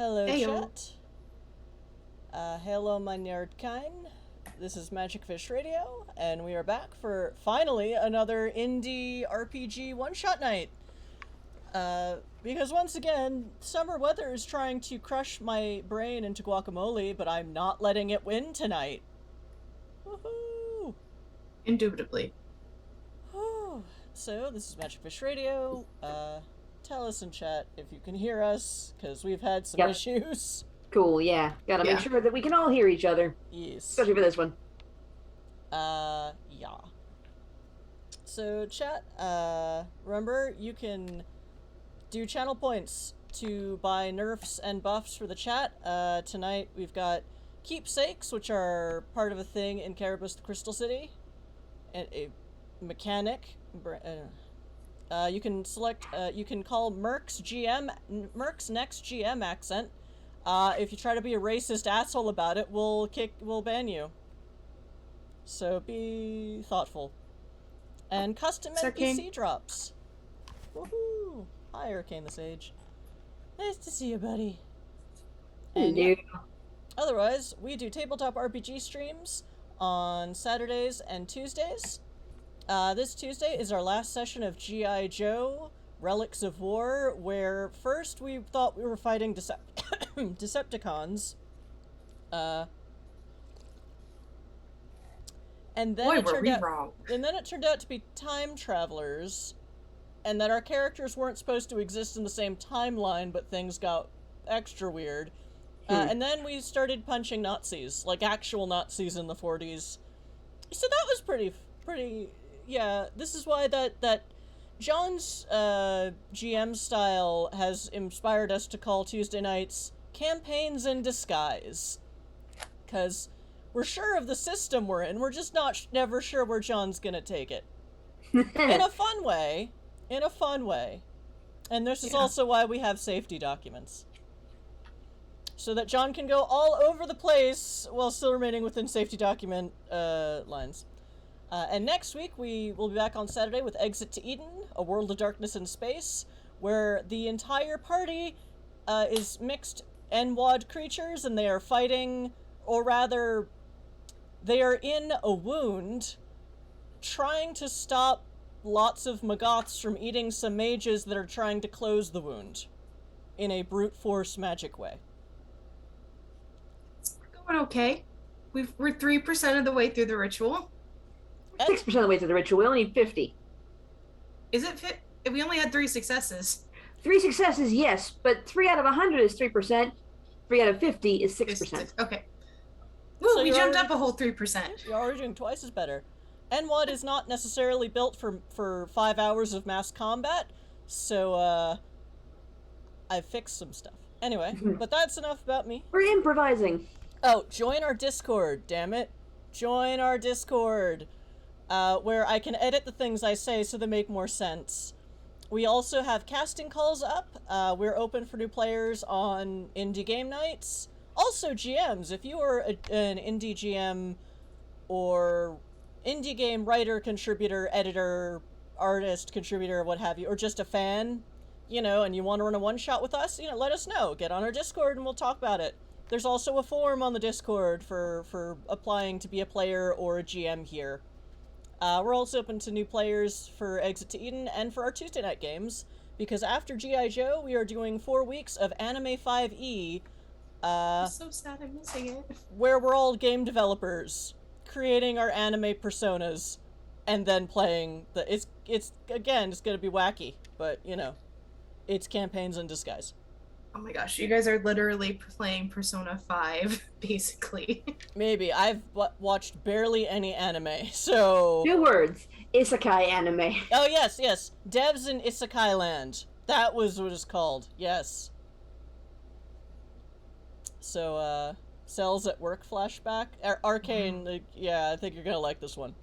Hello, Heyo. chat. Hello, my nerd kind. This is Magic Fish Radio, and we are back for finally another indie RPG one-shot night. Because once again, summer weather is trying to crush my brain into guacamole, but I'm not letting it win tonight. Woohoo! Indubitably. Whew. So, this is Magic Fish Radio. Tell us in chat if you can hear us, because we've had some Yep. issues. Cool, yeah. Gotta Yeah. make sure that we can all hear each other, Yes. especially for this one. Yeah. So, chat, remember, you can do channel points to buy nerfs and buffs for the chat. Tonight we've got keepsakes, which are part of a thing in Cerebos, the Crystal City. And a mechanic. You can select, you can call Merc's next GM accent. If you try to be a racist asshole about it, we'll ban you. So be thoughtful. And custom Arcane. NPC drops. Woohoo! Hi, Arcane the Sage. Nice to see you, buddy. And yeah, Dude. otherwise, we do tabletop RPG streams on Saturdays and Tuesdays. This Tuesday is our last session of G.I. Joe Relics of War, where first we thought we were fighting Decepticons. And then Boy, it were turned we out, wrong. and then it turned out to be time travelers, and that our characters weren't supposed to exist in the same timeline, but things got extra weird. And then we started punching Nazis, like actual Nazis in the 40s. So that was pretty, yeah, this is why that John's GM style has inspired us to call Tuesday nights campaigns in disguise. Because we're sure of the system we're in, we're just never sure where John's gonna take it. In a fun way. And this is also why we have safety documents. So that John can go all over the place while still remaining within safety document lines. And next week we will be back on Saturday with Exit to Eden, A World of Darkness and Space, where the entire party is mixed NWOD creatures, and they are fighting, or rather, they are in a wound, trying to stop lots of Magoths from eating some mages that are trying to close the wound in a brute force magic way. We're going okay. We're 3% of the way through the ritual. 6% of the way to the ritual. We only need 50. Is it fit? We only had 3 successes. 3 successes, yes, but 3 out of 100 is 3%. 3 out of 50 is 6%. Okay. Woo, So we you're jumped already- up a whole 3%. You're already doing twice as better. NWOD is not necessarily built for 5 hours of mass combat, so I've fixed some stuff. Anyway, but that's enough about me. We're improvising. Oh, join our Discord, damn it. Join our Discord, where I can edit the things I say so they make more sense. We also have casting calls up. We're open for new players on indie game nights. Also, GMs, if you are an indie GM or indie game writer, contributor, editor, artist, contributor, what have you, or just a fan, and you want to run a one-shot with us, let us know. Get on our Discord and we'll talk about it. There's also a forum on the Discord for applying to be a player or a GM here. We're also open to new players for Exit to Eden and for our Tuesday night games, because after G.I. Joe, we are doing 4 weeks of Anime 5e, I'm so sad I'm missing it. where we're all game developers, creating our anime personas, and then playing it's gonna be wacky, but, it's campaigns in disguise. Oh my gosh, you guys are literally playing Persona 5, basically. Maybe. I've watched barely any anime, so... 2 words. Isekai anime. Oh, yes. Devs in Isekai Land. That was what it's called. Yes. So, Cells at Work flashback. Arcane, yeah, I think you're gonna like this one.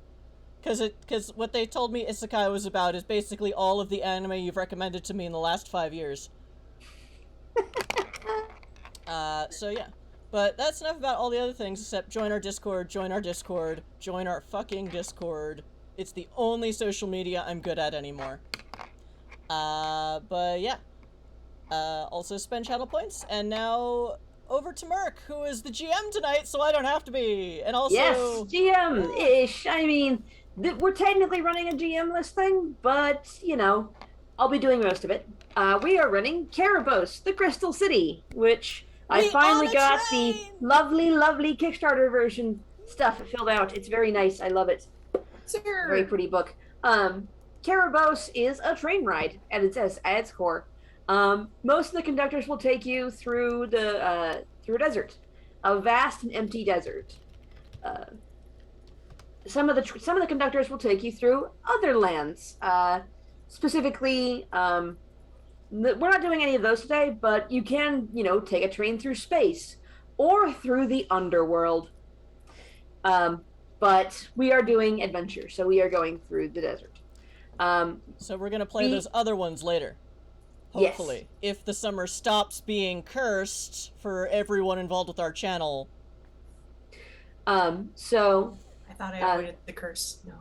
Because what they told me Isekai was about is basically all of the anime you've recommended to me in the last 5 years. So yeah. But that's enough about all the other things, except join our Discord, join our fucking Discord. It's the only social media I'm good at anymore. But yeah. Also spend channel points, and now over to Merc, who is the GM tonight, so I don't have to be. And also, Yes, GM-ish. I mean, we're technically running a GM-less thing, but, I'll be doing most of it. We are running Cerebos, the Crystal City, which I finally got the lovely, lovely Kickstarter version stuff filled out. It's very nice. I love it. Sure. Very pretty book. Cerebos is a train ride at its core. Most of the conductors will take you through a desert, a vast and empty desert. Some of the conductors will take you through other lands. Specifically, we're not doing any of those today, but you can, take a train through space or through the underworld. But we are doing adventure, so we are going through the desert. So we're gonna play those other ones later. Hopefully. Yes. If the summer stops being cursed for everyone involved with our channel. So I thought I avoided the curse. No.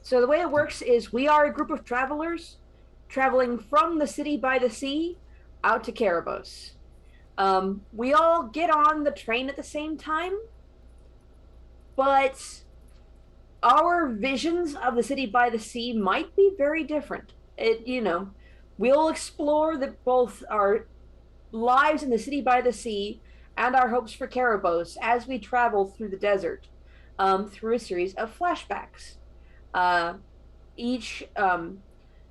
So the way it works is we are a group of travelers traveling from the city by the sea out to Cerebos. We all get on the train at the same time, but our visions of the city by the sea might be very different. We'll explore both our lives in the city by the sea and our hopes for Cerebos as we travel through the desert, through a series of flashbacks.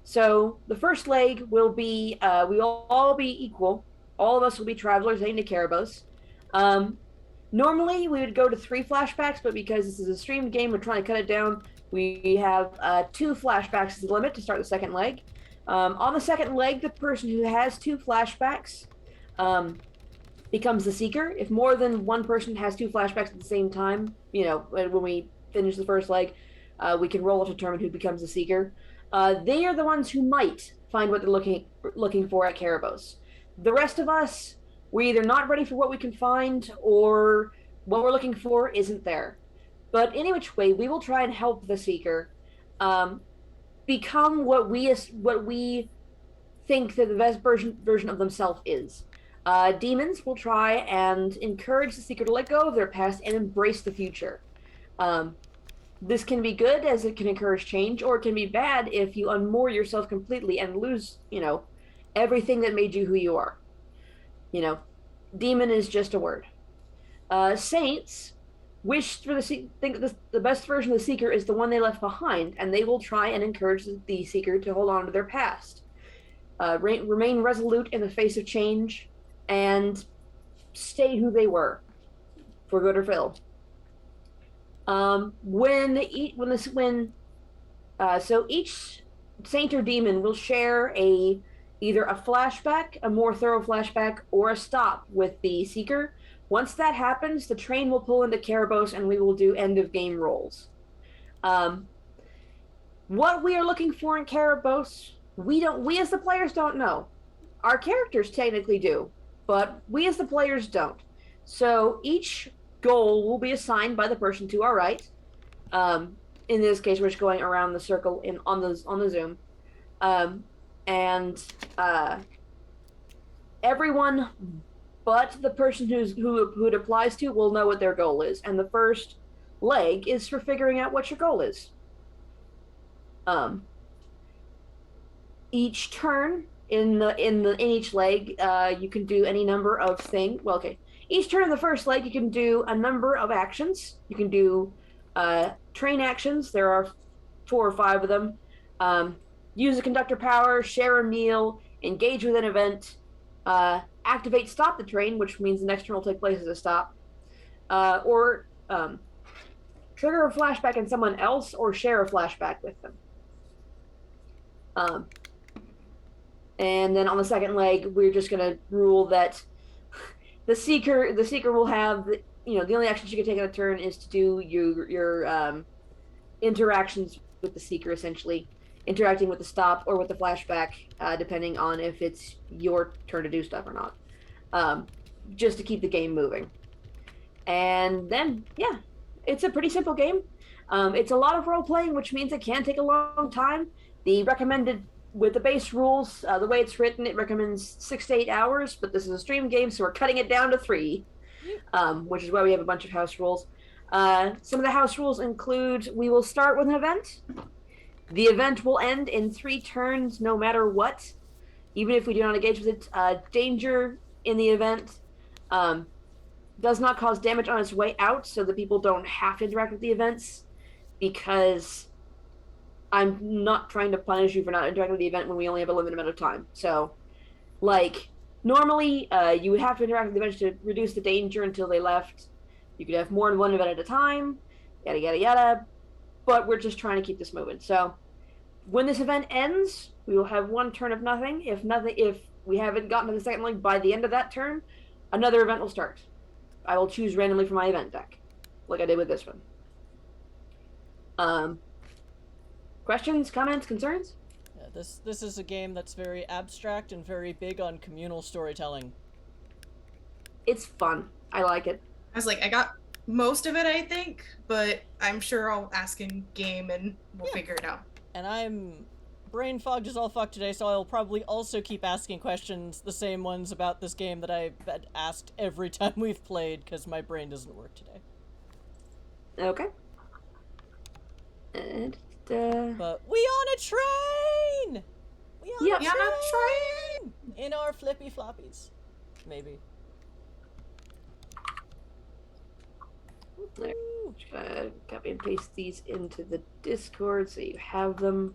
So the first leg will be, we will all be equal. All of us will be travelers heading to Cerebos. Normally we would go to 3 flashbacks, but because this is a streamed game, we're trying to cut it down. We have 2 flashbacks as the limit to start the second leg. On the second leg, the person who has 2 flashbacks becomes the seeker. If more than one person has 2 flashbacks at the same time, when we finish the first leg, we can roll to determine who becomes the seeker. They are the ones who might find what they're looking for at Cerebos. The rest of us, we're either not ready for what we can find, or what we're looking for isn't there. But any which way, we will try and help the seeker become what we think that the best version of themselves is. Demons will try and encourage the seeker to let go of their past and embrace the future. This can be good, as it can encourage change, or it can be bad if you unmoor yourself completely and lose, everything that made you who you are. Demon is just a word. Saints wish for think that the best version of the seeker is the one they left behind, and they will try and encourage the seeker to hold on to their past. Remain resolute in the face of change, and stay who they were, for good or for ill. So each saint or demon will share either a flashback, a more thorough flashback, or a stop with the seeker. Once that happens, the train will pull into Cerebos, and we will do end of game rolls. What we are looking for in Cerebos, we as the players don't know. Our characters technically do, but we as the players don't. So each goal will be assigned by the person to our right. In this case, we're just going around the circle on the Zoom. Everyone but the person who it applies to will know what their goal is, and the first leg is for figuring out what your goal is. Each turn in each leg, you can do any number of things. Well, okay. Each turn in the first leg, you can do a number of actions. You can do train actions. There are 4 or 5 of them. Use a conductor power, share a meal, engage with an event, activate stop the train, which means the next turn will take place as a stop, or trigger a flashback in someone else, or share a flashback with them. And then on the second leg, we're just going to rule that the seeker will have the only actions you can take on a turn is to do your interactions with the seeker, essentially interacting with the stop or with the flashback, depending on if it's your turn to do stuff or not, just to keep the game moving. And then, yeah, it's a pretty simple game. It's a lot of role playing, which means it can take a long time. The recommended with the base rules, the way it's written, it recommends 6 to 8 hours, but this is a stream game, so we're cutting it down to 3, which is why we have a bunch of house rules. Some of the house rules include we will start with an event. The event will end in 3 turns no matter what, even if we do not engage with it. Danger in the event does not cause damage on its way out, so that people don't have to interact with the events, because I'm not trying to punish you for not interacting with the event when we only have a limited amount of time. So, like, normally you would have to interact with the event to reduce the danger until they left. You could have more than one event at a time, yada, yada, yada. But we're just trying to keep this moving. So, when this event ends, we will have 1 turn of nothing. If we haven't gotten to the second link by the end of that turn, another event will start. I will choose randomly from my event deck, like I did with this one. Questions, comments, concerns? Yeah, this is a game that's very abstract and very big on communal storytelling. It's fun. I like it. I was like, I got most of it, I think, but I'm sure I'll ask in game and we'll figure it out. And I'm brain fogged as all fuck today, so I'll probably also keep asking questions, the same ones about this game that I've asked every time we've played, because my brain doesn't work today. Okay. And, But we on a train! We on a train! In our flippy floppies. Maybe. There. Just gonna copy and paste these into the Discord so you have them.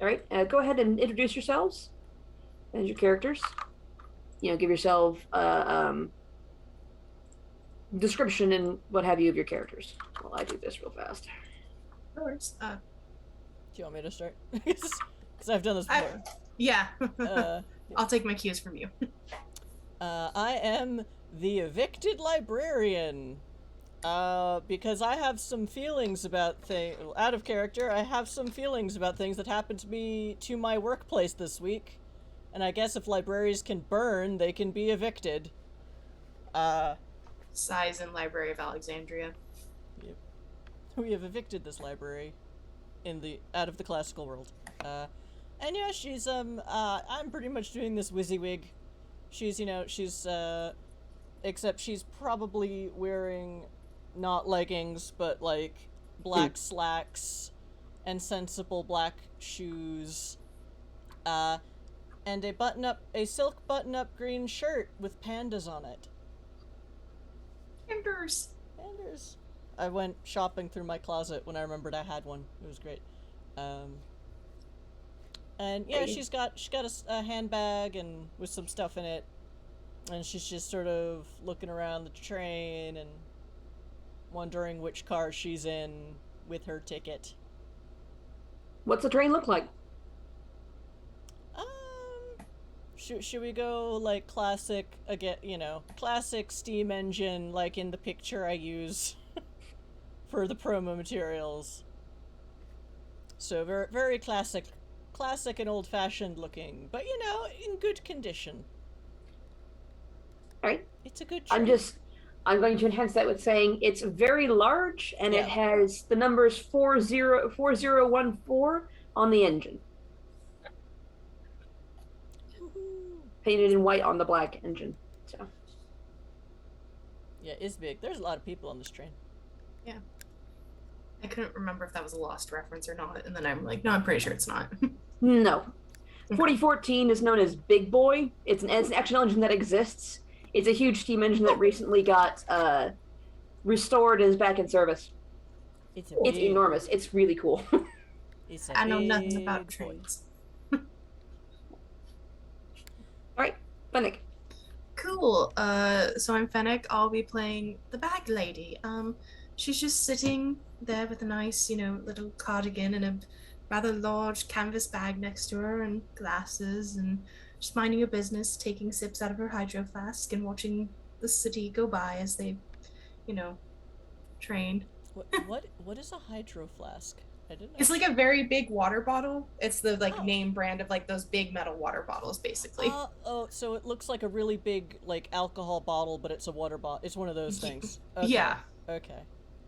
Alright, go ahead and introduce yourselves and your characters. You know, give yourself description and what have you of your characters. Well, I do this real fast. Of course. Do you want me to start? Because I've done this before. Yeah. I'll take my cues from you. I am the evicted librarian. Because I have some feelings about out of character, I have some feelings about things that happened to me to my workplace this week. And I guess if libraries can burn, they can be evicted. Size in Library of Alexandria. Yep. We have evicted this library out of the classical world. And yeah, she's, I'm pretty much doing this WYSIWYG. She's, except she's probably wearing not leggings, but like black slacks and sensible black shoes, and a silk button-up green shirt with pandas on it. Pandas. I went shopping through my closet when I remembered I had one. It was great. And yeah, she's got a handbag and with some stuff in it, and she's just sort of looking around the train and wondering which car she's in with her ticket. What's the train look like? Should we go like classic again? Classic steam engine, like in the picture I use for the promo materials. So very very classic and old-fashioned looking, but in good condition. All right. It's a good train. I'm going to enhance that with saying it's very large, and it has the numbers 4014 on the engine. Painted in white on the black engine. So. Yeah, it's big. There's a lot of people on this train. Yeah. I couldn't remember if that was a lost reference or not, and then I'm like, no, I'm pretty sure it's not. No. 4014 is known as Big Boy. It's an actual engine that exists. It's a huge steam engine that recently got restored and is back in service. It's enormous. It's really cool. I know nothing about trains. Alright, Fennec. Cool. So I'm Fennec. I'll be playing the bag lady. She's just sitting there with a nice, little cardigan and a rather large canvas bag next to her and glasses, and just minding her business, taking sips out of her hydro flask and watching the city go by as they, train. What is a hydro flask? I didn't know. It's like a very big water bottle. It's the name brand of those big metal water bottles, basically. So it looks like a really big alcohol bottle, but it's a water bottle. It's one of those things. Okay. Yeah. Okay.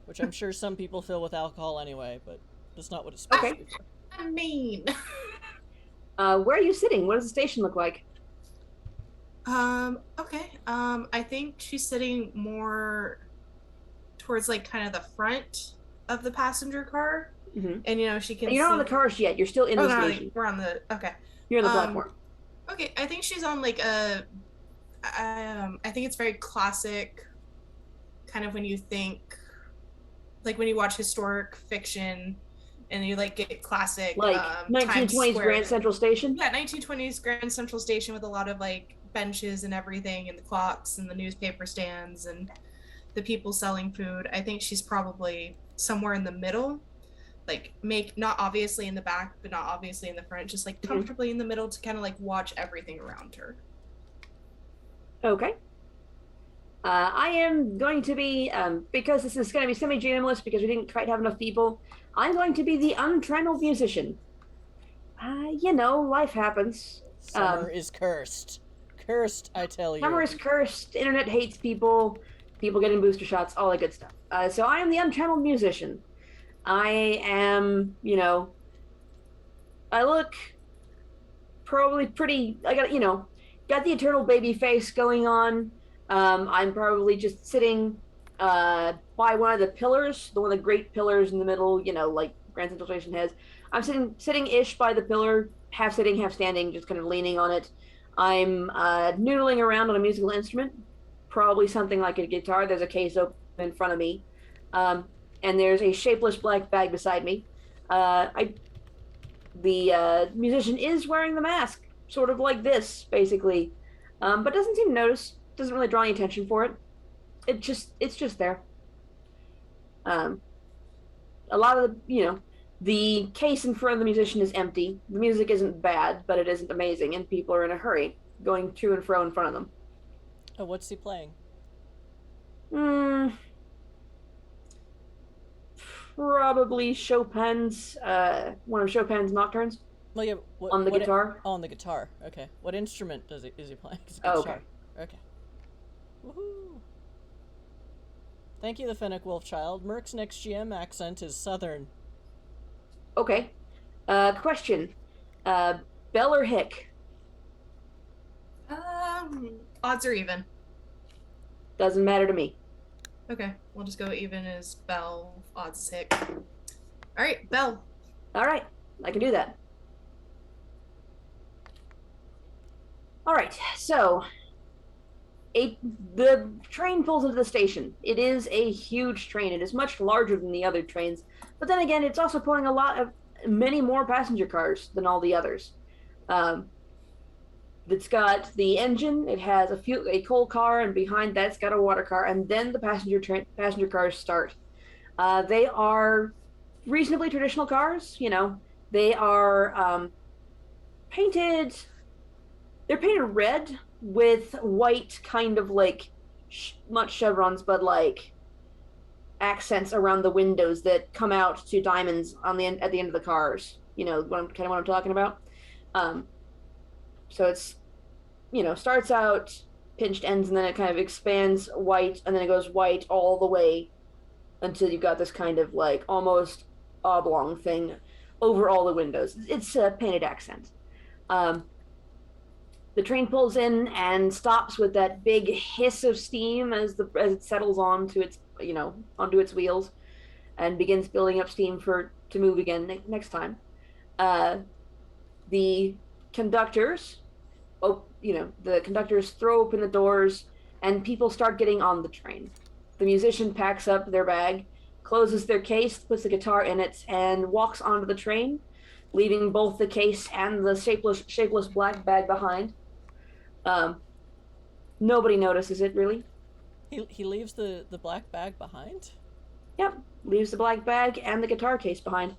Which I'm sure some people fill with alcohol anyway, but that's not what it's supposed to be for. I mean, Where are you sitting? What does the station look like? okay. I think she's sitting more towards like kind of the front of the passenger car, Mm-hmm. and she can You're not on see. the cars yet. You're still in Oh the no, station. we're on the okay. You're on the Um, platform. okay. I think she's on like a. I think it's very classic, kind of when you think, like when you watch historic fiction, and you like get classic Like Times 1920s Square. Grand Central Station? Yeah, 1920s Grand Central Station with a lot of like benches and everything, and the clocks and the newspaper stands and the people selling food. I think she's probably somewhere in the middle, like make not obviously in the back, but not obviously in the front, just like comfortably in the middle to kind of like watch everything around her. Okay. I am going to be, because this is going to be semi-GMless because we didn't quite have enough people, I'm going to be the untrained musician. Life happens. Summer is cursed. Cursed, I tell you. Summer is cursed, internet hates people, people getting booster shots, all that good stuff. So I am the untrained musician. I am, I look probably pretty, I got the eternal baby face going on. I'm probably just sitting by one of the pillars, the one of the great pillars in the middle, like Grand Central Station has. I'm sitting-ish by the pillar, half sitting, half standing, just kind of leaning on it. I'm noodling around on a musical instrument, probably something like a guitar. There's a case open in front of me, and there's a shapeless black bag beside me. The musician is wearing the mask, sort of like this, basically, but doesn't seem to notice. Doesn't really draw any attention for it. It's just there. Um, a lot of the case in front of the musician is empty. The music isn't bad, but it isn't amazing, and people are in a hurry, going to and fro in front of them. Oh, what's he playing? Probably Chopin's one of Chopin's nocturnes. Well, yeah, on the guitar. Oh, on the guitar. Okay. What instrument is he playing? Oh, okay. Okay. Woohoo! Thank you, the Fennec Wolfchild. Merc's next GM accent is Southern. Okay. Question. Bell or Hick? Odds are even. Doesn't matter to me. Okay, we'll just go even as Bell, odds is Hick. All right, Bell. All right, I can do that. All right, so the train pulls into the station. It is a huge train. It is much larger than the other trains, but then again, it's also pulling many more passenger cars than all the others. It's got the engine. It has a coal car, and behind that, it's got a water car, and then the passenger cars start. They are reasonably traditional cars. They are painted. They're painted red with white, kind of like not chevrons, but like accents around the windows that come out to diamonds on at the end of the cars. What I'm talking about. So it's, starts out pinched ends, and then it kind of expands white, and then it goes white all the way until you've got this kind of like almost oblong thing over all the windows. It's a painted accent. The train pulls in and stops with that big hiss of steam as it settles onto its wheels, and begins building up steam to move again next time. The conductors throw open the doors, and people start getting on the train. The musician packs up their bag, closes their case, puts the guitar in it, and walks onto the train, leaving both the case and the shapeless black bag behind. Nobody notices it, really. He leaves the black bag behind? Yep, leaves the black bag and the guitar case behind.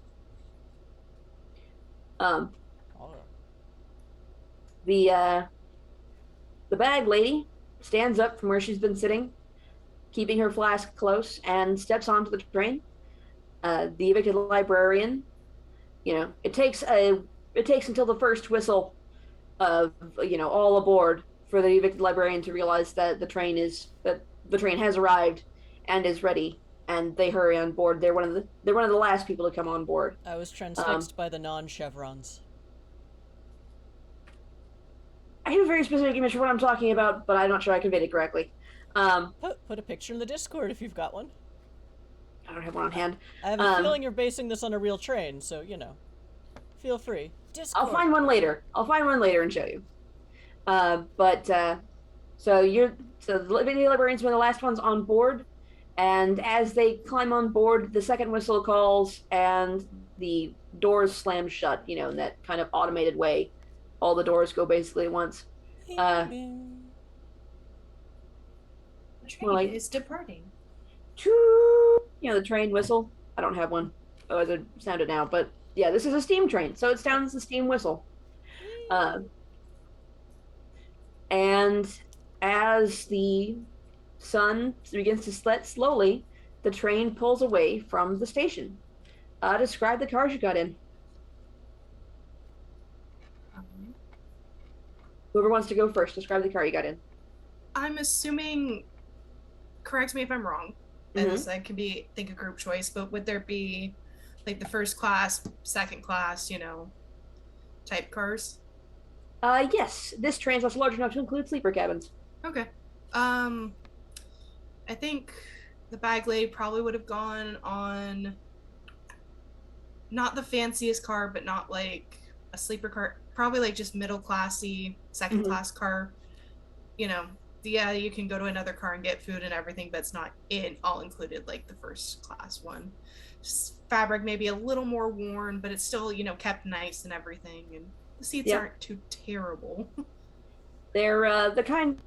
The bag lady stands up from where she's been sitting, keeping her flask close, and steps onto the train. The evicted librarian, it takes until the first whistle of all aboard for the evicted librarian to realize that the train has arrived and is ready, and they hurry on board. They're one of the last people to come on board. I was transfixed by the non-chevrons. I have a very specific image for what I'm talking about, but I'm not sure I conveyed it correctly. Put a picture in the Discord if you've got one. I don't have one on hand. I have a feeling you're basing this on a real train, so, you know. Feel free. Discord. I'll find one later. And show you. So the librarians were the last ones on board, and as they climb on board, the second whistle calls, and the doors slam shut, in that kind of automated way. All the doors go basically at once. The train is departing. The train whistle. I don't have one. Oh, as it sounded now, but yeah, this is a steam train, so it sounds the steam whistle. And as the sun begins to set slowly, the train pulls away from the station. Describe the cars you got in. Whoever wants to go first, describe the car you got in. I'm assuming, correct me if I'm wrong, and this could be, I think, a group choice, but would there be like the first class, second class, type cars? Yes. This train is large enough to include sleeper cabins. Okay. I think the bag lady probably would have gone on not the fanciest car, but not like a sleeper car. Probably like just middle classy, second class car. Yeah, you can go to another car and get food and everything, but it's not all included like the first class one. Just fabric maybe a little more worn, but it's still, kept nice and everything. And the seats aren't too terrible. They're the kind.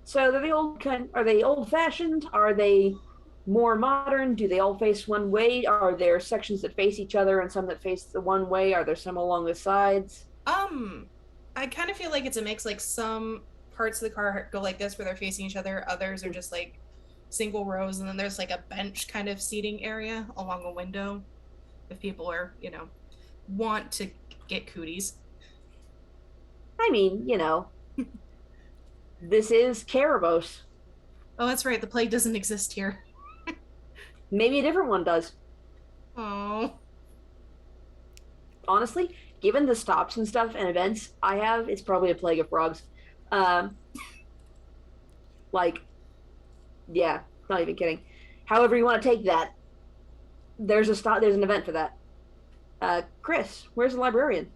So they're the old kind. Are they old fashioned? Are they more modern? Do they all face one way? Are there sections that face each other and some that face the one way? Are there some along the sides? I kind of feel like it's a mix. Like some parts of the car go like this where they're facing each other. Others are just like single rows, and then there's like a bench kind of seating area along a window if people are, want to get cooties. I mean, this is Cerebos. Oh, that's right. The plague doesn't exist here. Maybe a different one does. Oh. Honestly, given the stops and stuff and events I have, it's probably a plague of frogs. Yeah, not even kidding. However you want to take that, there's an event for that. Chris, where's the librarian?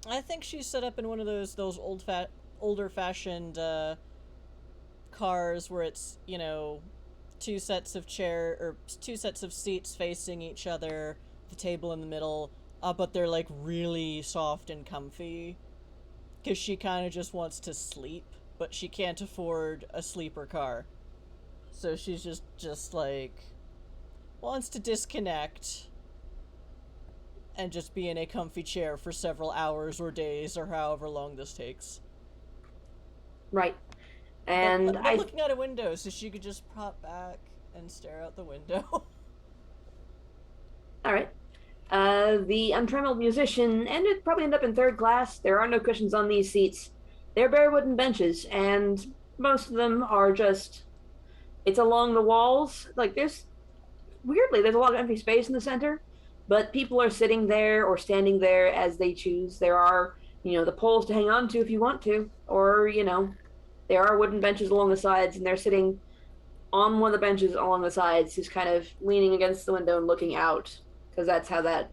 I think she's set up in one of those older fashioned cars where it's, two sets of seats facing each other, the table in the middle, but they're like really soft and comfy. Because she kind of just wants to sleep, but she can't afford a sleeper car. So she's just like wants to disconnect and just be in a comfy chair for several hours or days or however long this takes. Right. And I'm looking out a window so she could just pop back and stare out the window. All right. The untrammeled musician probably end up in third class. There are no cushions on these seats. They're bare wooden benches, and most of them are it's along the walls. Like there's a lot of empty space in the center, but people are sitting there or standing there as they choose. There are, the poles to hang on to if you want to, or, there are wooden benches along the sides, and they're sitting on one of the benches along the sides, just kind of leaning against the window and looking out, because that's how that.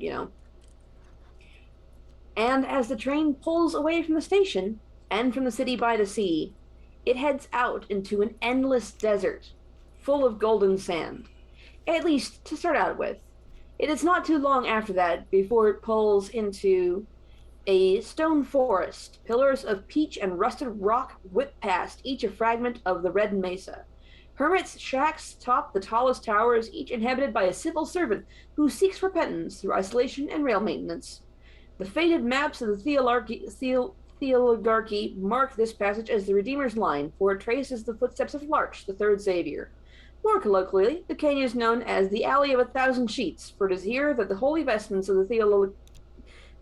And as the train pulls away from the station and from the city by the sea, it heads out into an endless desert full of golden sand, at least to start out with. It is not too long after that before it pulls into a stone forest. Pillars of peach and rusted rock whip past, each a fragment of the red mesa. Hermits' shacks top the tallest towers, each inhabited by a civil servant who seeks repentance through isolation and rail maintenance. The faded maps of the Theoligarchy mark this passage as the Redeemer's Line, for it traces the footsteps of Larch, the third savior. More colloquially, the canyon is known as the Alley of a Thousand Sheets, for it is here that the holy vestments of the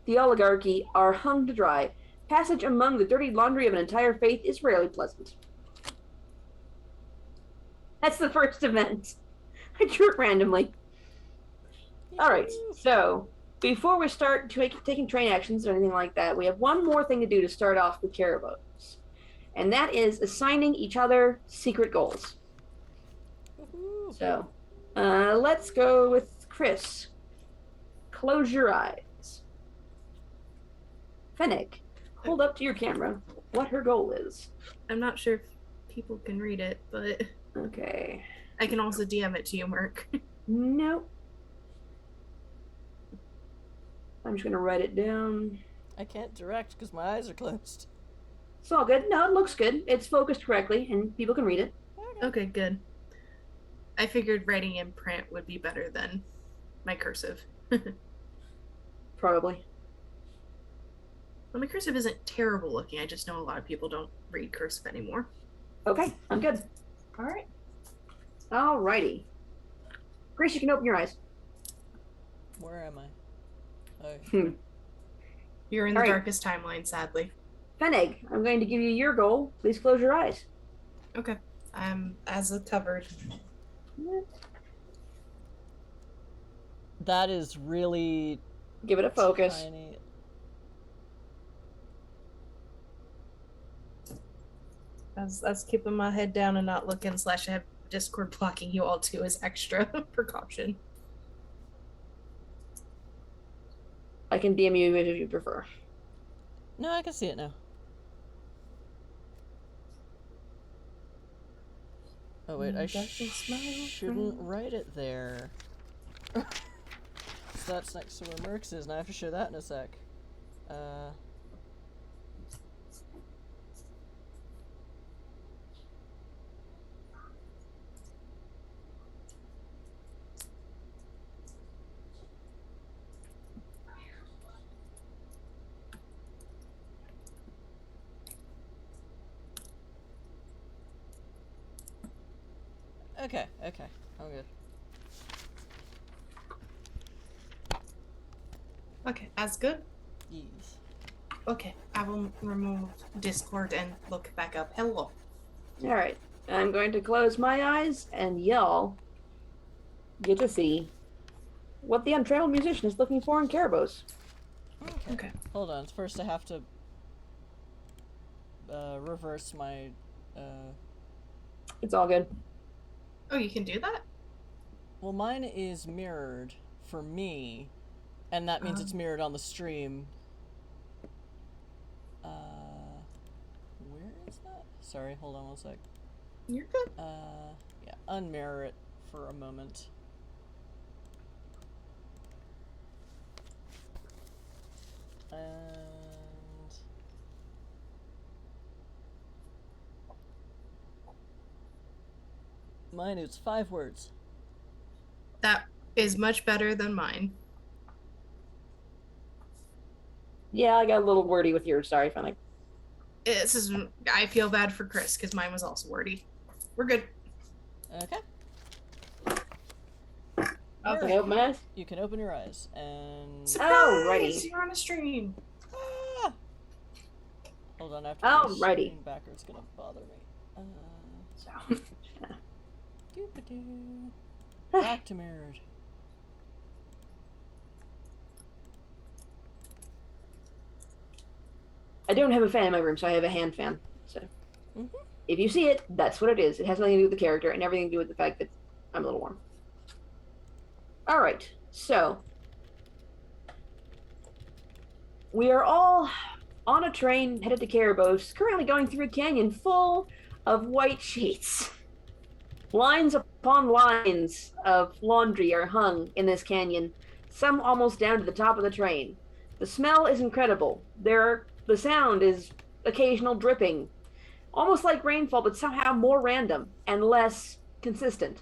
Theoligarchy are hung to dry. Passage among the dirty laundry of an entire faith is rarely pleasant. That's the first event. I drew it randomly. All right, so before we start taking train actions or anything like that, we have one more thing to do to start off with Cerebos, and that is assigning each other secret goals. So, let's go with Chris. Close your eyes. Fennec, hold up to your camera what her goal is. I'm not sure if people can read it, but Okay. I can also DM it to you, Merc. Nope. I'm just gonna write it down. I can't direct because my eyes are closed. It's all good. No, it looks good. It's focused correctly, and people can read it. Okay, good. I figured writing in print would be better than my cursive. Probably. Well, my cursive isn't terrible looking. I just know a lot of people don't read cursive anymore. Okay, I'm good. All right. Alrighty. Grace, you can open your eyes. Where am I? Oh. You're in the All right. darkest timeline, sadly. Fennec, I'm going to give you your goal. Please close your eyes. Okay. I'm as covered. That is really Give it a focus. tiny. That's keeping my head down and not looking. / I have Discord blocking you all too as extra precaution. I can DM you if you prefer. No, I can see it now. Oh wait, I shouldn't write it there. So that's next to where Mercs is, and I have to show that in a sec. Okay, I'm good. Okay, as good? Yes. Okay, I will remove Discord and look back up. Hello. Alright. I'm going to close my eyes, and y'all get to see what the untraveled musician is looking for in Cerebos. Okay. Hold on, first I have to reverse my It's all good. Oh, you can do that? well, mine is mirrored for me, and that means it's mirrored on the stream. Where is that? Sorry, hold on one sec. You're good. Yeah, unmirror it for a moment. And mine is 5 words. That is much better than mine. Yeah, I got a little wordy with yours. Sorry, Fennec. I feel bad for Chris because mine was also wordy. We're good. Okay. Can I open my eyes? You can open your eyes and Surprise! You're on a stream. ah! Hold on, I have to Alrighty. put the screen back or it's gonna bother me. So. Doo-ba-doo. Back to mirrored. I don't have a fan in my room, so I have a hand fan. So if you see it, that's what it is. It has nothing to do with the character and everything to do with the fact that I'm a little warm. All right, so we are all on a train headed to Cerebos, currently going through a canyon full of white sheets. Lines upon lines of laundry are hung in this canyon, some almost down to the top of the train. The smell is incredible. The sound is occasional dripping, almost like rainfall, but somehow more random and less consistent.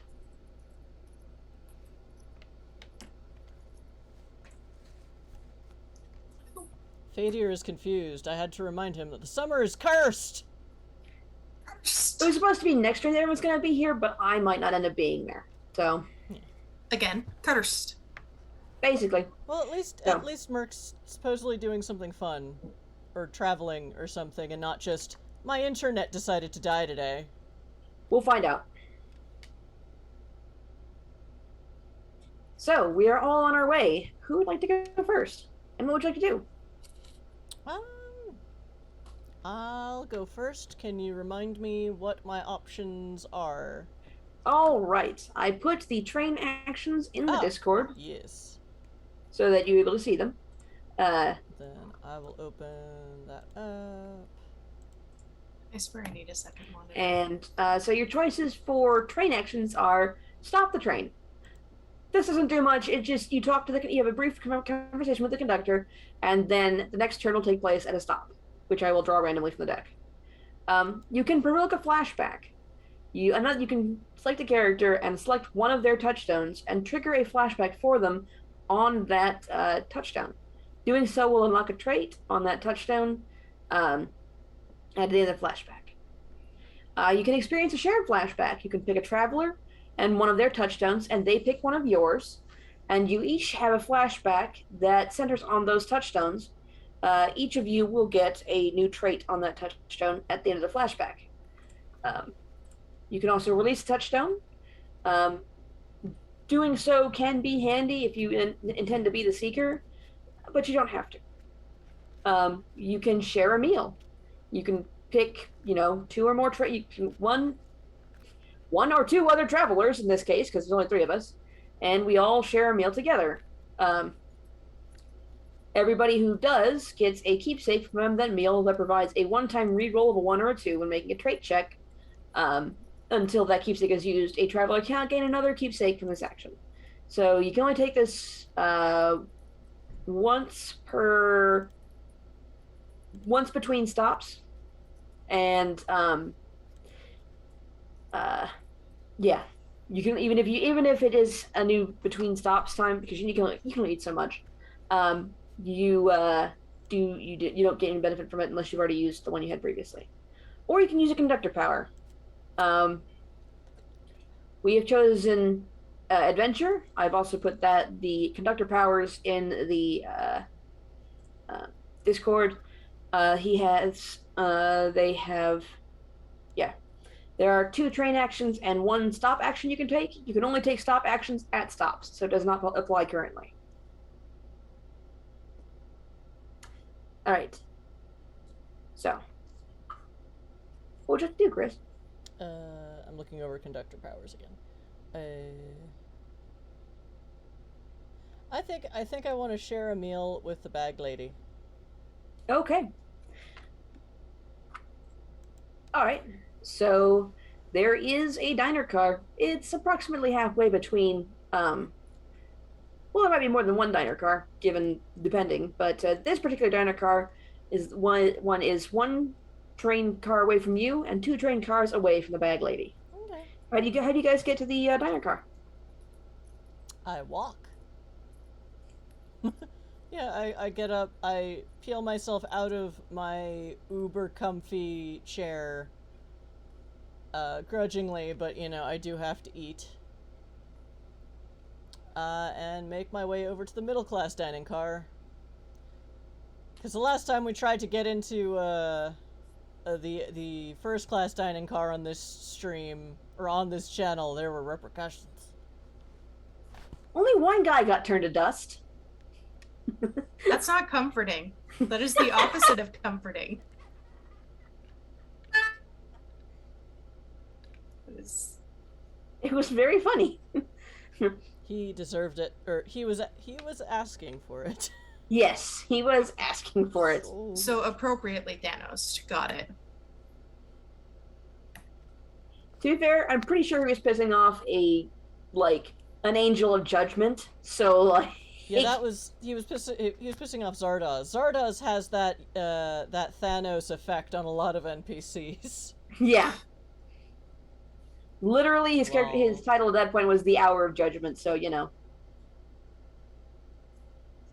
Fadir is confused. I had to remind him that the summer is cursed! It was supposed to be next train that everyone's going to be here, but I might not end up being there. So, Again, cursed. basically. Well, at least Merc's supposedly doing something fun. Or traveling or something, and not just, my internet decided to die today. We'll find out. So we are all on our way. Who would like to go first? And what would you like to do? Um, I'll go first. Can you remind me what my options are? All right. I put the train actions in the Discord Yes. so that you're able to see them. Then I will open that up. I swear I need a second monitor. And so your choices for train actions are stop the train. This doesn't do much. It just you have a brief conversation with the conductor, and then the next turn will take place at a stop, which I will draw randomly from the deck. You can provoke a flashback. You can select a character and select one of their touchstones and trigger a flashback for them on that touchdown. Doing so will unlock a trait on that touchstone at the end of the flashback. You can experience a shared flashback. You can pick a traveler and one of their touchdowns, and they pick one of yours, and you each have a flashback that centers on those touchstones. Each of you will get a new trait on that touchstone at the end of the flashback. You can also release a touchstone. Doing so can be handy if you intend to be the seeker, but you don't have to. You can share a meal. You can pick, two or more one or two other travelers in this case, because there's only three of us, and we all share a meal together. Everybody who does gets a keepsake from that meal that provides a one-time reroll of a 1 or a 2 when making a trait check. Until that keepsake is used, a traveler cannot gain another keepsake from this action. So you can only take this once between stops, and yeah, you can even if it is a new between stops time, because you can only eat so much. You don't get any benefit from it unless you've already used the one you had previously, or you can use a conductor power. We have chosen adventure. I've also put the conductor powers in the Discord. There are 2 train actions and 1 stop action you can take. You can only take stop actions at stops, so it does not apply currently. All right. So, what would you have to do, Chris? I'm looking over conductor powers again. I think I want to share a meal with the bag lady. Okay. All right. So there is a diner car. It's approximately halfway between. Well, there might be more than one diner car, depending. But this particular diner car is one train car away from you, and 2 train cars away from the bag lady. Okay. How do you guys get to the diner car? I walk. Yeah, I get up, I peel myself out of my uber comfy chair, grudgingly, but I do have to eat. And make my way over to the middle class dining car. Because the last time we tried to get into the first class dining car on this stream, or on this channel, there were repercussions. Only one guy got turned to dust. That's not comforting. That is the opposite of comforting. It was very funny. He deserved it, or he was asking for it. Yes, he was asking for it. So appropriately, Thanos got it. To be fair, I'm pretty sure he was pissing off an angel of judgment. So yeah, he was pissing off Zardoz. Zardoz has that Thanos effect on a lot of NPCs. Yeah. Literally, his title at that point was the Hour of Judgment. So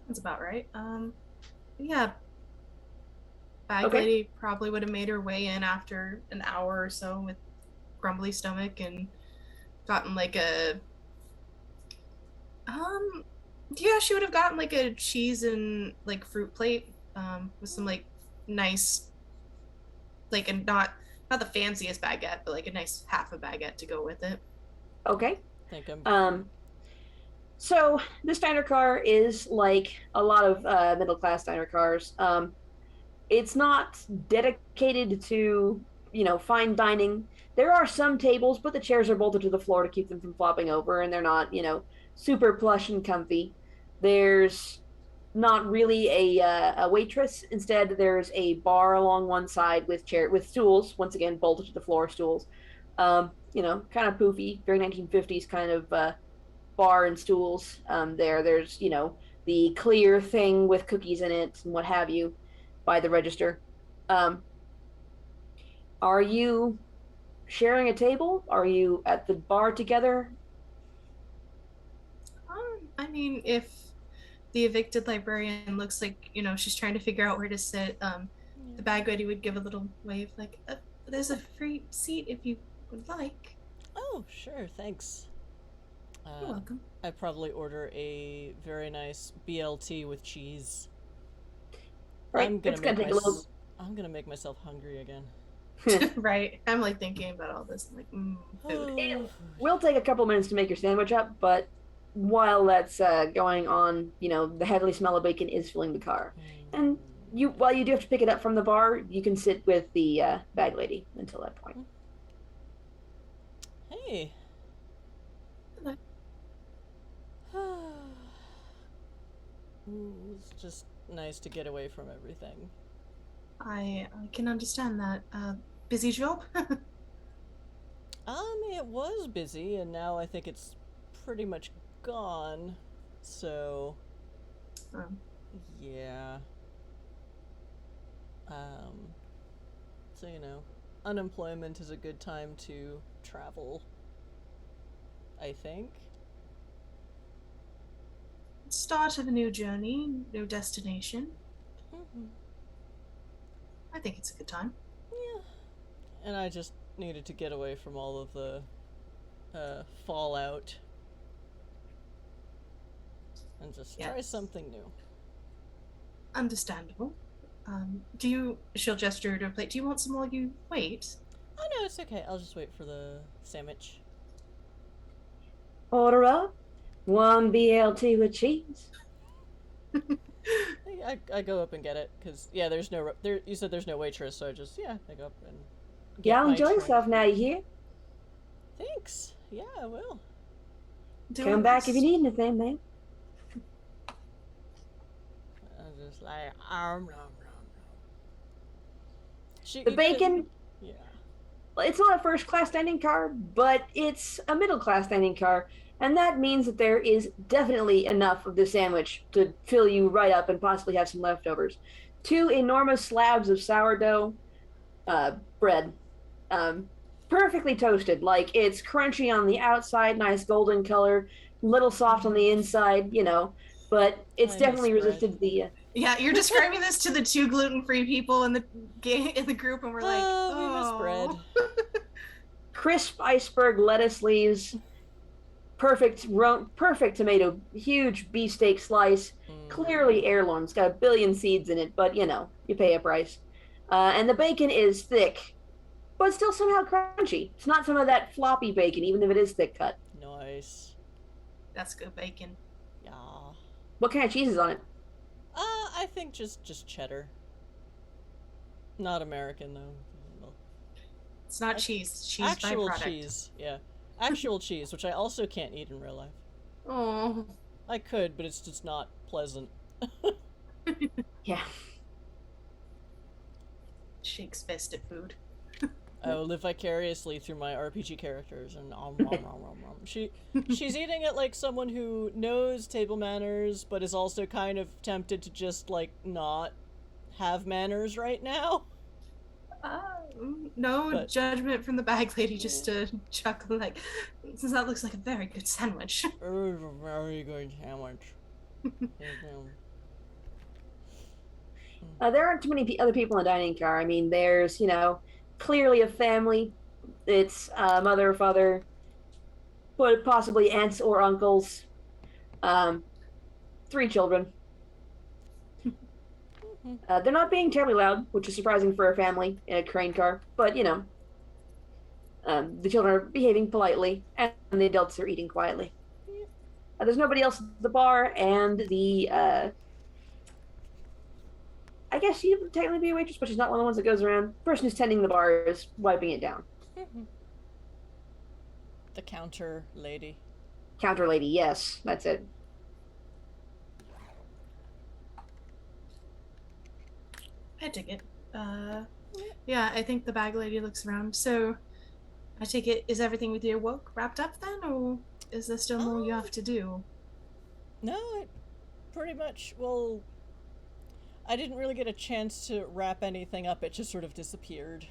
That's about right. Yeah. Bag lady probably would have made her way in after an hour or so with grumbly stomach and gotten she would have gotten a cheese and fruit plate with some nice and not the fanciest baguette, but a nice half a baguette to go with it. Okay. Thank him. So this diner car is like a lot of middle class diner cars. It's not dedicated to fine dining. There are some tables, but the chairs are bolted to the floor to keep them from flopping over, and they're not super plush and comfy. There's not really a waitress. Instead, there's a bar along one side with stools, once again bolted to the floor stools. Kind of poofy, very 1950s kind of bar and stools. There's the clear thing with cookies in it and what have you by the register. Are you sharing a table? Are you at the bar together? I mean, if the evicted librarian looks like she's trying to figure out where to sit, the bag lady would give a little wave, like, "There's a free seat if you would like." Oh, sure, thanks. You're welcome. I'd probably order a very nice BLT with cheese. Right, I'm gonna make myself hungry again. Right. I'm like thinking about all this. I'm like, food. It will take a couple minutes to make your sandwich up, but while that's going on, the heavily smell of bacon is filling the car. And while you do have to pick it up from the bar, you can sit with the bag lady until that point. Hey. It's just nice to get away from everything. I can understand that. Busy job? It was busy, and now I think it's pretty much gone. So, yeah. So unemployment is a good time to travel, I think. Start of a new journey, new destination. I think it's a good time. Yeah. And I just needed to get away from all of the fallout and just try something new. Understandable. She'll gesture to a plate. Do you want some while you wait? Oh no, it's okay. I'll just wait for the sandwich. Order up. 1 BLT with cheese. I go up and get it because there's no you said there's no waitress, so I just I go up and Enjoy yourself now. You hear? Thanks. Yeah, I will. Come back if you need anything, man. I'm just like the bacon. Well, it's not a first class dining car, but it's a middle class dining car. And that means that there is definitely enough of the sandwich to fill you right up and possibly have some leftovers. 2 enormous slabs of sourdough bread, perfectly toasted. Like, it's crunchy on the outside, nice golden color, little soft on the inside, but it's definitely resisted the... Yeah, you're describing this to the 2 gluten-free people in the group, and we're like, we miss bread. Crisp iceberg lettuce leaves, perfect tomato, huge beefsteak slice, clearly heirloom. It's got a billion seeds in it, but you pay a price. And the bacon is thick, but still somehow crunchy. It's not some of that floppy bacon, even if it is thick cut. Nice. That's good bacon. Yeah. What kind of cheese is on it? I think just cheddar. Not American though. It's not cheese. It's cheese actual byproduct. Cheese, yeah. Actual cheese, which I also can't eat in real life. Oh. I could, but it's just not pleasant. Yeah. Shakes fist at food. I will live vicariously through my RPG characters, and she's eating it like someone who knows table manners, but is also kind of tempted to just not have manners right now. No judgment from the bag lady, just to chuckle like, since that looks like a very good sandwich. It was a very good sandwich. There aren't too many other people in the dining car. I mean, there's, clearly a family. It's mother, father, but possibly aunts or uncles. 3 children. They're not being terribly loud, which is surprising for a family in a crane car, but, the children are behaving politely, and the adults are eating quietly. There's nobody else at the bar, and the I guess she would technically be a waitress, but she's not one of the ones that goes around. The person who's tending the bar is wiping it down. The counter lady. Counter lady, yes, that's it. I dig it. Yeah, I think the bag lady looks around. So, I take it, is everything with your work wrapped up then, or is there still more you have to do? No, it pretty much, well, I didn't really get a chance to wrap anything up, it just sort of disappeared.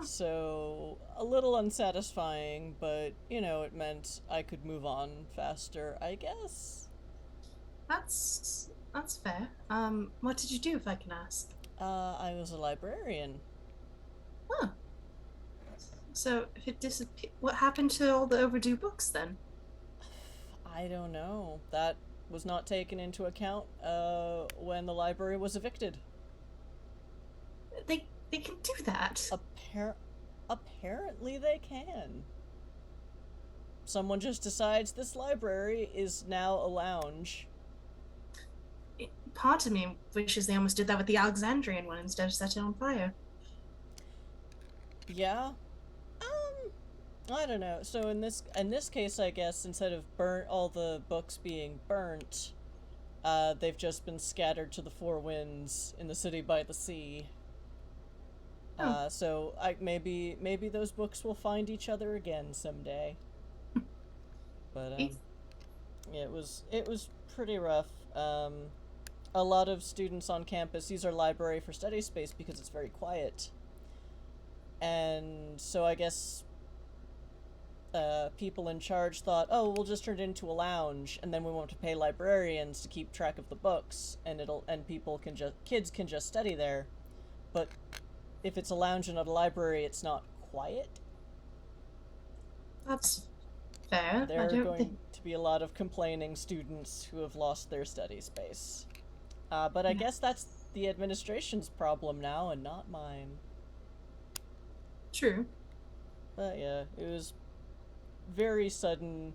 So, a little unsatisfying, but, you know, it meant I could move on faster, I guess. That's fair. What did you do, if I can ask? I was a librarian. Huh. So, if it disappeared, what happened to all the overdue books then? I don't know. That was not taken into account when the library was evicted. They can do that. Apparently they can. Someone just decides this library is now a lounge. Part of me wishes they almost did that with the Alexandrian one instead of setting it on fire. Yeah. I don't know. So in this case, I guess instead of all the books being burnt, they've just been scattered to the four winds in the city by the sea. Oh. So maybe those books will find each other again someday. But yeah, it was pretty rough. A lot of students on campus use our library for study space because it's very quiet. And so I guess people in charge thought, oh, we'll just turn it into a lounge, and then we won't have to pay librarians to keep track of the books, and kids can just study there. But if it's a lounge and not a library, it's not quiet. That's fair. There are going to be a lot of complaining students who have lost their study space. But I guess that's the administration's problem now and not mine. True. But yeah, it was very sudden.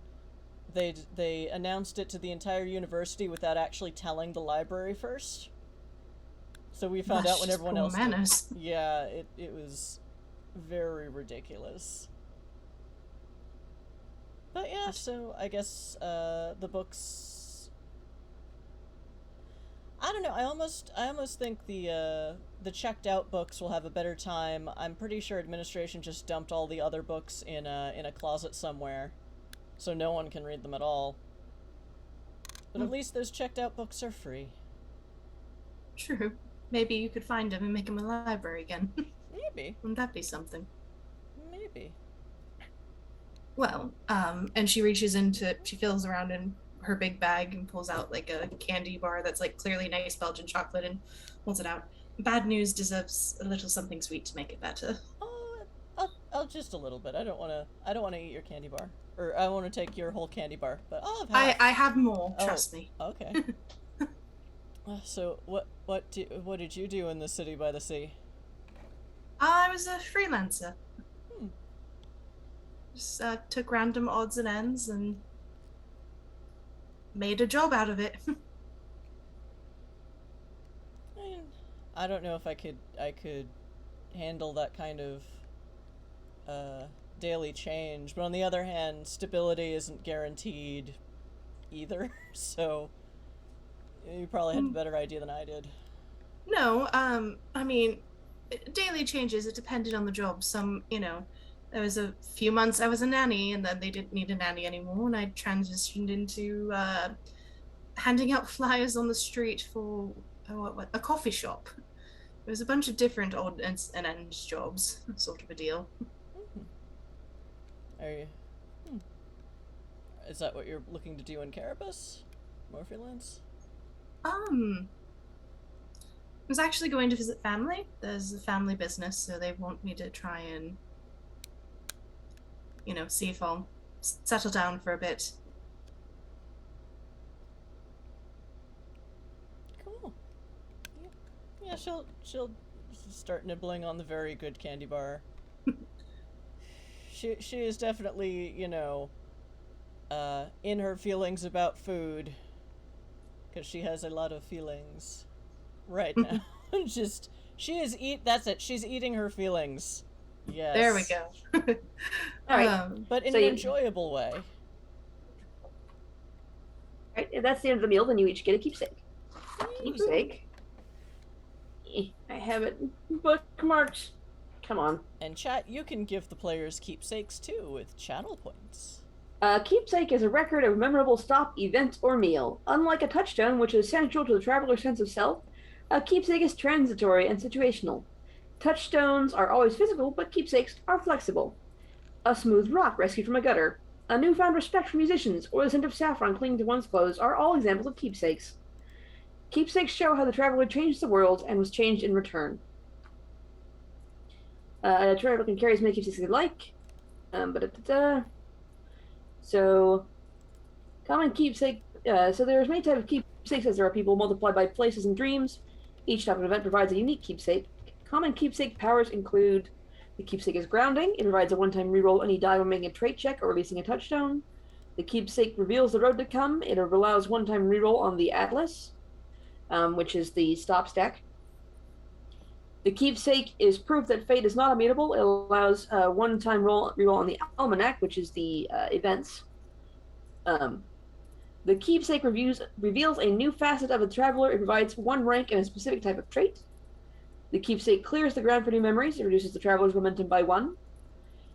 They announced it to the entire university without actually telling the library first. So we found out when everyone else did. Yeah, it was very ridiculous. But yeah, so I guess the books. I don't know. I almost think the checked out books will have a better time. I'm pretty sure administration just dumped all the other books in a closet somewhere, so no one can read them at all. But at least those checked out books are free. True. Maybe you could find them and make them a library again. Maybe. Wouldn't that be something? Maybe. Well, and she fills around in her big bag and pulls out like a candy bar that's like clearly nice Belgian chocolate and holds it out. Bad news deserves a little something sweet to make it better. Oh, I'll just a little bit. I don't want to eat your candy bar, or I want to take your whole candy bar. But I'll have half. I have more. Trust me. Okay. So what did you do in the city by the sea? I was a freelancer. Just took random odds and ends and made a job out of it. I don't know if I could handle that kind of daily change, but on the other hand, stability isn't guaranteed either. So you probably had a better idea than I did. No, I mean, daily changes. It depended on the job. Some, there was a few months I was a nanny, and then they didn't need a nanny anymore, and I transitioned into handing out flyers on the street for a coffee shop. It was a bunch of different odd and end jobs, sort of a deal. Are you? Is that what you're looking to do in Cerebos? More freelance? I was actually going to visit family. There's a family business, so they want me to try and, see if I'll settle down for a bit. Cool. Yeah, she'll start nibbling on the very good candy bar. She is definitely, in her feelings about food. Because she has a lot of feelings right now. That's it, she's eating her feelings. Yes. There we go. All right. But in So an you- enjoyable way. Right, if that's the end of the meal, then you each get a keepsake. Keepsake. I have it bookmarked. Come on. And chat, you can give the players keepsakes too with channel points. A keepsake is a record of a memorable stop, event, or meal. Unlike a touchstone, which is essential to the traveler's sense of self, a keepsake is transitory and situational. Touchstones are always physical, but keepsakes are flexible. A smooth rock rescued from a gutter, a newfound respect for musicians, or the scent of saffron clinging to one's clothes are all examples of keepsakes. Keepsakes show how the traveler changed the world and was changed in return. A traveler can carry as many keepsakes as they like. So, common keepsake. So there's many types of keepsakes as there are people multiplied by places and dreams. Each type of event provides a unique keepsake. Common keepsake powers include: the keepsake is grounding. It provides a one-time reroll any die when making a trait check or releasing a touchstone. The keepsake reveals the road to come. It allows one-time reroll on the atlas, which is the stop stack. The keepsake is proof that fate is not immutable. It allows one-time reroll on the almanac, which is the events. The keepsake reveals a new facet of a traveler. It provides one rank in a specific type of trait. The keepsake clears the ground for new memories. It reduces the traveler's momentum by 1.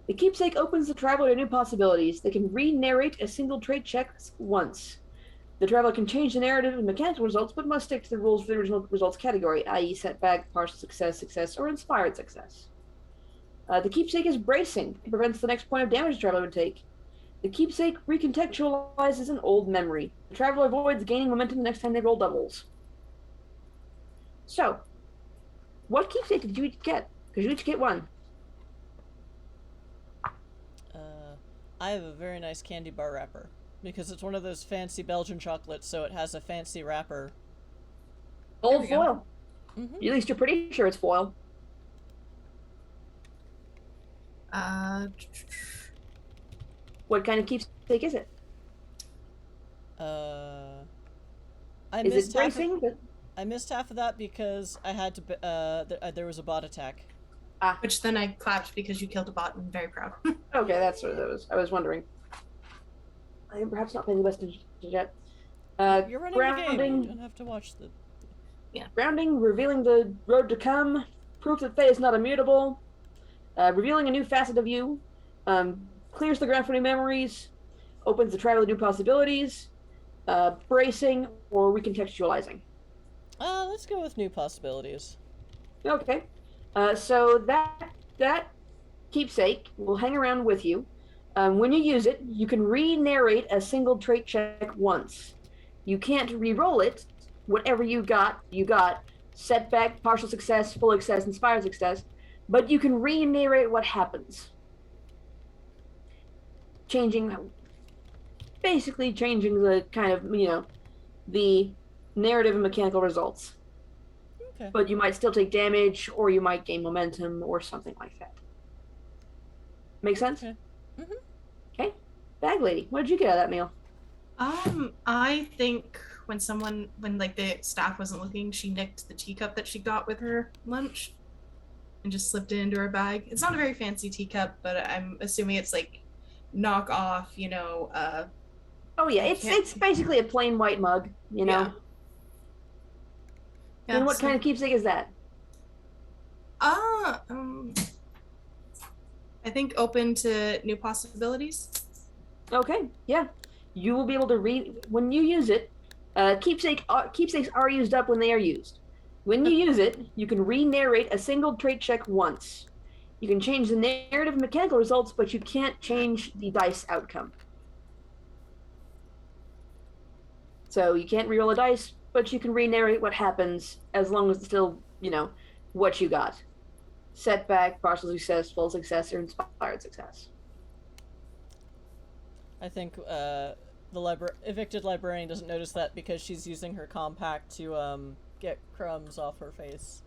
The keepsake opens the traveler to new possibilities. They can re-narrate a single trait check once. The traveler can change the narrative and mechanical results, but must stick to the rules for the original results category, i.e. setback, partial success, success, or inspired success. The keepsake is bracing. It prevents the next point of damage the traveler would take. The keepsake recontextualizes an old memory. The traveler avoids gaining momentum the next time they roll doubles. So, what keepsake did you each get? Because you each get one. I have a very nice candy bar wrapper. Because it's one of those fancy Belgian chocolates, so it has a fancy wrapper. Old foil. Mm-hmm. At least you're pretty sure it's foil. What kind of keepsake is it? Is it bracing? I missed half of that because I had to. There was a bot attack. Which then I clapped because you killed a bot and I'm very proud. Okay, that's what it was. I was wondering. I am perhaps not paying the best attention yet. You're running the game. You don't have to watch the. Yeah. Grounding, revealing the road to come, proof that fate is not immutable, revealing a new facet of you, clears the ground for new memories, opens the traveler to new possibilities, bracing, or recontextualizing. Let's go with new possibilities. Okay. So that keepsake will hang around with you. When you use it, you can re-narrate a single trait check once. You can't re-roll it. Whatever you got, setback, partial success, full success, inspired success, but you can re-narrate what happens. Basically changing the kind of, the narrative and mechanical results. Okay. But you might still take damage, or you might gain momentum, or something like that. Make sense? Okay. Mm-hmm. Okay. Bag lady, what did you get out of that meal? I think when the staff wasn't looking, she nicked the teacup that she got with her lunch and just slipped it into her bag. It's not a very fancy teacup, but I'm assuming it's like knockoff, Oh yeah, it's basically a plain white mug, Yeah. And what kind of keepsake is that? I think open to new possibilities. Okay, yeah. You will be able to when you use it. Keepsakes are used up when they are used. When you use it, you can re-narrate a single trait check once. You can change the narrative and mechanical results, but you can't change the dice outcome. So you can't reroll a dice, but you can re-narrate what happens as long as it's still, what you got. Setback, partial success, full success, or inspired success. I think the evicted librarian doesn't notice that because she's using her compact to get crumbs off her face.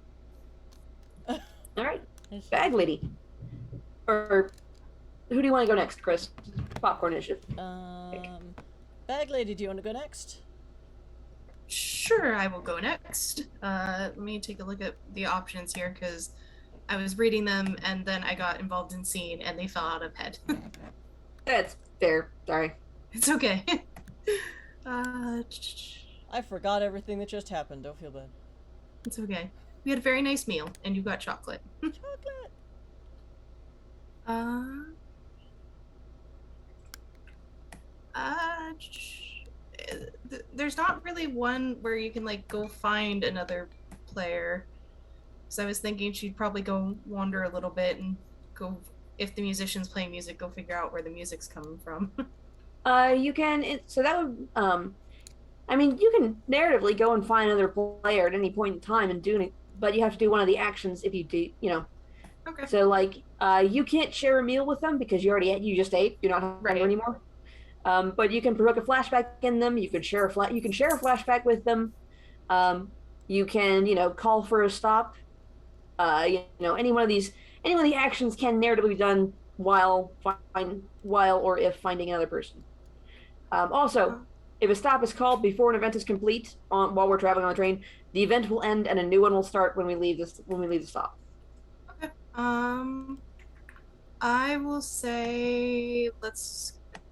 All right, bag lady, or Who do you want to go next, Chris? Popcorn initiative. Bag lady, do you want to go next? Sure, I will go next. Let me take a look at the options here because I was reading them and then I got involved in scene and they fell out of head. That's fair. Sorry. It's okay. I forgot everything that just happened. Don't feel bad. It's okay. We had a very nice meal and you got chocolate. Chocolate. There's not really one where you can like go find another player. So I was thinking she'd probably go wander a little bit and go, if the musician's playing music, go figure out where the music's coming from. You can. So that would. I mean, you can narratively go and find another player at any point in time and do it, but you have to do one of the actions if you do. Okay. So like, you can't share a meal with them because you just ate. You're not hungry anymore. But you can provoke a flashback in them. You can share a flashback with them. You can call for a stop. Any one of the actions can narratively be done while or if finding another person. Also, if a stop is called before an event is complete while we're traveling on the train, the event will end and a new one will start when we leave the stop. Okay. I will say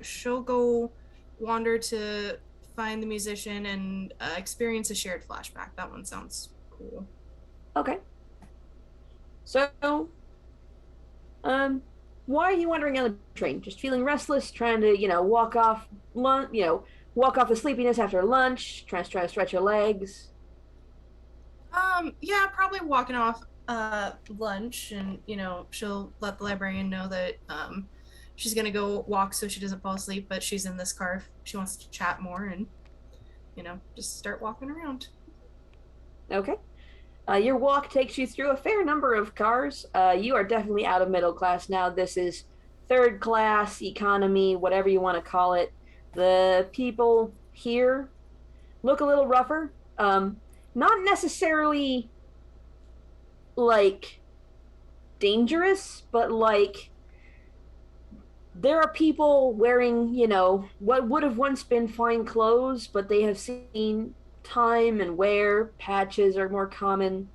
she'll go wander to find the musician and experience a shared flashback. That one sounds cool. Okay. So, why are you wandering on the train? Just feeling restless, trying to, walk off the sleepiness after lunch, trying to stretch your legs? Yeah, probably walking off lunch and, she'll let the librarian know that she's gonna go walk so she doesn't fall asleep, but she's in this car if she wants to chat more and, just start walking around. Okay. Your walk takes you through a fair number of cars. You are definitely out of middle class now. This is third class, economy, whatever you want to call it. The people here look a little rougher. Not necessarily like dangerous, but like there are people wearing, what would have once been fine clothes, but they have seen time and wear. Patches are more common.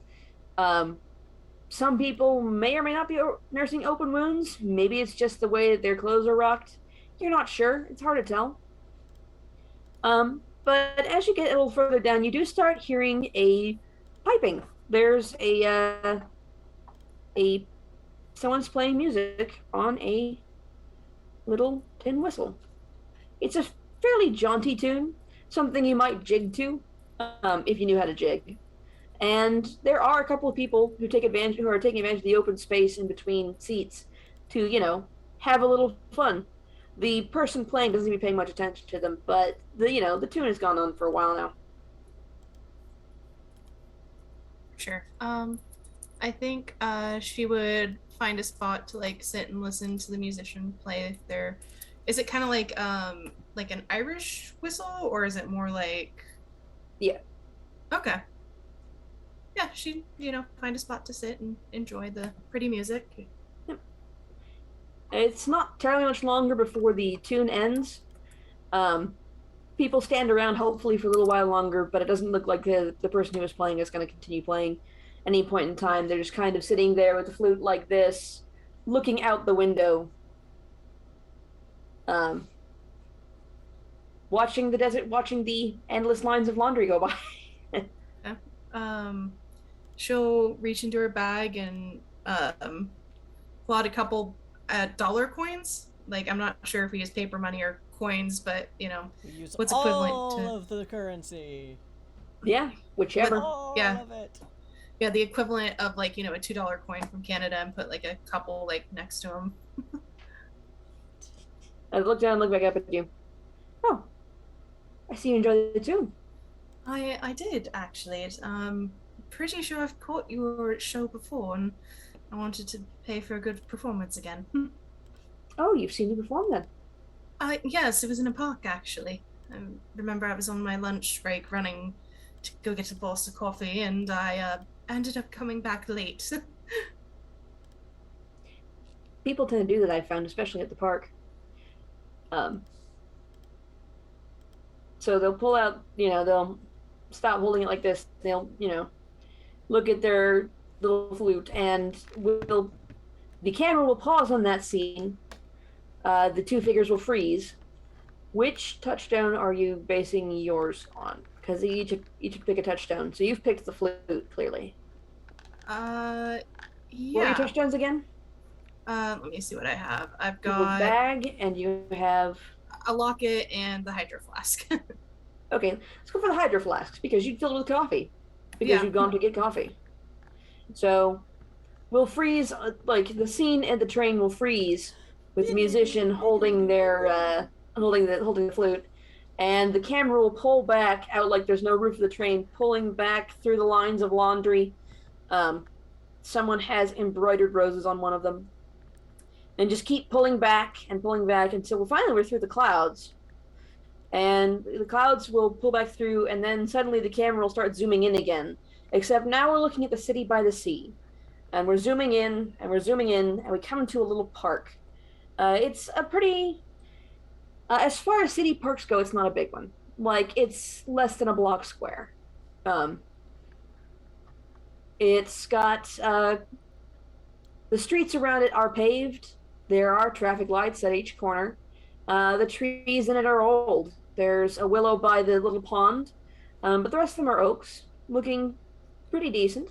Some people may or may not be nursing open wounds. Maybe it's just the way that their clothes are rocked. You're not sure. It's hard to tell. But as you get a little further down, you do start hearing a piping. There's someone's playing music on a little tin whistle. It's a fairly jaunty tune, something you might jig to, if you knew how to jig. And there are a couple of people who are taking advantage of the open space in between seats to, have a little fun. The person playing doesn't even pay much attention to them, but the tune has gone on for a while now. Sure. I think she would find a spot to like sit and listen to the musician play their. Is it kind of like an Irish whistle, or is it more like? Yeah. Okay. Yeah, she find a spot to sit and enjoy the pretty music. Yep. It's not terribly much longer before the tune ends. People stand around hopefully for a little while longer, but it doesn't look like the person who was playing is going to continue playing any point in time. They're just kind of sitting there with the flute like this, looking out the window, watching the endless lines of laundry go by. Yeah. She'll reach into her bag and pull out a couple dollar coins. Like, I'm not sure if we use paper money or coins, but we use what's equivalent all of the currency. Yeah, whichever. All of it. Yeah, the equivalent of like a $2 coin from Canada, and put like a couple like next to them. I look down and look back up at you. Oh, I see you enjoy the tune. I did actually. Pretty sure I've caught your show before, and I wanted to pay for a good performance again. Oh, you've seen me perform then? Yes, it was in a park actually. I remember I was on my lunch break running to go get a boss of coffee, and I ended up coming back late. people tend to do that, I've found, especially at the park. So they'll pull out, they'll stop holding it like this. They'll, look at their little flute, and the camera will pause on that scene. The two figures will freeze. Which touchstone are you basing yours on? Because each pick a touchstone. So you've picked the flute, clearly. Yeah. What are your touchstones again? Let me see what I have. I've You have a got bag, and you have a locket and the hydro flask. Okay, let's go for the hydro flasks because you'd filled it with coffee because you've gone to get coffee. So we'll freeze, like the scene at the train will freeze with the musician holding their holding the flute, and the camera will pull back out like there's no roof of the train, pulling back through the lines of laundry. Someone has embroidered roses on one of them, and just keep pulling back until we're through the clouds. And the clouds will pull back through, and then suddenly the camera will start zooming in again. Except now we're looking at the city by the sea. And we're zooming in, and we come to a little park. It's a pretty... as far as city parks go, it's not a big one. Like, it's less than a block square. It's got... the streets around it are paved. There are traffic lights at each corner. The trees in it are old. There's a willow by the little pond, but the rest of them are oaks, looking pretty decent.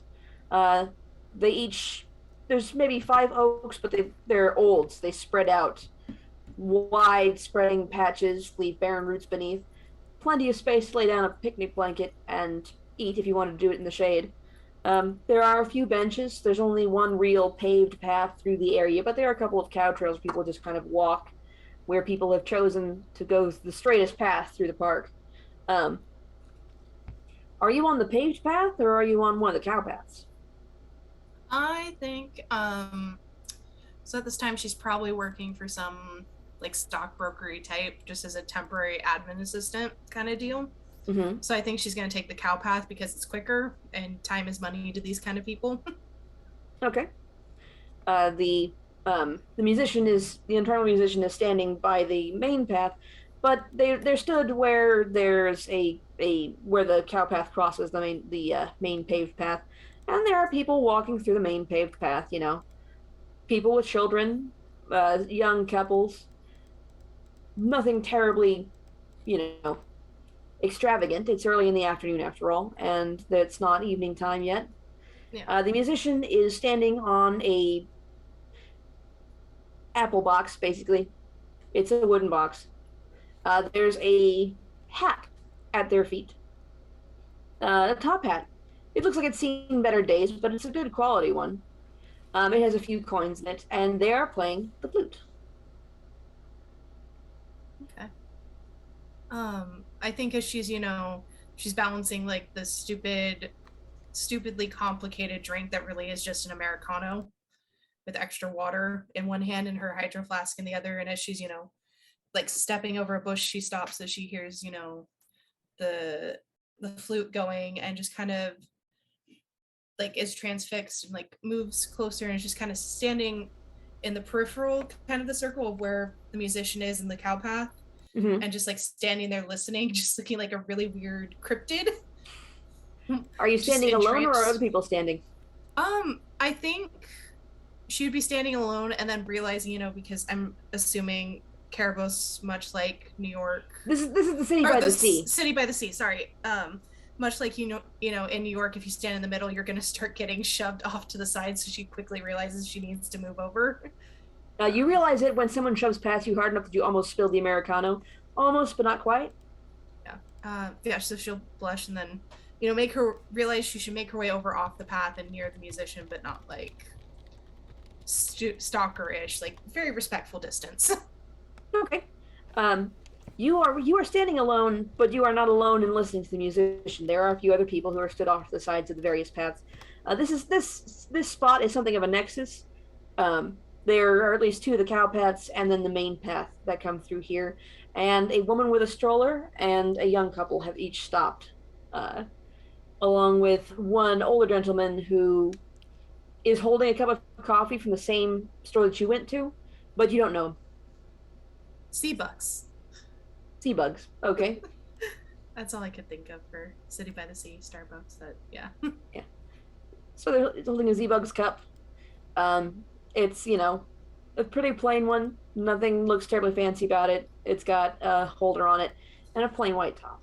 There's maybe 5 oaks, but they're old, so they spread out. Wide spreading patches leave barren roots beneath. Plenty of space to lay down a picnic blanket and eat if you want to do it in the shade. There are a few benches. There's only one real paved path through the area, but there are a couple of cow trails people just kind of walk, where people have chosen to go the straightest path through the park. Are you on the paved path, or are you on one of the cow paths? I think so at this time she's probably working for some like stockbrokery type, just as a temporary admin assistant kind of deal. Mm-hmm. So I think she's going to take the cow path because it's quicker, and time is money to these kind of people. Okay. The internal musician is standing by the main path, but they're stood where there's where the cow path crosses the main paved path, and there are people walking through the main paved path. People with children, young couples. Nothing terribly, extravagant. It's early in the afternoon after all, and it's not evening time yet. Yeah. The musician is standing on a apple box, basically. It's a wooden box. There's a hat at their feet. A top hat. It looks like it's seen better days, but it's a good quality one. It has a few coins in it, and they are playing the flute. Okay. I think as she's, she's balancing like the stupidly complicated drink that really is just an Americano with extra water in one hand and her hydro flask in the other. And as she's, like stepping over a bush, she stops as she hears, the flute going, and just kind of like is transfixed and like moves closer, and is just kind of standing in the peripheral kind of the circle of where the musician is in the cow path. Mm-hmm. And just like standing there listening, just looking like a really weird cryptid. Are you standing alone, or are other people standing? I think she would be standing alone, and then realizing, because I'm assuming Cerebos, much like New York. This is the city by the sea. City by the sea. Sorry. Much like in New York, if you stand in the middle, you're gonna start getting shoved off to the side. So she quickly realizes she needs to move over. You realize it when someone shoves past you hard enough that you almost spill the Americano. Almost, but not quite. Yeah. So she'll blush and then, make her realize she should make her way over off the path and near the musician, but not like stalker-ish, like very respectful distance. Okay. You are standing alone, but you are not alone in listening to the musician. There are a few other people who are stood off to the sides of the various paths. This spot is something of a nexus. There are at least 2 of the cow paths, and then the main path that come through here. And a woman with a stroller and a young couple have each stopped, along with one older gentleman who is holding a cup of coffee from the same store that you went to, but you don't know him. Sea-bucks. Sea bugs. Okay. That's all I could think of for City by the Sea, Starbucks. That, yeah. Yeah. So they're holding a Z-Bugs cup. It's, a pretty plain one. Nothing looks terribly fancy about it. It's got a holder on it and a plain white top.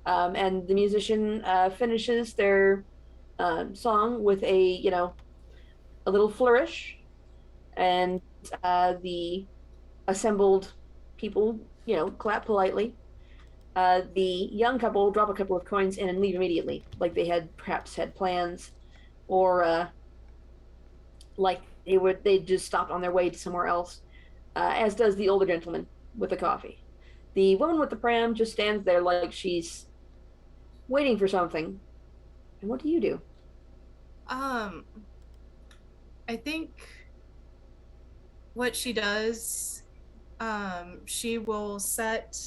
And the musician finishes their song with a little flourish, and the assembled people, clap politely. The young couple drop a couple of coins in and leave immediately, like they had perhaps had plans, or like they just stopped on their way to somewhere else. As does the older gentleman with the coffee. The woman with the pram just stands there like she's waiting for something. And what do you do? I think what she does, she will set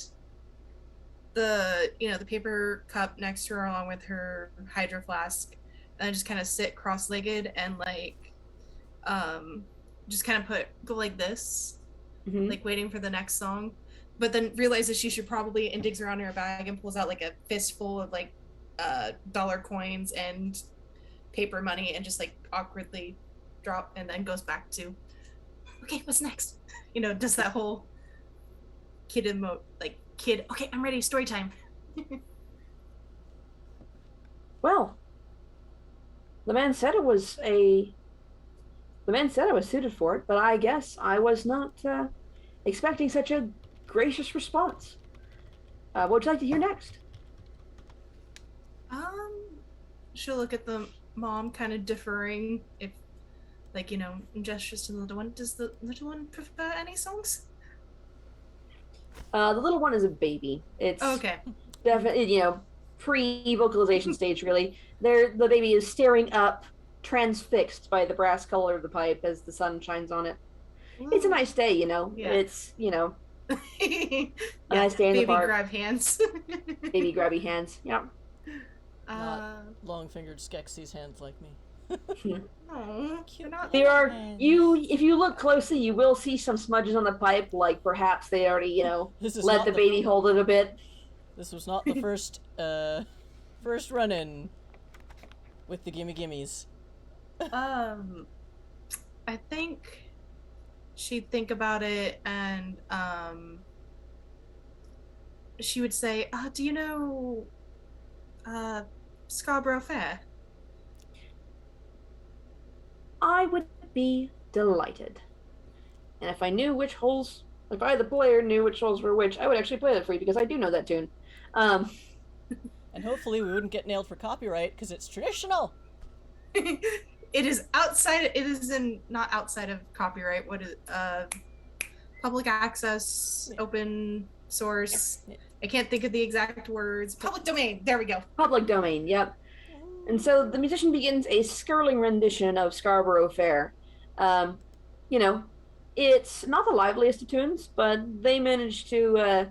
the paper cup next to her along with her hydro flask, and just kind of sit cross-legged and just kind of go like this, like waiting for the next song, but then realizes she should probably, and digs around in her bag and pulls out like a fistful of dollar coins and paper money and just awkwardly drop, and then goes back to, okay, what's next? Does that whole kid emote, kid, okay, I'm ready, story time. Well, the man said I was suited for it, but I guess I was not expecting such a gracious response. What would you like to hear next? She'll look at the mom, kind of deferring, if gestures to the little one. Does the little one prefer any songs? The little one is a baby. It's okay. Definitely, pre-vocalization stage, really. The baby is staring up, transfixed by the brass color of the pipe as the sun shines on it. Ooh. It's a nice day, Yeah. It's, nice day in the park. Baby grab hands. Baby grabby hands, yep. Not long-fingered Skeksis hands like me. There are if you look closely, you will see some smudges on the pipe, like perhaps they already, let the baby hold it a bit. This was not the first run-in with the gimme gimmies. I think she'd think about it, and she would say, do you know Scarborough Fair? I would be delighted. And if I the player knew which holes were which, I would actually play that for you, because I do know that tune. And hopefully we wouldn't get nailed for copyright, because it's traditional. It is not outside of copyright. What is public access, open source. I can't think of the exact words. Public domain. There we go. Public domain. Yep. And so the musician begins a skirling rendition of Scarborough Fair. It's not the liveliest of tunes, but they manage to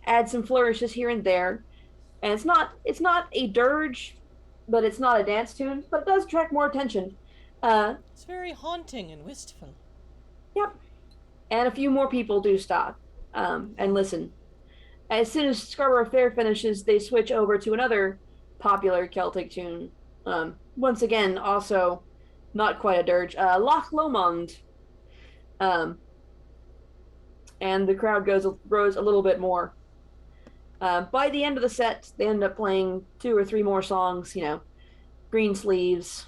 add some flourishes here and there. And it's not a dirge, but it's not a dance tune, but it does attract more attention. It's very haunting and wistful. Yep. And a few more people do stop and listen. As soon as Scarborough Fair finishes, they switch over to another popular Celtic tune. Once again, also not quite a dirge. Loch Lomond. And the crowd grows a little bit more. By the end of the set, they end up playing 2 or 3 more songs, Green Sleeves,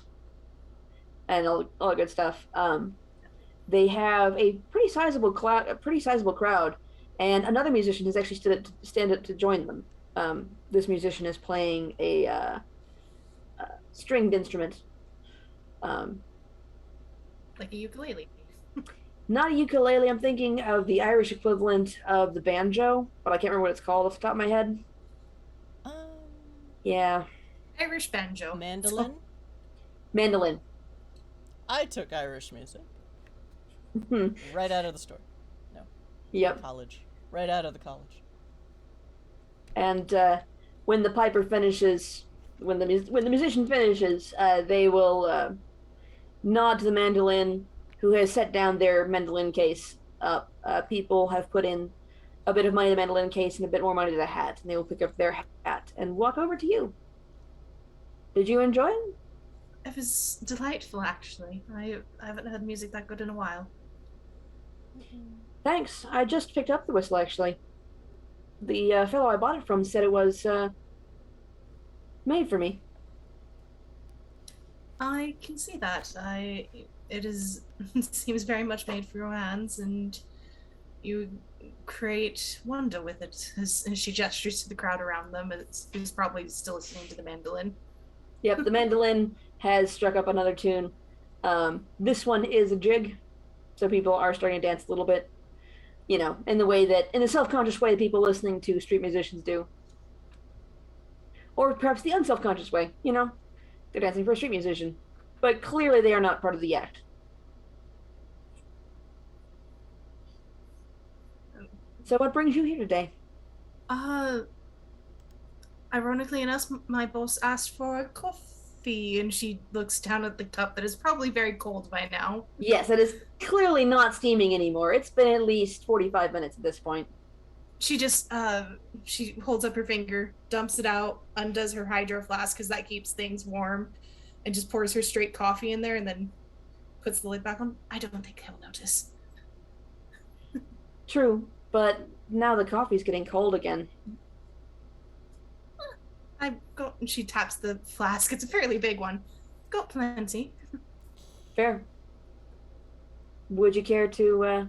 and all that good stuff. They have a pretty sizable crowd, and another musician has actually stand up to join them. This musician is playing a stringed instrument. Like a ukulele. Not a ukulele. I'm thinking of the Irish equivalent of the banjo, but I can't remember what it's called off the top of my head. Yeah. Irish banjo. Mandolin? Mandolin. I took Irish music. Right out of the store. No. Yep. College. Right out of the college. And when the piper finishes, when the musician finishes, they will nod to the mandolin, who has set down their mandolin case up. People have put in a bit of money to the mandolin case and a bit more money to the hat, and they will pick up their hat and walk over to you. Did you enjoy it? It was delightful, actually. I haven't heard music that good in a while. Thanks. I just picked up the whistle, actually. The fellow I bought it from said it was made for me. I can see that. It is it seems very much made for your hands, and you create wonder with it. As she gestures to the crowd around them, who's probably still listening to the mandolin. Yep, the mandolin has struck up another tune. This one is a jig, so people are starting to dance a little bit. You know, in the self-conscious way that people listening to street musicians do. Or perhaps the unself-conscious way, you know? They're dancing for a street musician. But clearly they are not part of the act. So what brings you here today? Ironically enough, my boss asked for a coffee, and she looks down at the cup that is probably very cold by now. Yes, it is clearly not steaming anymore. It's been at least 45 minutes at this point. She just, she holds up her finger, dumps it out, undoes her hydro flask, because that keeps things warm, and just pours her straight coffee in there, and then puts the lid back on. I don't think they'll notice. True, but now the coffee's getting cold again. And she taps the flask. It's a fairly big one. Got plenty. Fair. Would you care for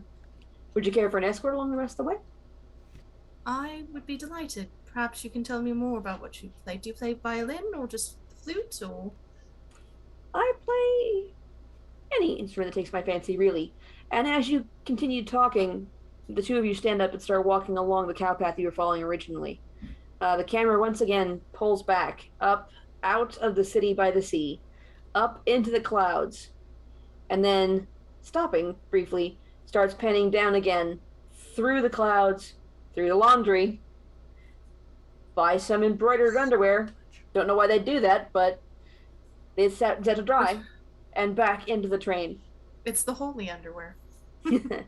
an escort along the rest of the way? I would be delighted. Perhaps you can tell me more about what you play. Do you play violin or just flute, or? I play any instrument that takes my fancy, really. And as you continue talking, the two of you stand up and start walking along the cow path you were following originally. The camera once again pulls back, up, out of the city by the sea, up into the clouds, and then, stopping briefly, starts panning down again, through the clouds, through the laundry, by some embroidered underwear. Don't know why they do that, but it's set to dry, and back into the train. It's the holy underwear. With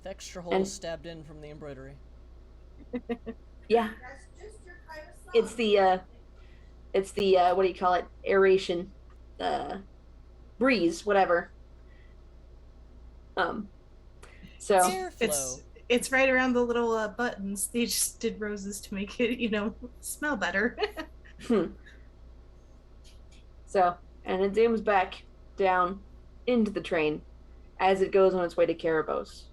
extra holes stabbed in from the embroidery. Yeah. It's the what do you call it? Aeration, breeze, whatever. So Airflow. It's right around the little buttons. They just did roses to make it, smell better. So, and it zooms back down into the train as it goes on its way to Cerebos.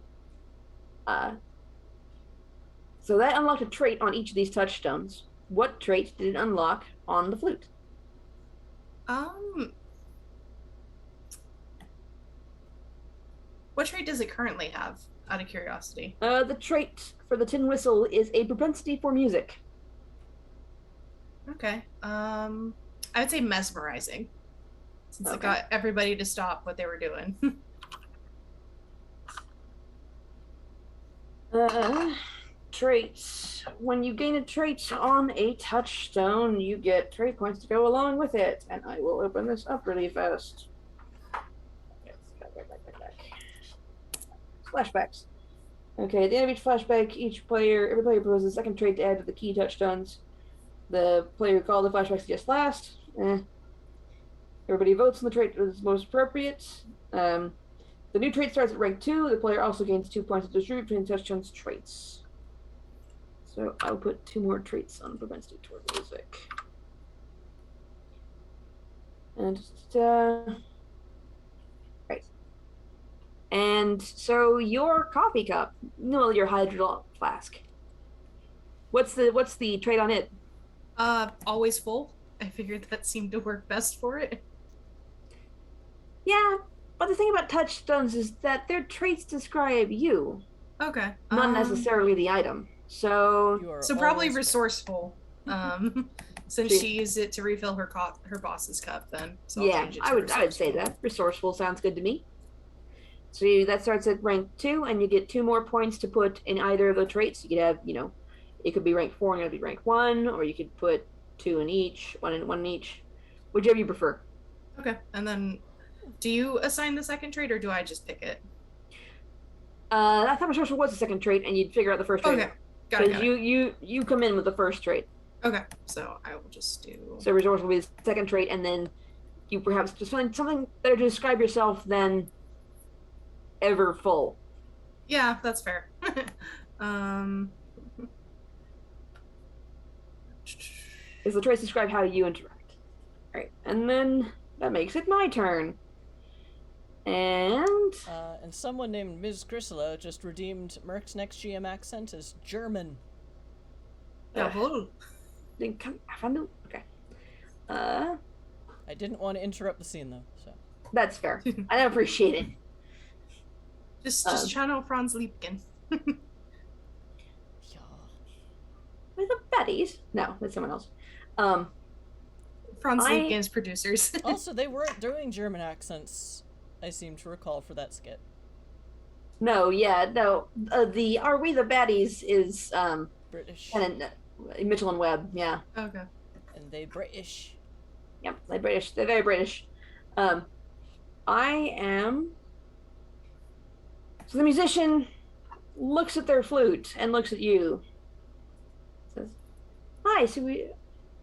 So that unlocked a trait on each of these touchstones. What trait did it unlock on the flute? What trait does it currently have, out of curiosity? The trait for the tin whistle is a propensity for music. Okay. I would say mesmerizing, since it got everybody to stop what they were doing. Traits. When you gain a trait on a touchstone, you get trait points to go along with it. And I will open this up really fast. Flashbacks. Okay, at the end of each flashback, every player proposes a second trait to add to the key touchstones. The player who called the flashback suggests last. Everybody votes on the trait that is most appropriate. The new trait starts at rank 2. The player also gains 2 points to distribute between touchstones traits. So I'll put 2 more traits on propensity toward music. And right. And so your coffee cup, no, your hydro flask. What's the trait on it? Always full. I figured that seemed to work best for it. Yeah, but the thing about touchstones is that their traits describe you. Okay. Not necessarily the item. So probably resourceful. Since she used it to refill her boss's cup, then. So yeah, I would say that resourceful sounds good to me. So that starts at rank 2, and you get 2 more points to put in either of the traits. You could have, it could be rank 4 and it could be rank 1, or you could put 2 in each, one in each, whichever you prefer. Okay, and then do you assign the second trait, or do I just pick it? That time of sorcerer was the second trait, and you'd figure out the first trait. Okay, got it. You come in with the first trait. Okay, so I will just do. So resource will be the second trait, and then you perhaps just find something better to describe yourself than ever full. Yeah, that's fair. Is the traits describe how you interact? All right, and then that makes it my turn. And someone named Ms. Chrysela just redeemed Merc's next GM accent as German. Jawohl. Okay. I didn't want to interrupt the scene though, so. That's fair. I appreciate it. Just channel Franz Liebken. Yeah. Are the baddies? No, that's someone else. Franz Liebken's producers. Also, they weren't doing German accents, I seem to recall, for that skit. No. The Are We the Baddies is British. And Mitchell and Webb, yeah. Okay. And they British. Yep, they're British. They're very British. I am. So the musician looks at their flute and looks at you. Says, "Hi,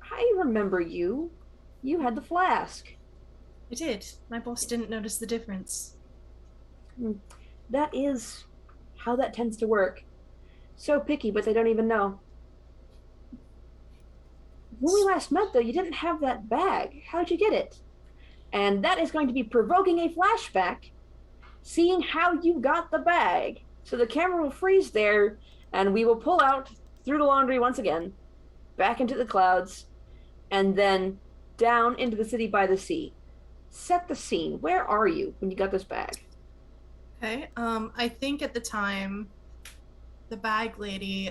I remember you. You had the flask." I did. My boss didn't notice the difference. That is how that tends to work. So picky, but they don't even know. When we last met, though, you didn't have that bag. How'd you get it? And that is going to be provoking a flashback, seeing how you got the bag. So the camera will freeze there, and we will pull out through the laundry once again, back into the clouds, and then down into the city by the sea. Set the scene. Where are you when you got this bag? Okay. I think at the time, the bag lady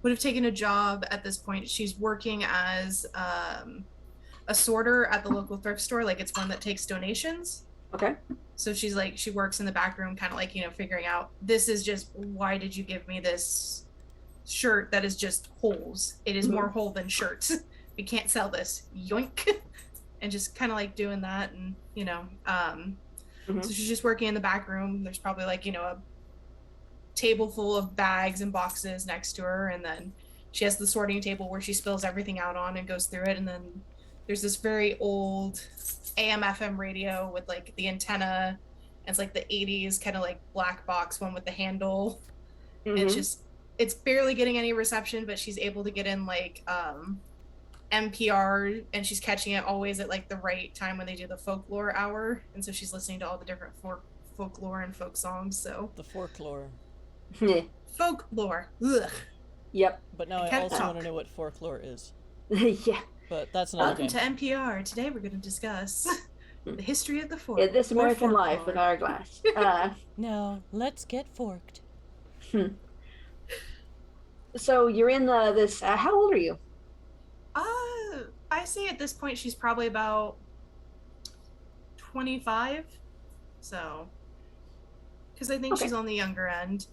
would have taken a job at this point. She's working as a sorter at the local thrift store. Like, it's one that takes donations. Okay. So she's like, she works in the back room, kind of like, figuring out, this is just, why did you give me this shirt that is just holes? It is more hole than shirts. We can't sell this. Yoink. And just kind of like doing that. And, so she's just working in the back room. There's probably like, a table full of bags and boxes next to her. And then she has the sorting table where she spills everything out on and goes through it. And then there's this very old AM/FM radio with like the antenna. And it's like the 80s kind of like black box one with the handle. And it's barely getting any reception, but she's able to get in like NPR, and she's catching it always at like the right time when they do the folklore hour. And so she's listening to all the different folklore and folk songs. So the folklore. Folklore. Ugh. Yep. But now I also want to know what folklore is. Yeah. But that's another Welcome game. to NPR. Today we're going to discuss the history of the fork. Yeah, this American life with our glass. Now, let's get forked. So you're in this. How old are you? I say at this point she's probably about 25. So, because I think she's on the younger end.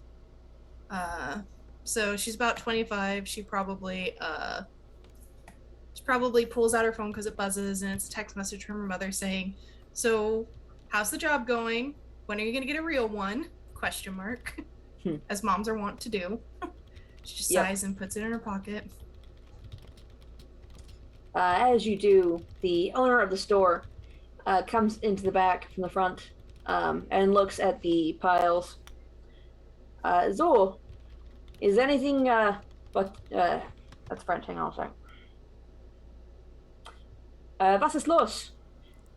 So she's about 25. She probably pulls out her phone because it buzzes, and it's a text message from her mother saying, "So, how's the job going? When are you gonna get a real one?" ? As moms are wont to do. She just sighs and puts it in her pocket. As you do, the owner of the store comes into the back from the front and looks at the piles. So, is anything that's French, hang on a sec. Was ist los?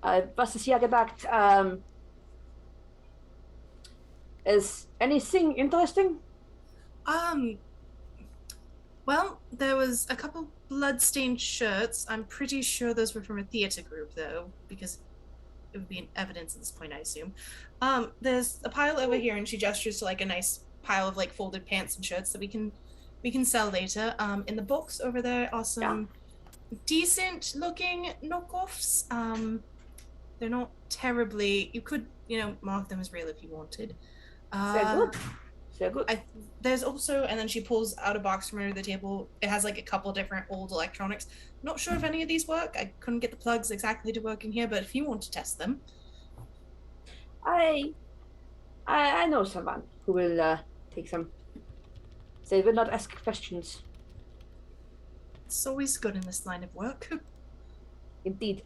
Was ist hier gedacht? Is anything interesting? Well, there was a couple blood-stained shirts. I'm pretty sure those were from a theater group, though, because it would be in evidence at this point, I assume. There's a pile over here, and she gestures to like a nice pile of like folded pants and shirts that we can sell later. In the box over there are some decent-looking knockoffs. They're not terribly. You could, mark them as real if you wanted. So good. There's also, and then she pulls out a box from under the table. It has like a couple different old electronics. Not sure if any of these work. I couldn't get the plugs exactly to work in here, but if you want to test them. I know someone who will take some. They will not ask questions. It's always good in this line of work. Indeed.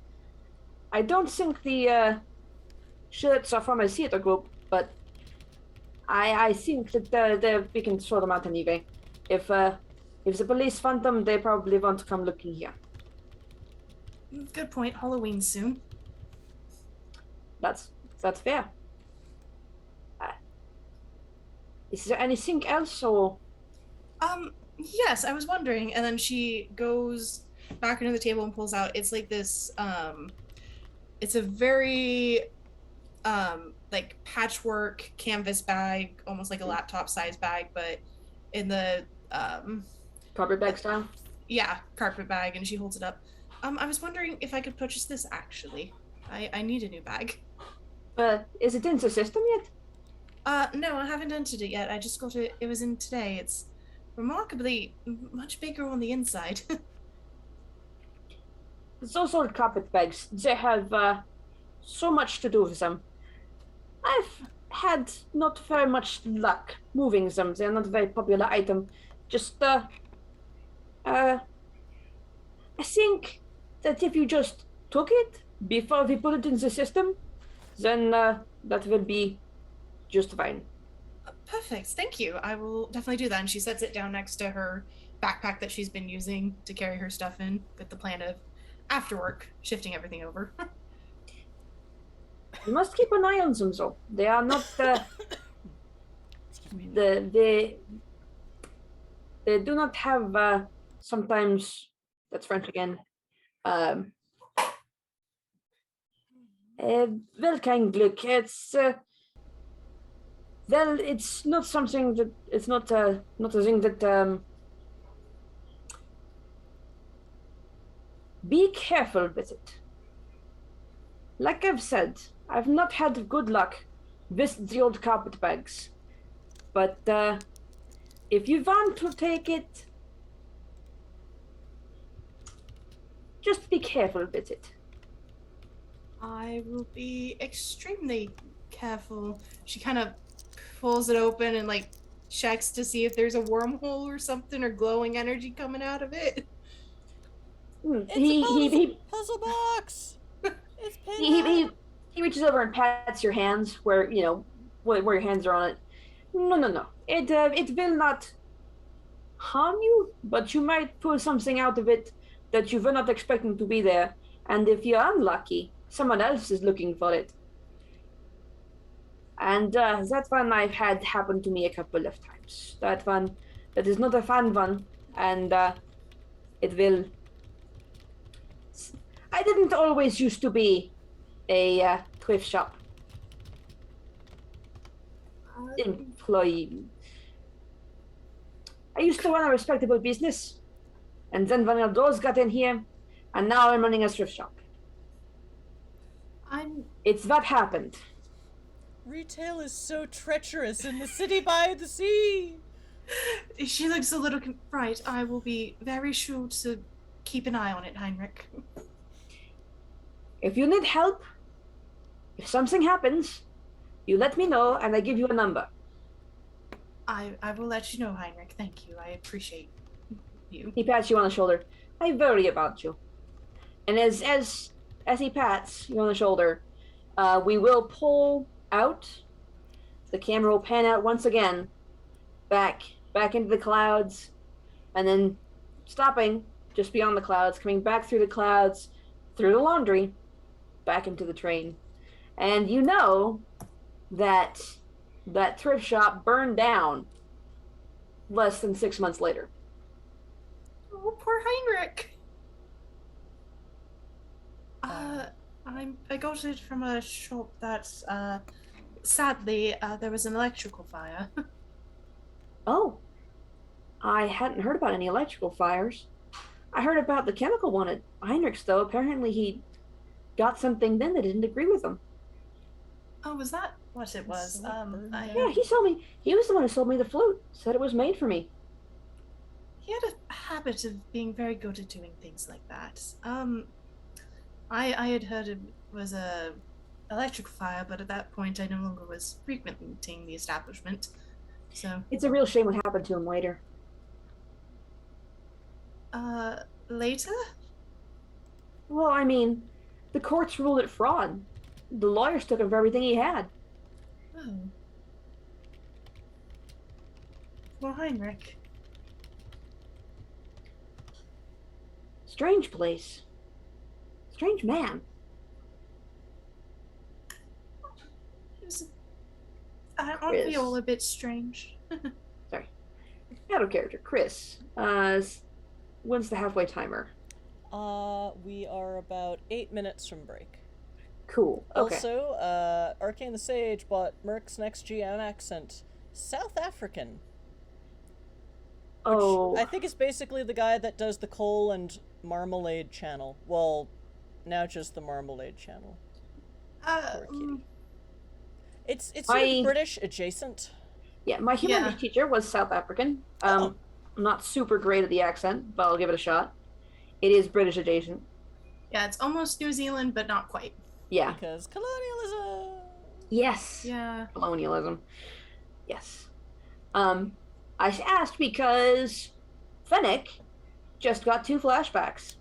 I don't think the shirts are from a theater group, but I think that we can sort them out anyway. If the police want them, they probably won't come looking here. Good point. Halloween soon. That's fair. Is there anything else, or? Yes, I was wondering. And then she goes back under the table and pulls out. It's like this. It's a very like patchwork canvas bag, almost like a laptop size bag, but in the Carpet bag style? Yeah, carpet bag, and she holds it up. I was wondering if I could purchase this actually. I need a new bag. Is it in the system yet? No, I haven't entered it yet. I just got it. It was in today. It's remarkably much bigger on the inside. Those old carpet bags, they have so much to do with them. I've had not very much luck moving them. They're not a very popular item. Just, I think that if you just took it before we put it in the system, then that will be just fine. Perfect. Thank you. I will definitely do that. And she sets it down next to her backpack that she's been using to carry her stuff in, with the plan of after work shifting everything over. You must keep an eye on them, though. They are not they do not have sometimes, that's French again, Welkein-Glück. It's not something that, it's not a thing that, be careful with it. Like I've said, I've not had good luck with the old carpet bags. But if you want to take it, just be careful with it. I will be extremely careful. She kind of pulls it open and like checks to see if there's a wormhole or something or glowing energy coming out of it. It's a puzzle box. It's he reaches over and pats your hands where your hands are on it. No. It will not harm you, but you might pull something out of it that you were not expecting to be there. And if you're unlucky, someone else is looking for it. And that one I've had happen to me a couple of times. That is not a fun one, and it will. I didn't always used to be a thrift shop employee. I used to run a respectable business, and then one of those got in here, and now I'm running a thrift shop. It's what happened. Retail is so treacherous in the city by the sea. She looks a little right. I will be very sure to keep an eye on it, Heinrich. If you need help, if something happens, you let me know and I give you a number. I will let you know, Heinrich. Thank you. I appreciate you. He pats you on the shoulder. I worry about you. And as he pats you on the shoulder, we will pull out. The camera will pan out once again, back into the clouds, and then stopping just beyond the clouds, coming back through the clouds, through the laundry, back into the train. And you know that thrift shop burned down less than 6 months later. Oh, poor Heinrich. I got it from a shop that's sadly there was an electrical fire. Oh, I hadn't heard about any electrical fires. I heard about the chemical one at Heinrich's, though. Apparently he got something then that didn't agree with him. Oh, was that what it was? Yeah, he told me. He was the one who sold me the flute. Said it was made for me. He had a habit of being very good at doing things like that. I had heard it was a electric fire, but at that point I no longer was frequenting the establishment. So It's a real shame what happened to him later. later? Well, I mean, the courts ruled it fraud. The lawyers took him for everything he had. Oh. Poor Heinrich. Strange place. Strange man. Aren't we all a bit strange? Sorry. Out of character. Chris. When's the halfway timer? We are about 8 minutes from break. Cool. Okay. Also, Arcane the Sage bought Merc's next GM accent, South African. Oh. I think it's basically the guy that does the coal and marmalade channel. Well, now just the marmalade channel. Poor kitty. It's sort of British adjacent. Yeah, my humanities teacher was South African. I'm not super great at the accent, but I'll give it a shot. It is British adjacent. Yeah, it's almost New Zealand, but not quite. Yeah. Because colonialism. Yes. Yeah. Colonialism. Yes. I asked because Fennec just got 2 flashbacks.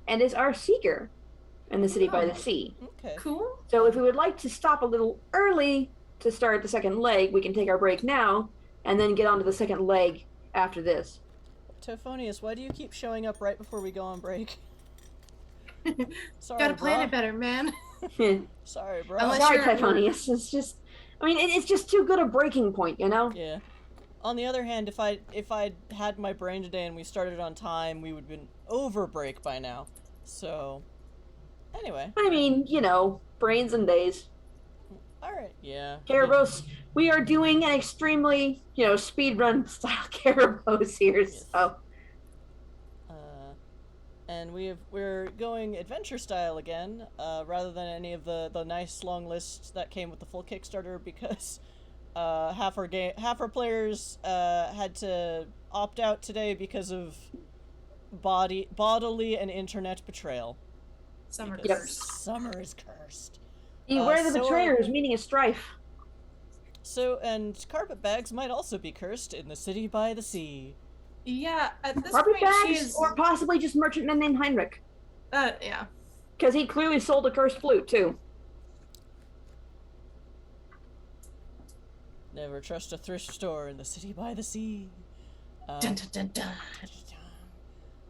And is our seeker in the city by the sea. Okay. Cool. So if we would like to stop a little early to start the second leg, we can take our break now and then get on to the second leg after this. Tophonius, why do you keep showing up right before we go on break? Sorry, Gotta plan brah. it better, man. Sorry, bro. Sorry, Typhonius. It's just, I mean, it's just too good a breaking point, you know? Yeah. On the other hand, if I'd had my brain today and we started on time, we would have been over break by now. So, anyway. I mean, you know, brains and days. Alright, yeah. Cerebos, we are doing an extremely, speedrun style Cerebos here, so. And we're going adventure style again, rather than any of the nice long lists that came with the full Kickstarter, because half our players had to opt out today because of bodily and internet betrayal. Summer Because cursed. Summer is cursed. Beware the betrayers, meaning a strife. So, and carpetbags might also be cursed in the city by the sea. Yeah, at this Carpet point she bags, is... or possibly just merchantman named Heinrich. yeah. Because he clearly sold a cursed flute, too. Never trust a thrift store in the city by the sea. Dun, dun, dun, dun.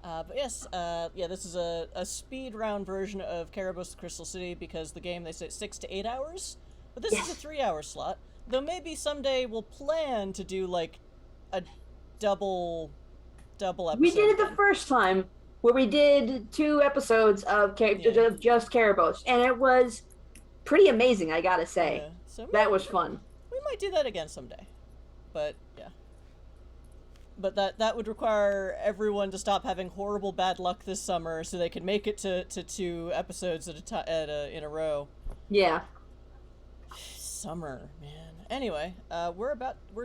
But yes, this is a speed round version of Cerebos the Crystal City, because the game, they say 6 to 8 hours, but this is a 3-hour slot. Though maybe someday we'll plan to do like a double episode. We did it the first time, where we did 2 episodes of just Cerebos, and it was pretty amazing, I gotta say. Yeah. So that was fun. We might do that again someday, but yeah. But that would require everyone to stop having horrible bad luck this summer, so they can make it to 2 episodes in a row. Yeah. Summer, man. Anyway, we're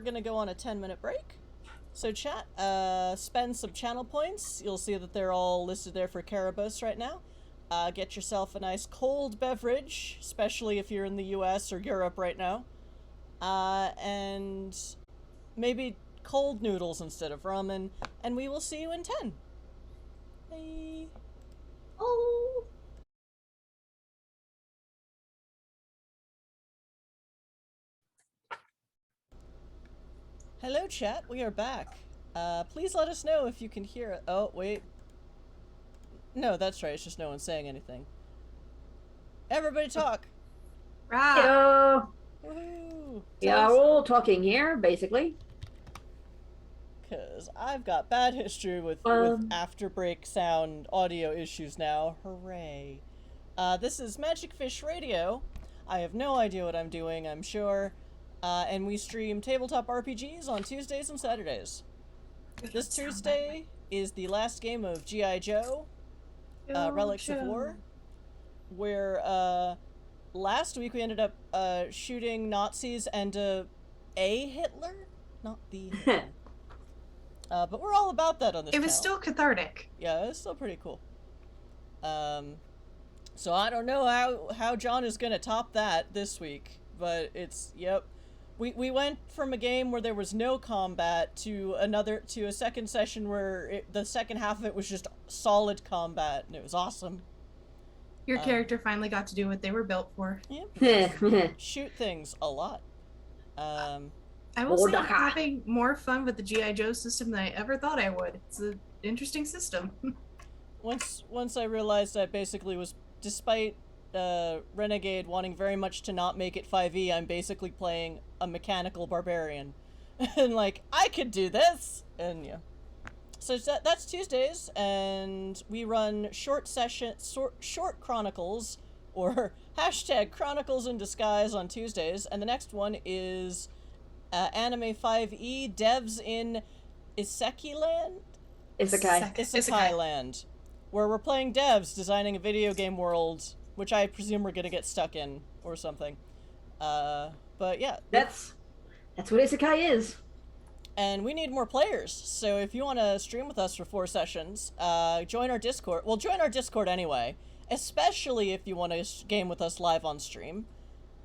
gonna go on a 10-minute break. So chat, spend some channel points. You'll see that they're all listed there for Cerebos right now. Get yourself a nice cold beverage, especially if you're in the US or Europe right now. And maybe cold noodles instead of ramen, and we will see you in 10. Bye. Oh. Hello chat, we are back. Please let us know if you can hear it. Oh, wait. No, that's right, it's just no one saying anything. Everybody talk! Right. Woohoo! Yeah, we're all talking here, basically. Because I've got bad history with after break sound audio issues now. Hooray. This is Magic Fish Radio. I have no idea what I'm doing, I'm sure. And we stream tabletop RPGs on Tuesdays and Saturdays. This Tuesday is the last game of G.I. Joe, Relics of War, where last week we ended up shooting Nazis and a Hitler, not the Hitler. But we're all about that on this It was channel. still cathartic. Yeah, it's still pretty cool. So I don't know how John is gonna top that this week, but it's, yep. We went from a game where there was no combat to a second session where the second half of it was just solid combat, and it was awesome. Your character finally got to do what they were built for. Yeah. Shoot things a lot. I will say I'm having more fun with the G.I. Joe system than I ever thought I would. It's an interesting system. Once I realized I basically was, despite Renegade wanting very much to not make it 5e, I'm basically playing a mechanical barbarian. And like, I could do this! And yeah. So that's Tuesdays, and we run short chronicles, or hashtag Chronicles in Disguise on Tuesdays, and the next one is Anime 5e Devs in Isekai Land, where we're playing devs designing a video game world, which I presume we're gonna get stuck in or something. But yeah, that's what Isekai is. And we need more players, so if you want to stream with us for 4 sessions, join our Discord. Well, join our Discord anyway, especially if you want to game with us live on stream.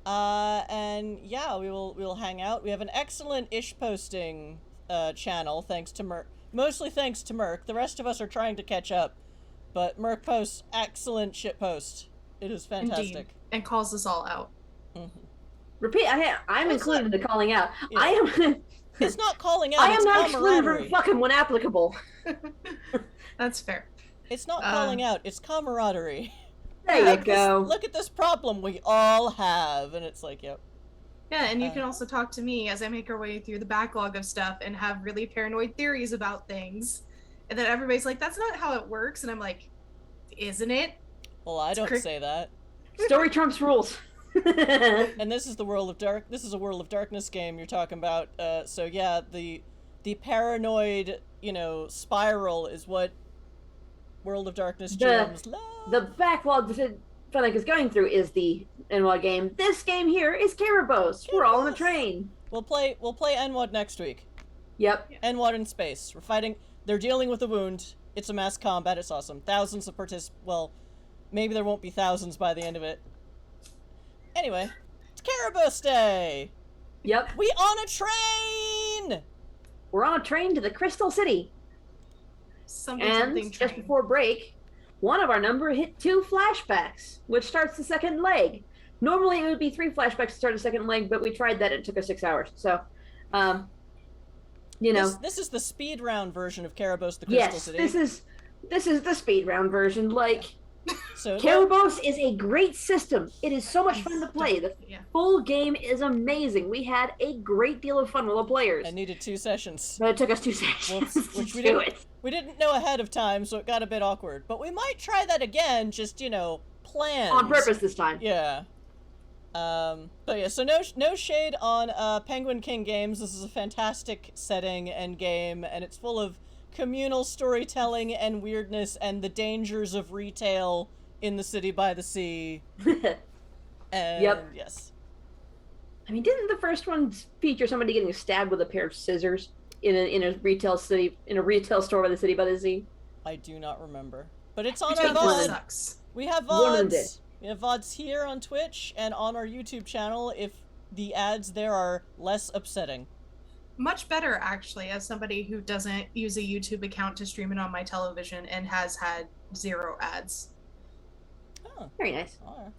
And yeah, we'll hang out. We have an excellent ish-posting channel, thanks to Merc. Mostly thanks to Merc. The rest of us are trying to catch up, but Merc posts excellent shitpost. It is fantastic. Indeed. And calls us all out. Mm-hmm. Repeat, I'm included in the calling out. Yeah. I am... It's not calling out, I it's am not excluded camaraderie. from fucking when applicable. That's fair. It's not calling out, it's camaraderie. There you go. Look at this problem we all have, and it's like, yep. Yeah, and you can also talk to me as I make our way through the backlog of stuff and have really paranoid theories about things. And then everybody's like, that's not how it works. And I'm like, isn't it? Well, I don't say that. Story trumps rules. And this is the World of Dark. This is a World of Darkness game you're talking about. So yeah, the paranoid, spiral is what World of Darkness GMs love. The backlog that Fennec is going through is the NWOD game. This game here is Cerebos. We're all on a train. We'll play NWOD next week. Yep. NWOD in space. We're fighting. They're dealing with a wound. It's a mass combat. It's awesome. Thousands of Well, maybe there won't be thousands by the end of it. Anyway, it's Cerebos Day! Yep. We on a train! We're on a train to the Crystal City. Something just before break, one of our number hit 2 flashbacks, which starts the second leg. Normally it would be 3 flashbacks to start the second leg, but we tried that and it took us 6 hours. So, This is the speed round version of Cerebos the Crystal City. Yes, this is the speed round version. So Cerebos is a great system. It is so much fun to play. The full game is amazing. We had a great deal of fun with the players. I needed 2 sessions. But it took us 2 sessions. Which we didn't know ahead of time, so it got a bit awkward. But we might try that again, just, planned. On purpose this time. Yeah. But yeah, so no shade on Penguin King Games. This is a fantastic setting and game, and it's full of communal storytelling and weirdness and the dangers of retail in the city by the sea. And yes. I mean, didn't the first one feature somebody getting stabbed with a pair of scissors in a retail store by the city by the sea? I do not remember. But it's on our VOD. Sucks. We have VODs. We have VODs here on Twitch and on our YouTube channel if the ads there are less upsetting. Much better, actually, as somebody who doesn't use a YouTube account to stream it on my television and has had 0 ads. Oh. Very nice. All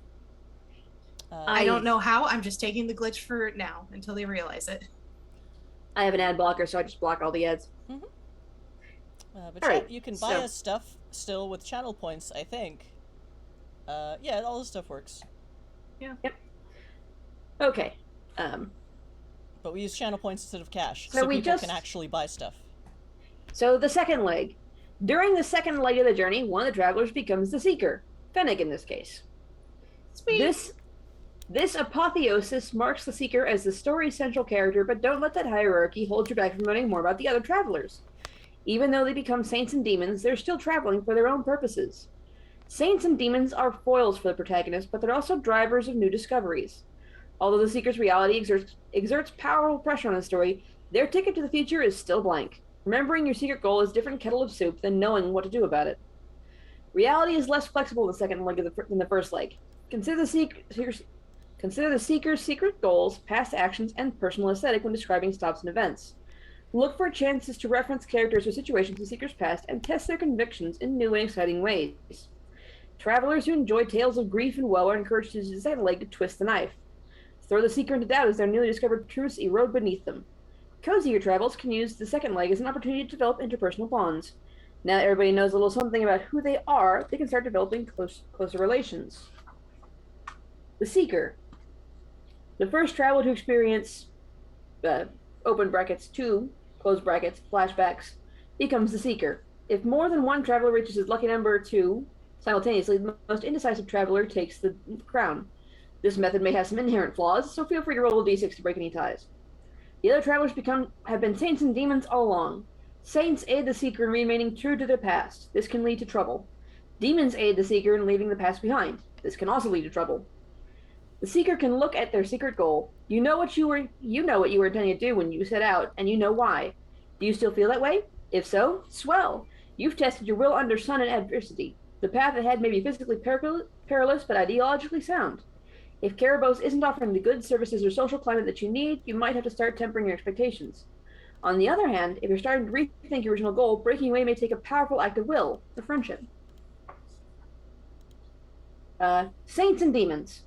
right. I don't know how. I'm just taking the glitch for now until they realize it. I have an ad blocker, so I just block all the ads. Mm-hmm. But right, you can buy us stuff still with channel points, I think. Yeah, all this stuff works. Yeah. Yep. Okay. But we use channel points instead of cash, so people can actually buy stuff. So the second leg. During the second leg of the journey, one of the travelers becomes the Seeker. Fennec in this case. Sweet. This apotheosis marks the Seeker as the story's central character, but don't let that hierarchy hold you back from learning more about the other travelers. Even though they become saints and demons, they're still traveling for their own purposes. Saints and demons are foils for the protagonist, but they're also drivers of new discoveries. Although the Seeker's reality exerts powerful pressure on the story, their ticket to the future is still blank. Remembering your secret goal is a different kettle of soup than knowing what to do about it. Reality is less flexible in the second leg than the first leg. Consider the Seeker's secret goals, past actions, and personal aesthetic when describing stops and events. Look for chances to reference characters or situations in the Seeker's past and test their convictions in new and exciting ways. Travelers who enjoy tales of grief and woe are encouraged to use the second leg to twist the knife. Throw the Seeker into doubt as their newly discovered truths erode beneath them. Cozier travels can use the second leg as an opportunity to develop interpersonal bonds. Now that everybody knows a little something about who they are, they can start developing closer relations. The Seeker. The first traveler to experience, open brackets, 2, close brackets, flashbacks, becomes the Seeker. If more than one traveler reaches his lucky number 2 simultaneously, the most indecisive traveler takes the crown. This method may have some inherent flaws, so feel free to roll a d6 to break any ties. The other travelers have been saints and demons all along. Saints aid the Seeker in remaining true to their past. This can lead to trouble. Demons aid the Seeker in leaving the past behind. This can also lead to trouble. The Seeker can look at their secret goal. You know what you were intending to do when you set out, and you know why. Do you still feel that way? If so, swell. You've tested your will under sun and adversity. The path ahead may be physically perilous, but ideologically sound. If Cerebos isn't offering the goods, services, or social climate that you need, you might have to start tempering your expectations. On the other hand, if you're starting to rethink your original goal, breaking away may take a powerful act of will, or friendship. Saints and demons.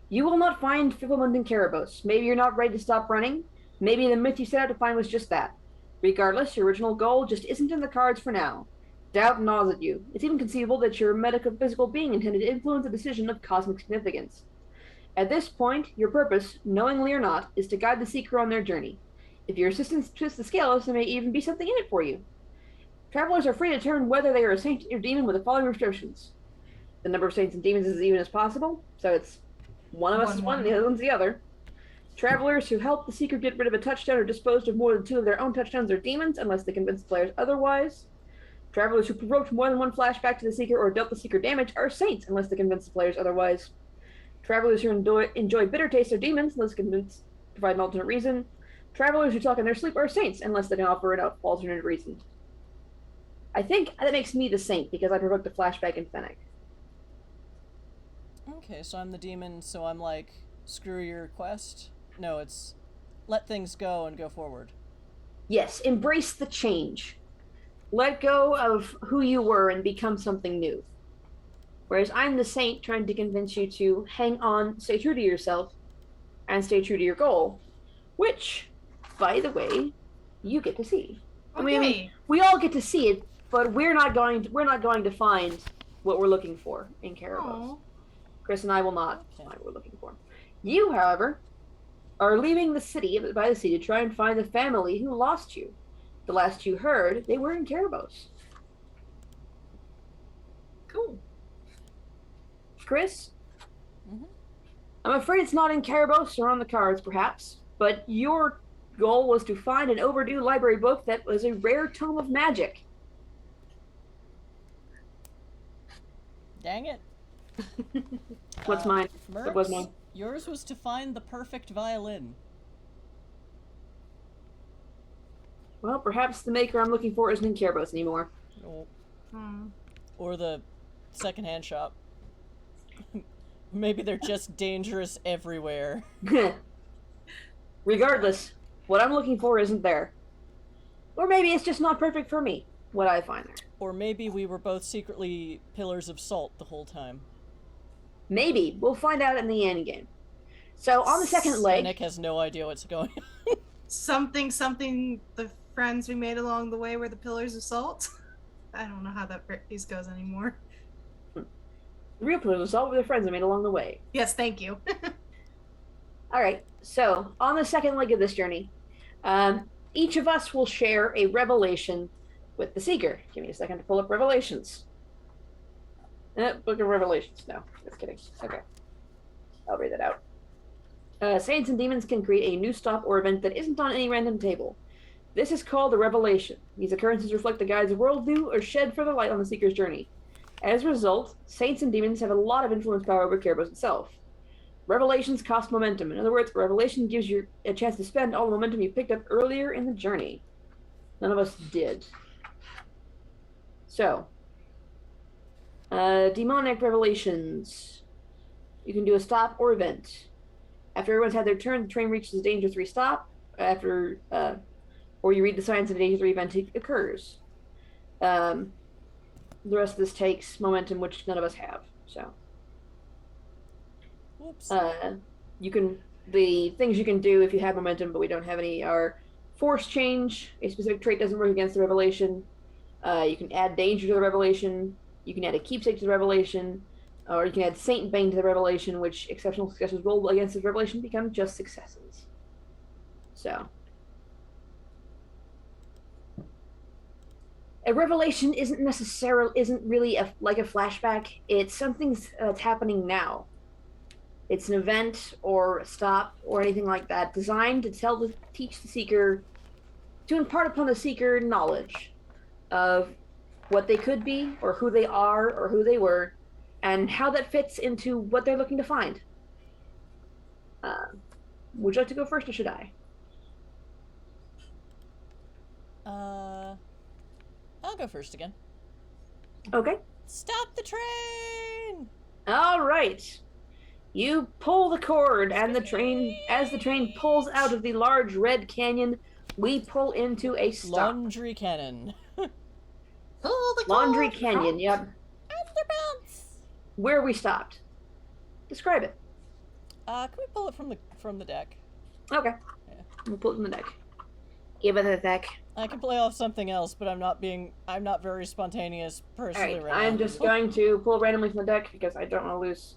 You will not find fulfillment in Cerebos. Maybe you're not ready to stop running. Maybe the myth you set out to find was just that. Regardless, your original goal just isn't in the cards for now. Doubt gnaws at you. It's even conceivable that you're a metaphysical being intended to influence a decision of cosmic significance. At this point, your purpose, knowingly or not, is to guide the Seeker on their journey. If your assistance twists the scales, there may even be something in it for you. Travelers are free to determine whether they are a saint or demon with the following restrictions. The number of saints and demons is as even as possible, so it's one of us is one, the other one's the other. Travelers who help the Seeker get rid of a touchstone or disposed of more than 2 of their own touchdowns are demons, unless they convince the players otherwise. Travelers who provoked more than one flashback to the Seeker or dealt the Seeker damage are saints, unless they convince the players otherwise. Travelers who enjoy bitter taste are demons, unless provide an alternate reason. Travelers who talk in their sleep are saints, unless they can offer an alternate reason. I think that makes me the saint, because I provoked a flashback in Fennec. Okay, so I'm the demon, so I'm like, screw your quest? No, it's let things go and go forward. Yes, embrace the change. Let go of who you were and become something new. Whereas I'm the saint trying to convince you to hang on, stay true to yourself, and stay true to your goal. Which, by the way, you get to see. Okay. I mean, we all get to see it, but we're not going to find what we're looking for in Cerebos. Aww. Chris and I will not find what we're looking for. You, however, are leaving the city by the sea to try and find the family who lost you. The last you heard, they were in Cerebos. Cool. Chris? Mm-hmm. I'm afraid it's not in Cerebos or on the cards, perhaps, but your goal was to find an overdue library book that was a rare tome of magic. Dang it. What's mine? What was mine? Yours was to find the perfect violin. Well, perhaps the maker I'm looking for isn't in Cerebos anymore. Oh. Or the secondhand shop. Maybe they're just dangerous everywhere. Regardless, what I'm looking for isn't there. Or maybe it's just not perfect for me, what I find there. Or maybe we were both secretly pillars of salt the whole time. Maybe. We'll find out in the end game. So, on the second leg... Nick has no idea what's going on. Something, the friends we made along the way were the pillars of salt? I don't know how that phrase goes anymore. The real pillars of salt were the friends I made along the way. Yes, thank you. Alright, so, on the second leg of this journey, each of us will share a revelation with the Seeker. Give me a second to pull up Revelations. Book of Revelations. No, just kidding. Okay. I'll read that out. Saints and demons can create a new stop or event that isn't on any random table. This is called a revelation. These occurrences reflect the guide's worldview or shed further light on the Seeker's journey. As a result, saints and demons have a lot of influence power over Cerebos itself. Revelations cost momentum. In other words, a revelation gives you a chance to spend all the momentum you picked up earlier in the journey. None of us did. So, demonic revelations. You can do a stop or event. After everyone's had their turn, the train reaches a danger 3 stop. Or you read the signs of a danger 3 event occurs. The rest of this takes momentum, which none of us have. So, Whoops. The things you can do if you have momentum, but we don't have any, are force change. A specific trait doesn't work against the revelation. You can add danger to the revelation. You can add a keepsake to the revelation. Or you can add Saint Bane to the revelation, which exceptional successes rolled against the revelation become just successes. So, a revelation isn't really like a flashback. It's something that's happening now. It's an event or a stop or anything like that, designed to teach the seeker, to impart upon the seeker knowledge of what they could be, or who they are, or who they were, and how that fits into what they're looking to find. Would you like to go first, or should I? I'll go first again. Okay. Stop the train! All right. You pull the cord, and as the train pulls out of the large red canyon, we pull into a stop. Laundry cannon. Laundry canyon, yep. Underpants! Where we stopped. Describe it. Can we pull it from the deck? Okay. Yeah. We'll pull it from the deck. Give it a deck. I can play off something else, but I'm not very spontaneous personally Alright, right now. I'm just going to pull randomly from the deck because I don't want to lose.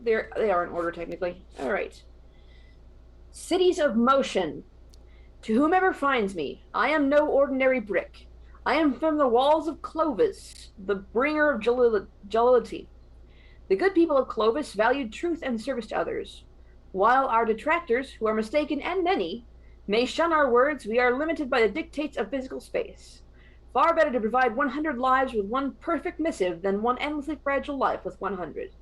They are in order technically. Alright. Cities of Motion. To whomever finds me, I am no ordinary brick. I am from the walls of Clovis, the bringer of jollity. The good people of Clovis valued truth and service to others. While our detractors, who are mistaken and many, may shun our words, we are limited by the dictates of physical space. Far better to provide 100 lives with one perfect missive than one endlessly fragile life with 100.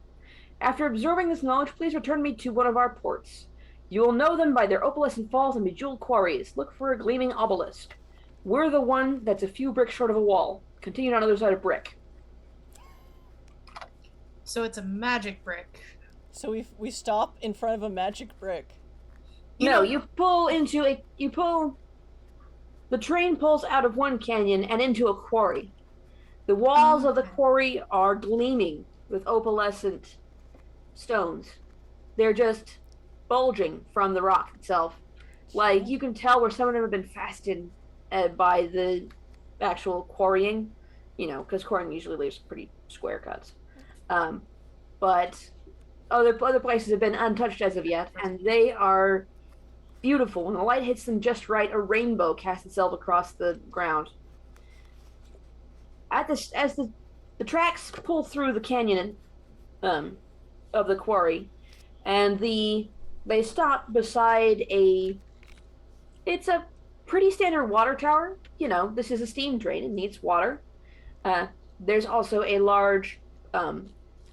After absorbing this knowledge, please return me to one of our ports. You will know them by their opalescent falls and bejeweled quarries. Look for a gleaming obelisk. We're the one that's a few bricks short of a wall. Continue on the other side of brick. So it's a magic brick. So we stop in front of a magic brick. The train pulls out of one canyon and into a quarry. The walls of the quarry are gleaming with opalescent stones. They're just bulging from the rock itself. Like, you can tell where some of them have been fastened by the actual quarrying, because quarrying usually leaves pretty square cuts. But other places have been untouched as of yet, and they are beautiful. When the light hits them just right, a rainbow casts itself across the ground. As the tracks pull through the canyon of the quarry, and they stop beside it's a pretty standard water tower. This is a steam train. It needs water. There's also a large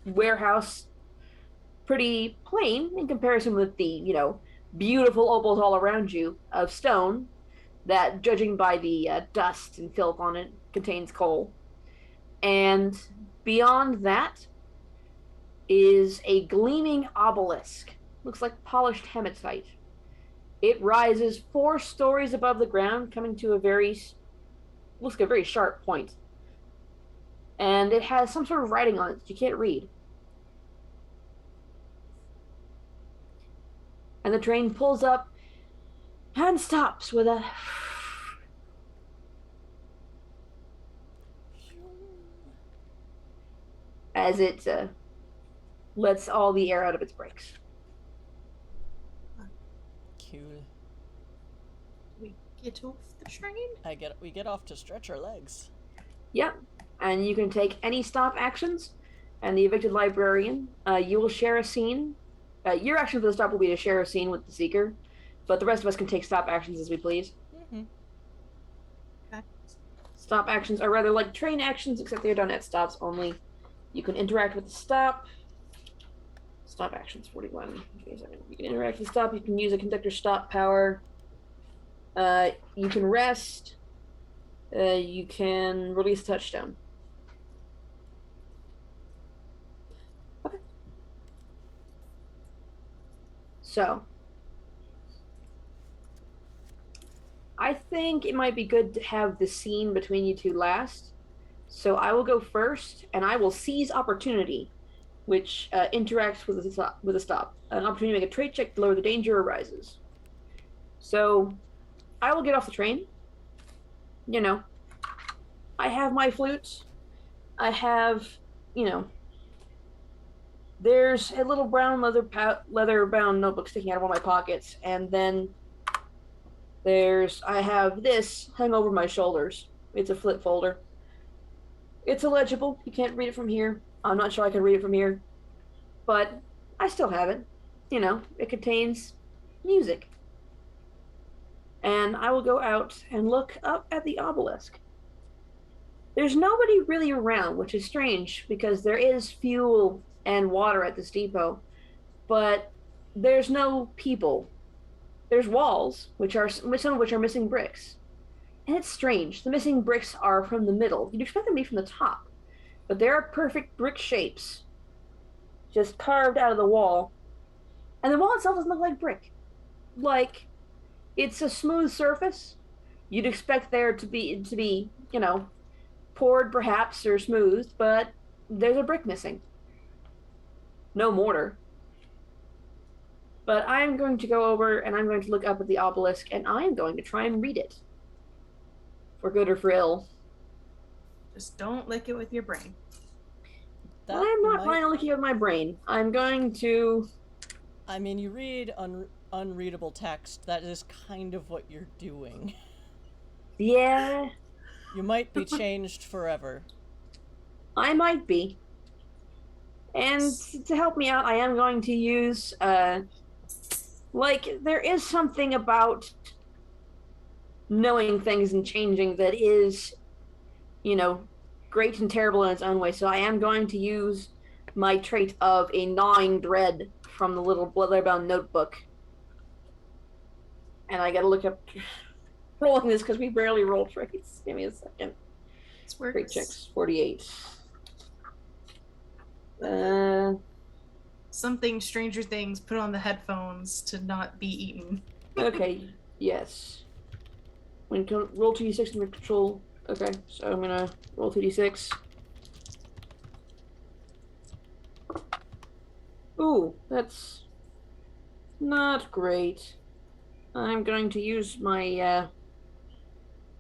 warehouse, pretty plain in comparison with the, beautiful opals all around you of stone that, judging by the dust and filth on it, contains coal. And beyond that is a gleaming obelisk. Looks like polished hematite. It rises 4 stories above the ground, coming to a very sharp point. And it has some sort of writing on it that you can't read. And the train pulls up and stops with a... as it lets all the air out of its brakes. Cool. We get off the train? We get off to stretch our legs. Yep. And you can take any stop actions, and the evicted librarian, you will share a scene. Your action for the stop will be to share a scene with the seeker, but the rest of us can take stop actions as we please. Mm-hmm. Okay. Stop actions are rather like train actions, except they're done at stops only. You can interact with the stop. Stop actions 41. You can interact with the stop. You can use a conductor stop power. You can rest. You can release touchdown. Okay. So, I think it might be good to have the scene between you two last. So I will go first, and I will seize opportunity, which interacts with a stop. An opportunity to make a trait check to lower the danger arises. So I will get off the train. You know, I have my flute. I have, you know, there's a little brown leather-bound notebook sticking out of one of my pockets, and then I have this hung over my shoulders. It's a flip folder. It's illegible. You can't read it from here. I'm not sure I can read it from here, but I still have it. You know, it contains music. And I will go out and look up at the obelisk. There's nobody really around, which is strange because there is fuel and water at this depot, but there's no people. There's walls, some of which are missing bricks. And it's strange. The missing bricks are from the middle. You'd expect them to be from the top, but they are perfect brick shapes, just carved out of the wall. And the wall itself doesn't look like brick. Like, it's a smooth surface. You'd expect there to be, you know, poured perhaps or smoothed, but there's a brick missing. No mortar. But I'm going to go over and I'm going to look up at the obelisk and I'm going to try and read it. For good or for ill. Just don't lick it with your brain. I'm not planning on looking at my brain. I'm going to... I mean, you read unreadable text. That is kind of what you're doing. Yeah. You might be changed forever. I might be. And to help me out, I am going to use, like, there is something about knowing things and changing that is, you know, great and terrible in its own way. So I am going to use my trait of a gnawing dread from the little leather-bound notebook. And I gotta look up rolling this because we barely roll traits. Give me a second. Trait checks 48. Something Stranger Things put on the headphones to not be eaten. Okay, yes. When roll 2d6 and control. Okay, so I'm gonna roll 2d6. Ooh, that's not great. I'm going to use my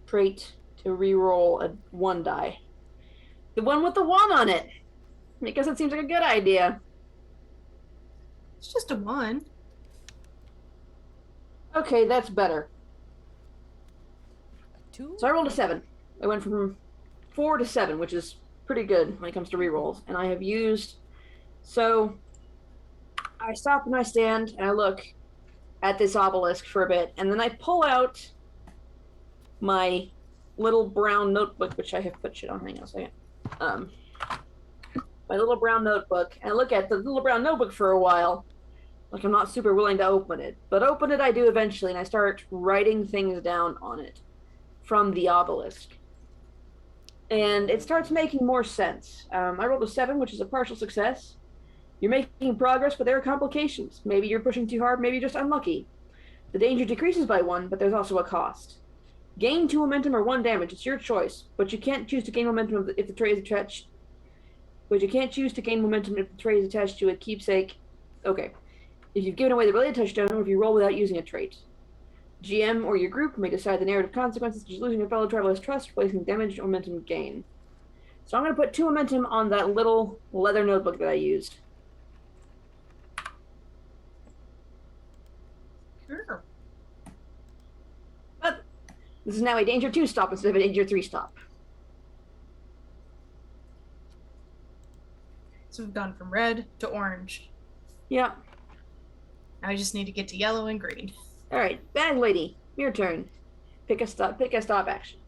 trait to re-roll a 1 die. The one with the 1 on it! Because it seems like a good idea. It's just a 1. Okay, that's better. 2? So I rolled a 7. I went from 4 to 7, which is pretty good when it comes to rerolls. And I have used... So, I stop and I stand and I look at this obelisk for a bit. And then I pull out my little brown notebook, which I have put shit on. Hang on a second. My little brown notebook. And I look at the little brown notebook for a while. Like I'm not super willing to open it. But open it I do eventually. And I start writing things down on it from the obelisk. And it starts making more sense. I rolled a 7, which is a partial success. You're making progress, but there are complications. Maybe you're pushing too hard, maybe you're just unlucky. The danger decreases by 1, but there's also a cost. Gain 2 momentum or 1 damage. It's your choice, but you can't choose to gain momentum if the tray is attached. But you can't choose to gain momentum if the tray is attached to a keepsake. Okay. If you've given away the related touchdown, or if you roll without using a trait. GM or your group may decide the narrative consequences, such as losing a fellow traveler's trust, placing damage or momentum gain. So I'm going to put 2 momentum on that little leather notebook that I used. Sure. But this is now a danger 2 stop instead of a danger 3 stop. So we've gone from red to orange. Yeah. Now I just need to get to yellow and green. Alright, bag lady, your turn. Pick a stop action.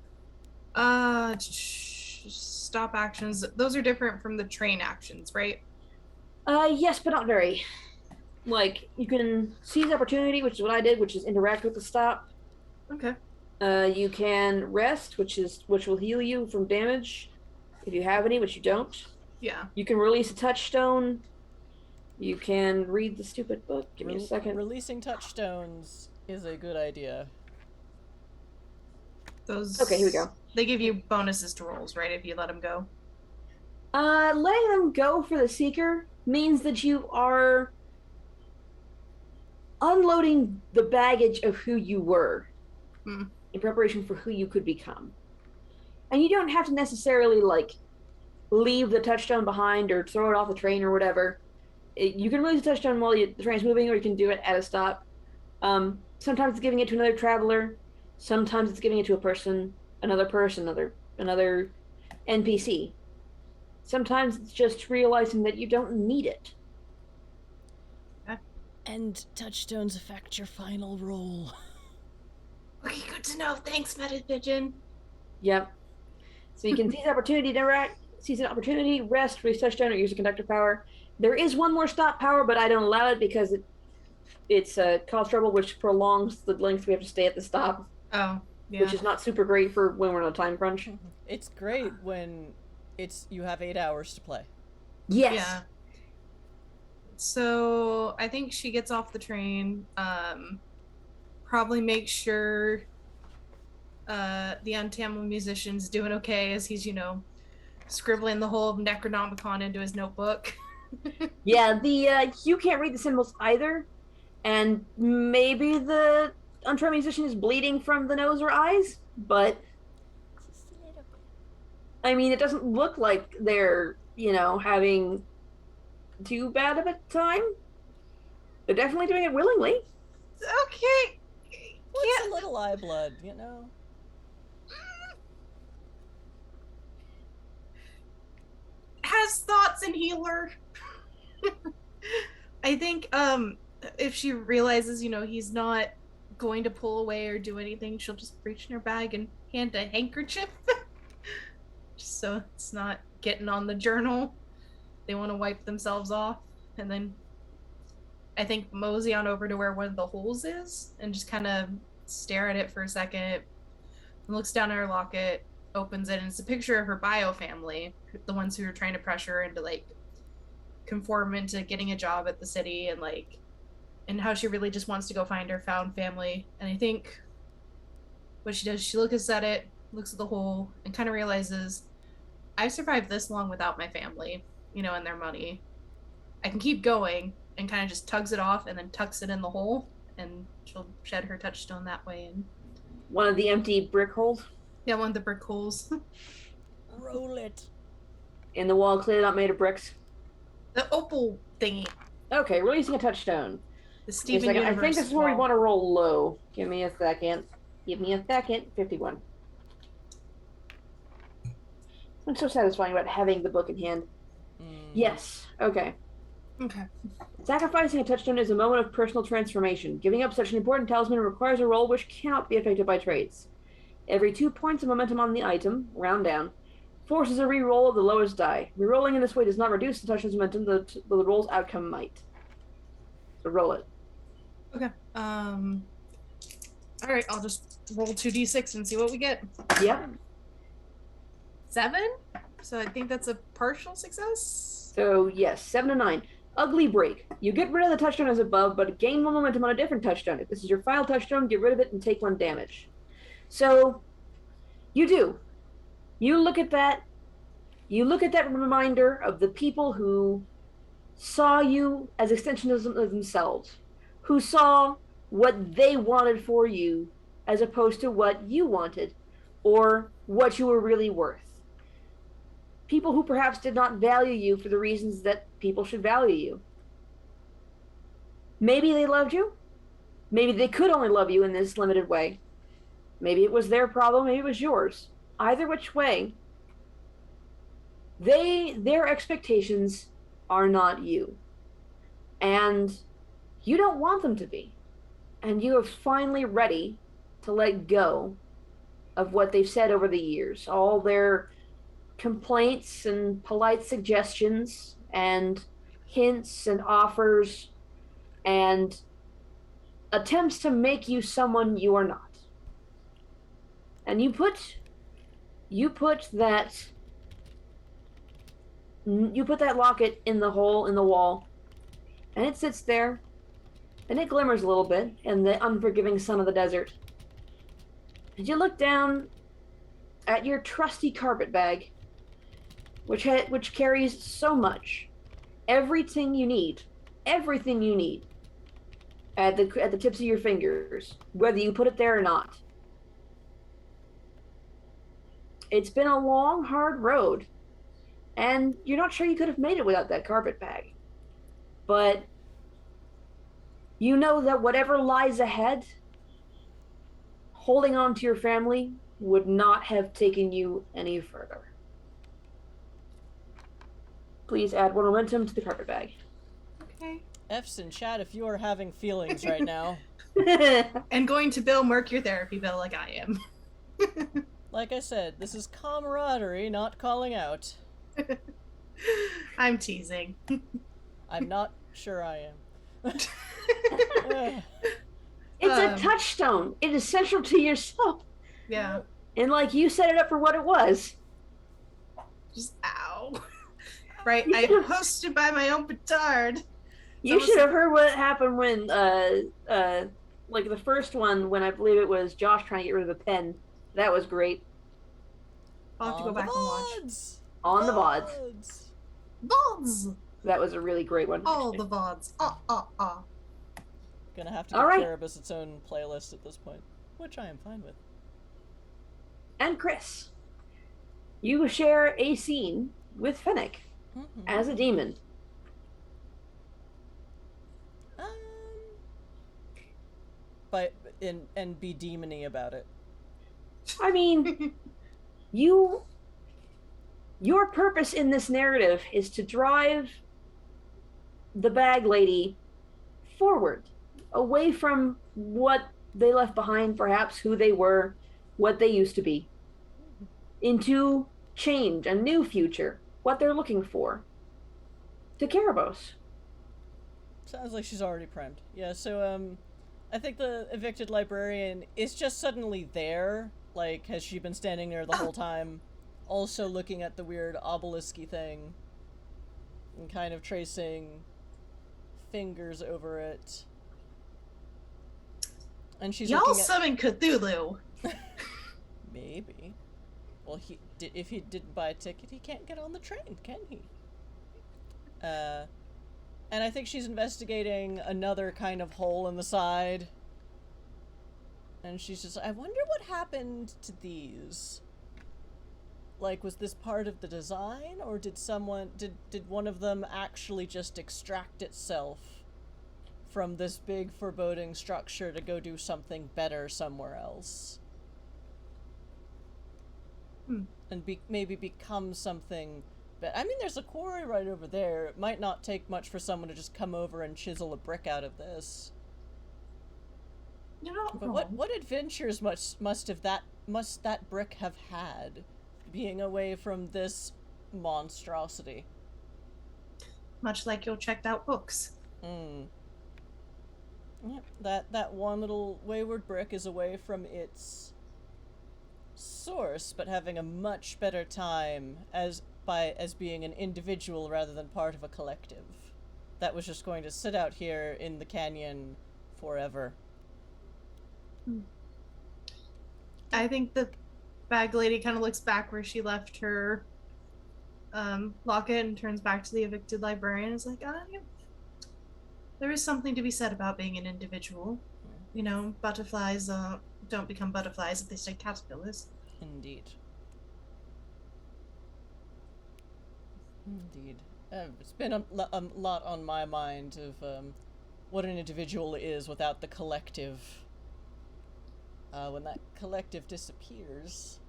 stop actions. Those are different from the train actions, right? Yes, but not very. Like, you can seize opportunity, which is what I did, which is interact with the stop. Okay. You can rest, which will heal you from damage if you have any, which you don't. Yeah. You can release a touchstone. You can read the stupid book. Give me a second. Releasing touchstones is a good idea. Those. Okay, here we go. They give you bonuses to rolls, right? If you let them go. Letting them go for the Seeker means that you are unloading the baggage of who you were in preparation for who you could become. And you don't have to necessarily, like, leave the touchstone behind or throw it off the train or whatever. You can release the touchstone while the train's moving, or you can do it at a stop. Sometimes it's giving it to another traveler. Sometimes it's giving it to a person, another NPC. Sometimes it's just realizing that you don't need it. And touchstones affect your final roll. Okay, good to know. Thanks, Meta Pigeon. Yep. So you can seize opportunity, interact, seize an opportunity, rest, release touchstone, or use a conductor power. There is one more stop power, but I don't allow it because it's cause trouble, which prolongs the length we have to stay at the stop. Oh, yeah. Which is not super great for when we're on a time crunch. It's great when you have 8 hours to play. Yes. Yeah. So I think she gets off the train. Probably make sure the Untamil musician's doing okay as he's, scribbling the whole Necronomicon into his notebook. Yeah, you can't read the symbols either, and maybe the untrained musician is bleeding from the nose or eyes, but I mean, it doesn't look like they're, having too bad of a time. They're definitely doing it willingly. Okay. What's a little eye blood, Has thoughts and healer. I think if she realizes, he's not going to pull away or do anything, she'll just reach in her bag and hand a handkerchief. Just so it's not getting on the journal. They want to wipe themselves off, and then I think mosey on over to where one of the holes is and just kind of stare at it for a second, and looks down at her locket, opens it, and it's a picture of her bio family, the ones who are trying to pressure her into conform into getting a job at the city, and how she really just wants to go find her found family. And I think what she does, she looks at it, looks at the hole, and kind of realizes, I survived this long without my family, and their money. I can keep going, and kind of just tugs it off and then tucks it in the hole, and she'll shed her touchstone that way. And one of the empty brick holes? Yeah, one of the brick holes. Roll it. In the wall, clearly not made of bricks? The opal thingy. Okay, releasing a touchstone. The Steven Universe. I think this is where we want to roll low. Give me a second. 51. What's so satisfying about having the book in hand? Yes. Okay. Okay. Sacrificing a touchstone is a moment of personal transformation. Giving up such an important talisman requires a roll which cannot be affected by traits. Every 2 points of momentum on the item, round down, forces a re-roll of the lowest die. Re-rolling in this way does not reduce the touchstone's momentum, the roll's outcome might. So roll it. Okay. Alright, I'll just roll 2d6 and see what we get. Yep. 7? So I think that's a partial success? So, yes, 7 to 9. Ugly break. You get rid of the touchstone as above, but gain 1 momentum on a different touchstone. If this is your final touchstone, get rid of it and take 1 damage. So, you do. You look at that reminder of the people who saw you as extensions of themselves, who saw what they wanted for you as opposed to what you wanted or what you were really worth. People who perhaps did not value you for the reasons that people should value you. Maybe they loved you. Maybe they could only love you in this limited way. Maybe it was their problem, maybe it was yours. Either which way, their expectations are not you. And you don't want them to be. And you are finally ready to let go of what they've said over the years. All their complaints and polite suggestions and hints and offers and attempts to make you someone you are not. And you put that locket in the hole in the wall, and it sits there, and it glimmers a little bit in the unforgiving sun of the desert. And you look down at your trusty carpet bag, which carries so much, everything you need, at the tips of your fingers, whether you put it there or not. It's been a long, hard road, and you're not sure you could have made it without that carpet bag. But you know that whatever lies ahead, holding on to your family would not have taken you any further. Please add 1 momentum to the carpet bag. Okay. F's in chat if you are having feelings right now. And going to bill Merc your therapy bill like I am. Like I said, this is camaraderie, not calling out. I'm teasing. I'm not sure I am. It's a touchstone. It is central to yourself. Yeah. And like you set it up for what it was. Just ow. Right, I hosted by my own petard. You should have heard what happened when like the first one, when I believe it was Josh trying to get rid of the pen. That was great. I'll have to go back and watch. On the VODs. VODs! That was a really great one. All the VODs. Gonna have to give Cerebos its own playlist at this point, which I am fine with. And Chris, you share a scene with Fennec as a demon. And be demony about it. I mean, your purpose in this narrative is to drive the bag lady forward, away from what they left behind, perhaps who they were, what they used to be, into change, a new future, what they're looking for, to Cerebos. Sounds like she's already primed. Yeah, so, I think the evicted librarian is just suddenly there. Like, has she been standing there the whole time? Also looking at the weird obelisk-y thing. And kind of tracing fingers over it. And she's Y'all looking at... summon Cthulhu! Maybe. Well, if he didn't buy a ticket, he can't get on the train, can he? And I think she's investigating another kind of hole in the side. And she's just like, I wonder what happened to these. Like, was this part of the design? Or did one of them actually just extract itself from this big foreboding structure to go do something better somewhere else? And maybe become something... But I mean, there's a quarry right over there. It might not take much for someone to just come over and chisel a brick out of this. You're not But wrong. what adventures must that brick have had, being away from this monstrosity? Much like your checked out books. Yep, that one little wayward brick is away from its source, but having a much better time as being an individual rather than part of a collective. That was just going to sit out here in the canyon forever. I think the bag lady kind of looks back where she left her locket and turns back to the evicted librarian and is like, yeah. There is something to be said about being an individual. You know, butterflies don't become butterflies if they stay caterpillars. Indeed. It's been a lot on my mind of what an individual is without the collective. When that collective disappears.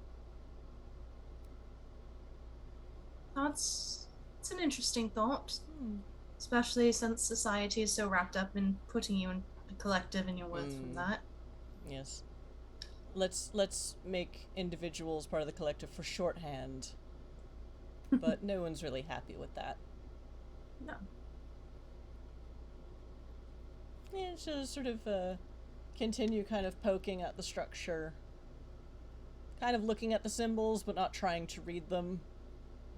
It's an interesting thought. Especially since society is so wrapped up in putting you in a collective and your worth from that. Yes. Let's make individuals part of the collective for shorthand. but no one's really happy with that. No. Yeah, so sort of continue kind of poking at the structure, kind of looking at the symbols, but not trying to read them,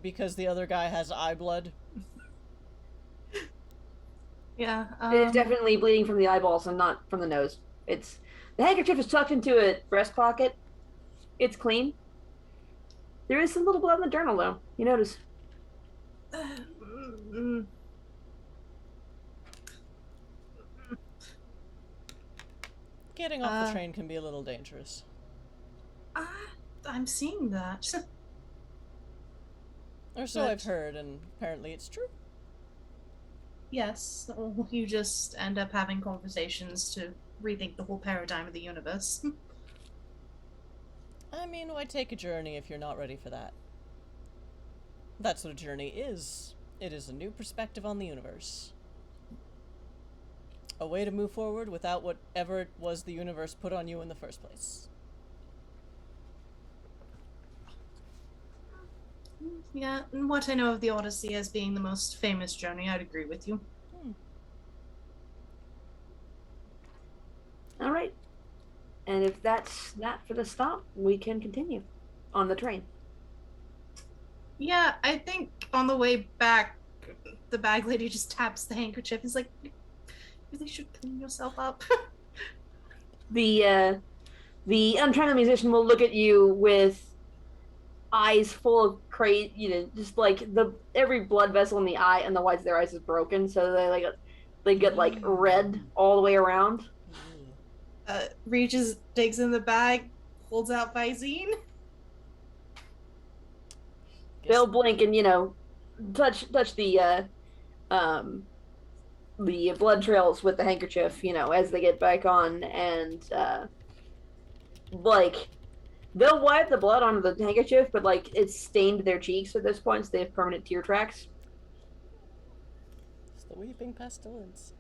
because the other guy has eye blood. Yeah. It's definitely bleeding from the eyeballs and not from the nose. It's the handkerchief is tucked into a breast pocket. It's clean. There is some little blood in the journal, though. You notice. Getting off the train can be a little dangerous. I'm seeing that. Or so I've heard, and apparently it's true. Yes, you just end up having conversations to rethink the whole paradigm of the universe. I mean, why take a journey if you're not ready for that? That's what a journey is. It is a new perspective on the universe. A way to move forward without whatever it was the universe put on you in the first place. Yeah, and what I know of the Odyssey as being the most famous journey, I'd agree with you. All right. And if that's that for the stop, we can continue on the train. Yeah, I think on the way back, the bag lady just taps the handkerchief. He's like, "You really should clean yourself up." The untrained musician will look at you with eyes full of just like every blood vessel in the eye and the whites of their eyes is broken, so they get like red all the way around. Reaches, digs in the bag, holds out Visine. They'll blink and touch the blood trails with the handkerchief, as they get back on, and they'll wipe the blood onto the handkerchief, but it's stained their cheeks at this point, so they have permanent tear tracks. It's the weeping pestilence.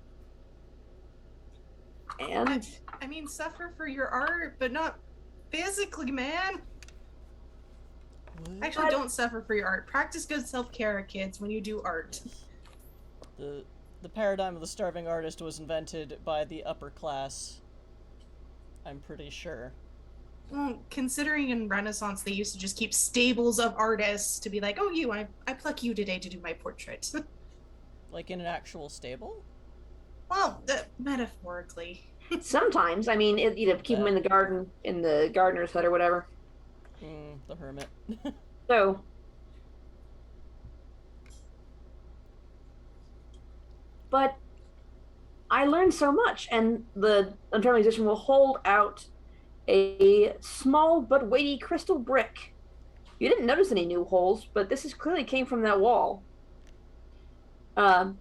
And I mean, suffer for your art, but not physically, man. What? Actually, don't suffer for your art. Practice good self-care, kids, when you do art. The paradigm of the starving artist was invented by the upper class. I'm pretty sure. Well, considering in Renaissance they used to just keep stables of artists to be like, oh, I pluck you today to do my portrait. Like in an actual stable? Well, metaphorically. sometimes, I mean, keep them in the garden, in the gardener's hut or whatever. The hermit. So, but I learned so much, and the untrained musician will hold out a small but weighty crystal brick. You didn't notice any new holes, but this clearly came from that wall.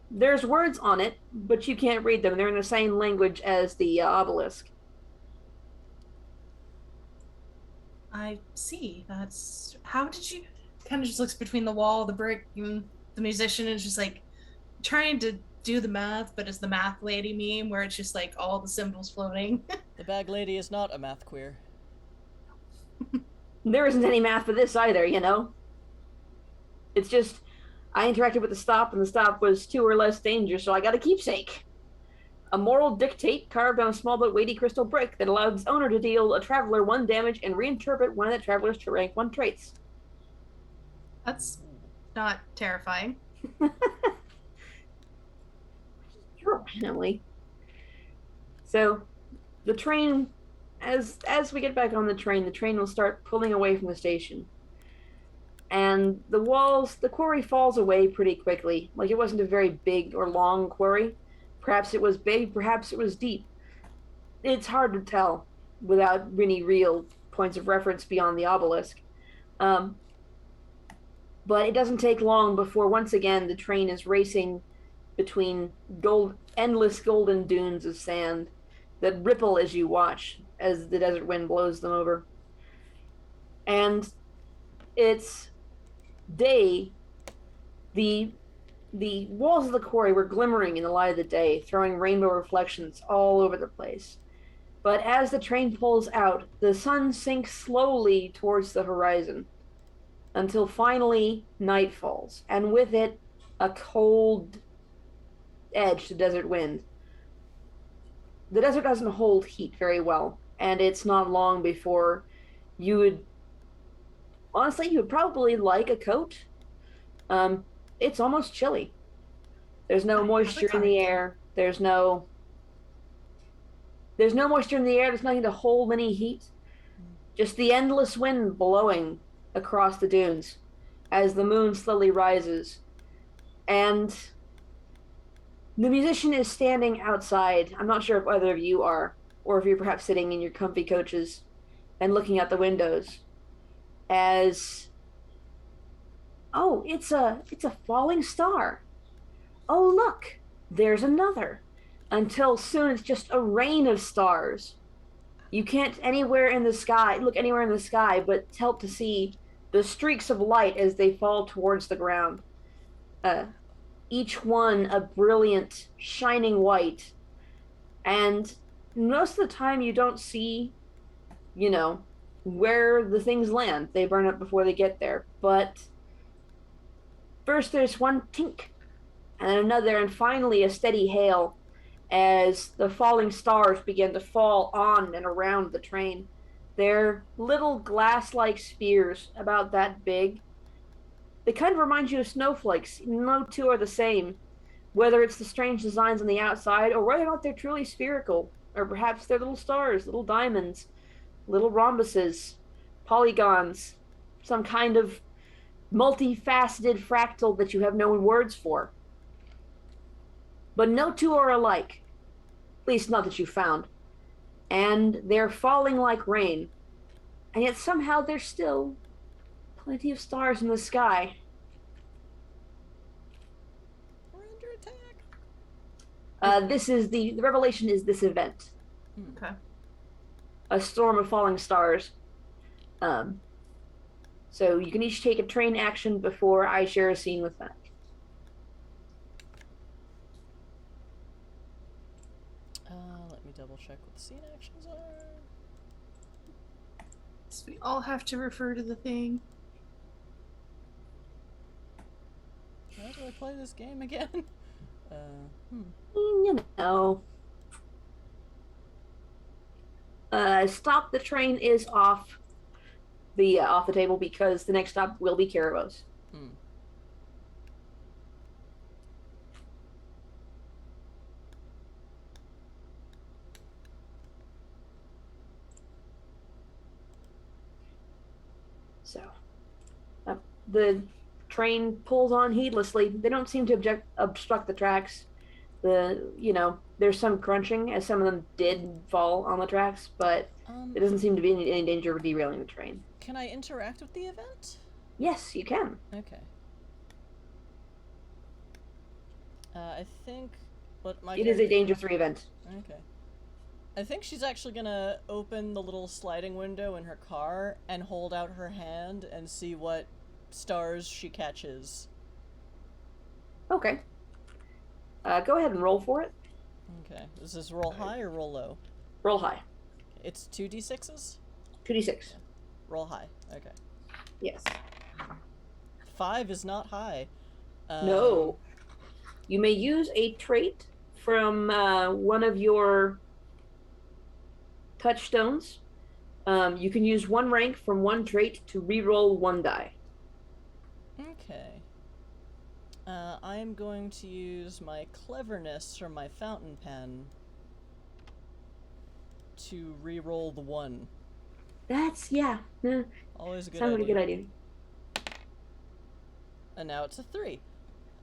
There's words on it, but you can't read them. They're in the same language as the obelisk. I see. That's... How did you... Kind of just looks between the wall, the brick, and the musician is just like trying to do the math, but it's the math lady meme where it's just like all the symbols floating. The bag lady is not a math queer. There isn't any math for this either, It's just, I interacted with the stop, and the stop was 2 or less danger, so I got a keepsake. A moral dictate carved on a small but weighty crystal brick that allowed its owner to deal a traveler 1 damage and reinterpret one of that traveler's rank 1 traits. That's not terrifying. Randomly. So, the train, as we get back on the train will start pulling away from the station. And the quarry falls away pretty quickly. Like, it wasn't a very big or long quarry. Perhaps it was big, perhaps it was deep. It's hard to tell without any real points of reference beyond the obelisk. But it doesn't take long before once again the train is racing between endless golden dunes of sand that ripple as you watch as the desert wind blows them over. And it's day. The walls of the quarry were glimmering in the light of the day, throwing rainbow reflections all over the place. But as the train pulls out, the sun sinks slowly towards the horizon. until finally night falls, and with it, a cold edge to desert wind. The desert doesn't hold heat very well, and it's not long before you would honestly you would probably like a coat. Um, it's almost chilly. There's no I have a moisture in the cardigan. air. There's no moisture in the air. There's nothing to hold any heat. Just the endless wind blowing across the dunes as the moon slowly rises. And the musician is standing outside. I'm not sure if either of you are, or if you're perhaps sitting in your comfy coaches and looking out the windows. As it's a falling star. Oh look, there's another. Until soon it's just a rain of stars. You can't look anywhere in the sky, but help to see the streaks of light as they fall towards the ground. Uh, each one a brilliant, shining white. And most of the time you don't see, where the things land. They burn up before they get there. But first there's one tink, and another, and finally a steady hail as the falling stars begin to fall on and around the train. They're little glass-like spheres about that big. They kind of remind you of snowflakes. No two are the same, whether it's the strange designs on the outside or whether or not they're truly spherical, or perhaps they're little stars, little diamonds, little rhombuses, polygons, some kind of multifaceted fractal that you have no words for. But no two are alike, at least not that you found. And they're falling like rain, and yet somehow there's still plenty of stars in the sky. We're under attack. This is the revelation is this event. Okay. A storm of falling stars. So you can each take a train action before I share a scene with that. Let me double check what the scene actions are. So we all have to refer to the thing. How do I play this game again? Stop the train is off the table because the next stop will be Cerebos. So, the train pulls on heedlessly. They don't seem to obstruct the tracks. There's some crunching as some of them did fall on the tracks, but there doesn't seem to be any danger of derailing the train. Can I interact with the event? Yes, you can. Okay. I think it is a danger 3 event. Okay. I think she's actually gonna open the little sliding window in her car and hold out her hand and see what stars she catches. Okay. Go ahead and roll for it. Okay. Is this roll high or roll low? Roll high. It's 2d6s? 2d6. Yeah. Roll high. Okay. Yes. 5 is not high. No. You may use a trait from one of your touchstones. You can use 1 rank from 1 trait to re-roll 1 die. Okay. I am going to use my cleverness from my fountain pen to re-roll the 1. That's, Always a good sounds idea. like a good idea. And now it's a 3.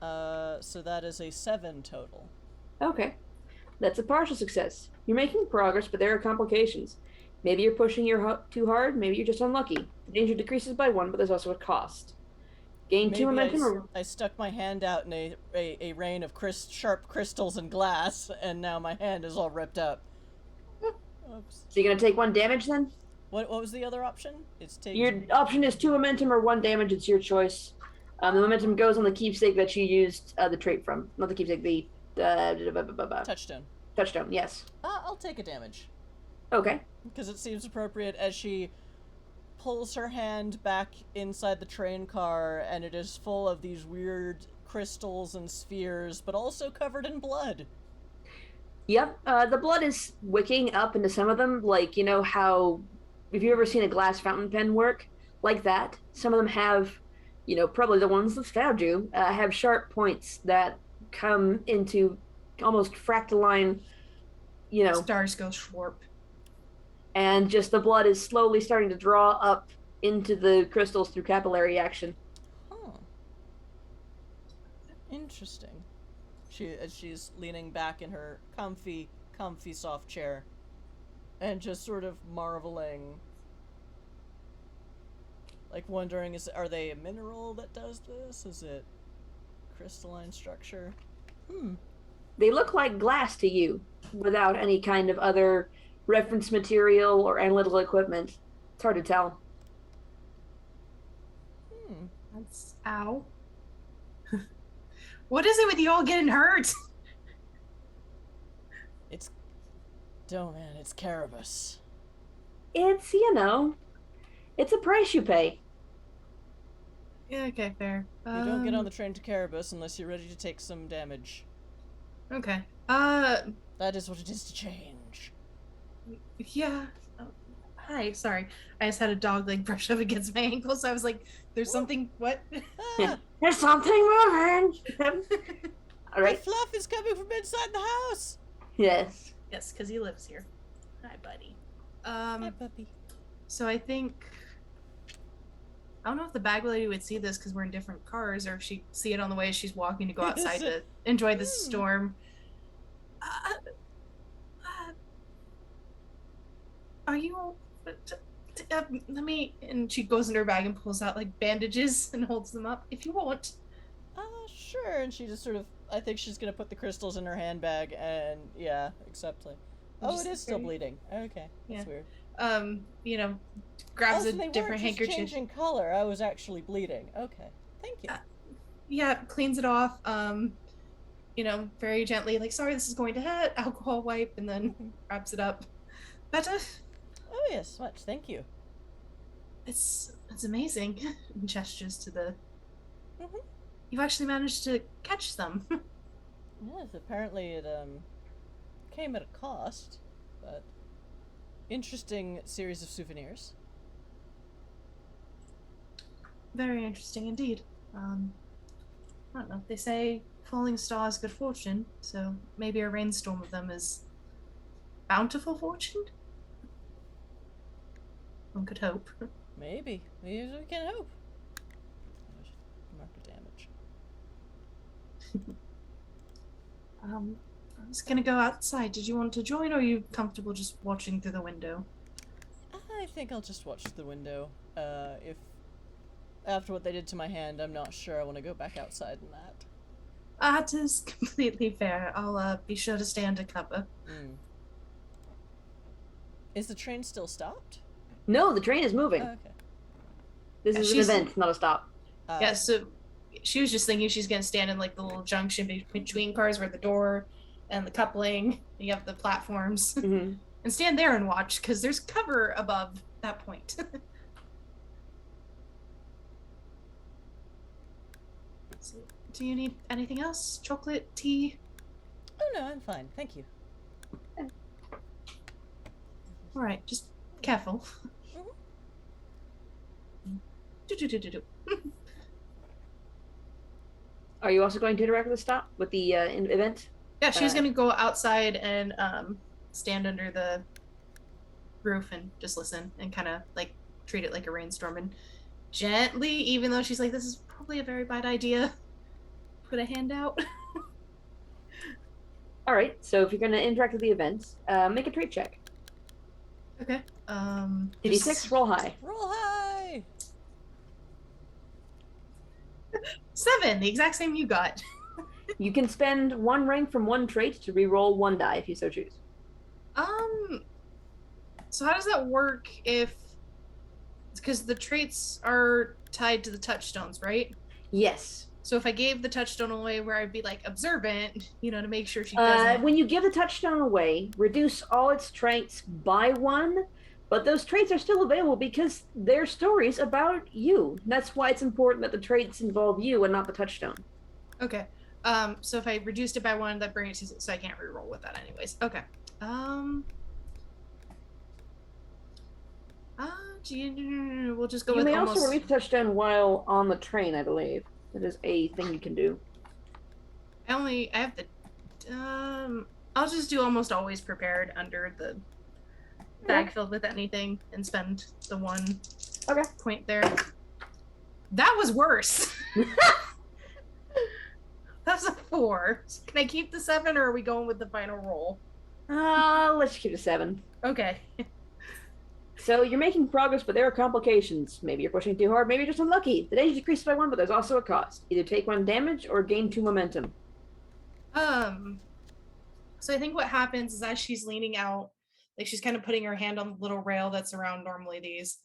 So that is a 7 total. Okay. That's a partial success. You're making progress, but there are complications. Maybe you're pushing too hard, maybe you're just unlucky. The danger decreases by 1, but there's also a cost. Gain 2 momentum. I stuck my hand out in a rain of sharp crystals and glass, and now my hand is all ripped up. Oops. So you're gonna take 1 damage then? What was the other option? Your option is 2 momentum or 1 damage. It's your choice. The momentum goes on the keepsake that you used the trait from. Not the keepsake, the touchstone. Touchstone, yes. I'll take a damage. Okay. Because it seems appropriate as she pulls her hand back inside the train car, and it is full of these weird crystals and spheres, but also covered in blood. Yep, the blood is wicking up into some of them, like, you know how, if you've ever seen a glass fountain pen work, like that, some of them have, you know, probably the ones that stabbed you, have sharp points that come into almost fractaline, you know. Stars go schwarp. And just the blood is slowly starting to draw up into the crystals through capillary action. Huh. Interesting. She's leaning back in her comfy soft chair and just sort of marveling, like wondering, are they a mineral that does this? Is it crystalline structure? They look like glass to you without any kind of other reference material or analytical equipment. It's hard to tell. That's ow. What is it with you all getting hurt? It's Cerebos. It's, you know, it's a price you pay. Yeah, okay, fair. You don't get on the train to Cerebos unless you're ready to take some damage. Okay. That is what it is to change. Yeah. Hi, sorry. I just had a dog leg brush up against my ankle, so I was like, there's something, what? Ah, There's something moving! All right. Fluff is coming from inside the house! Yes. Yes, because he lives here. Hi, buddy. Hi, puppy. So I think, I don't know if the bag lady would see this because we're in different cars, or if she'd see it on the way as she's walking to go outside to enjoy the storm. Are you? Let me. And she goes in her bag and pulls out like bandages and holds them up. If you want. Sure. And she just sort of, I think she's gonna put the crystals in her handbag and yeah, accept like. Oh, it is still bleeding. Okay, that's weird. You know, grabs so a they different weren't just handkerchief. changing color. I was actually bleeding. Okay, thank you. Yeah, cleans it off. You know, very gently, like, sorry, this is going to hurt. Alcohol wipe, and then wraps it up. Better? Oh yes, much. Thank you. It's amazing. And gestures to the. Mhm. You've actually managed to catch them. Yes, apparently it came at a cost, but interesting series of souvenirs. Very interesting indeed. I don't know. They say falling stars good fortune, so maybe a rainstorm of them is bountiful fortune? One could hope. Maybe we can hope. Mark the damage. I was gonna go outside. Did you want to join, or are you comfortable just watching through the window? I think I'll just watch the window. If after what they did to my hand, I'm not sure I want to go back outside in that. That is completely fair. I'll be sure to stay under cover. Is the train still stopped? No, the train is moving. Oh, okay. This is an event, not a stop. Yeah, so she was just thinking she's gonna stand in like the little junction between cars where the door and the coupling, you have the platforms, and stand there and watch because there's cover above that point. So, do you need anything else? Chocolate, tea? Oh no, I'm fine. Thank you. All right, just careful. Do. Are you also going to interact with the stop with the event? Yeah, she was gonna go outside and stand under the roof and just listen and kind of like treat it like a rainstorm and gently, even though she's like, this is probably a very bad idea, put a hand out. All right, so if you're going to interact with the event, make a trait check. Okay. D6, roll high. Roll high. 7, the exact same you got. You can spend 1 rank from 1 trait to re-roll 1 die if you so choose. So how does that work if, because the traits are tied to the touchstones, right? Yes. So if I gave the touchstone away where I'd be like observant, you know, to make sure she doesn't. When you give the touchstone away, reduce all its traits by 1, But those traits are still available because they're stories about you. That's why it's important that the traits involve you and not the touchstone. Okay. So if I reduced it by 1, that brings it to, so I can't reroll with that anyways. Okay. We'll just go You with may almost. also release the touchstone while on the train, I believe. That is a thing you can do. I have the. I'll just do almost always prepared under the bag filled with anything and spend the 1 point there. That was worse. That's a 4. Can I keep the 7 or are we going with the final roll? Let's keep it 7. Okay. So you're making progress, but there are complications. Maybe you're pushing too hard, maybe you're just unlucky. The danger decreases by 1, but there's also a cost. Either take 1 damage or gain 2 momentum. So I think what happens is as she's leaning out, like she's kind of putting her hand on the little rail that's around normally these,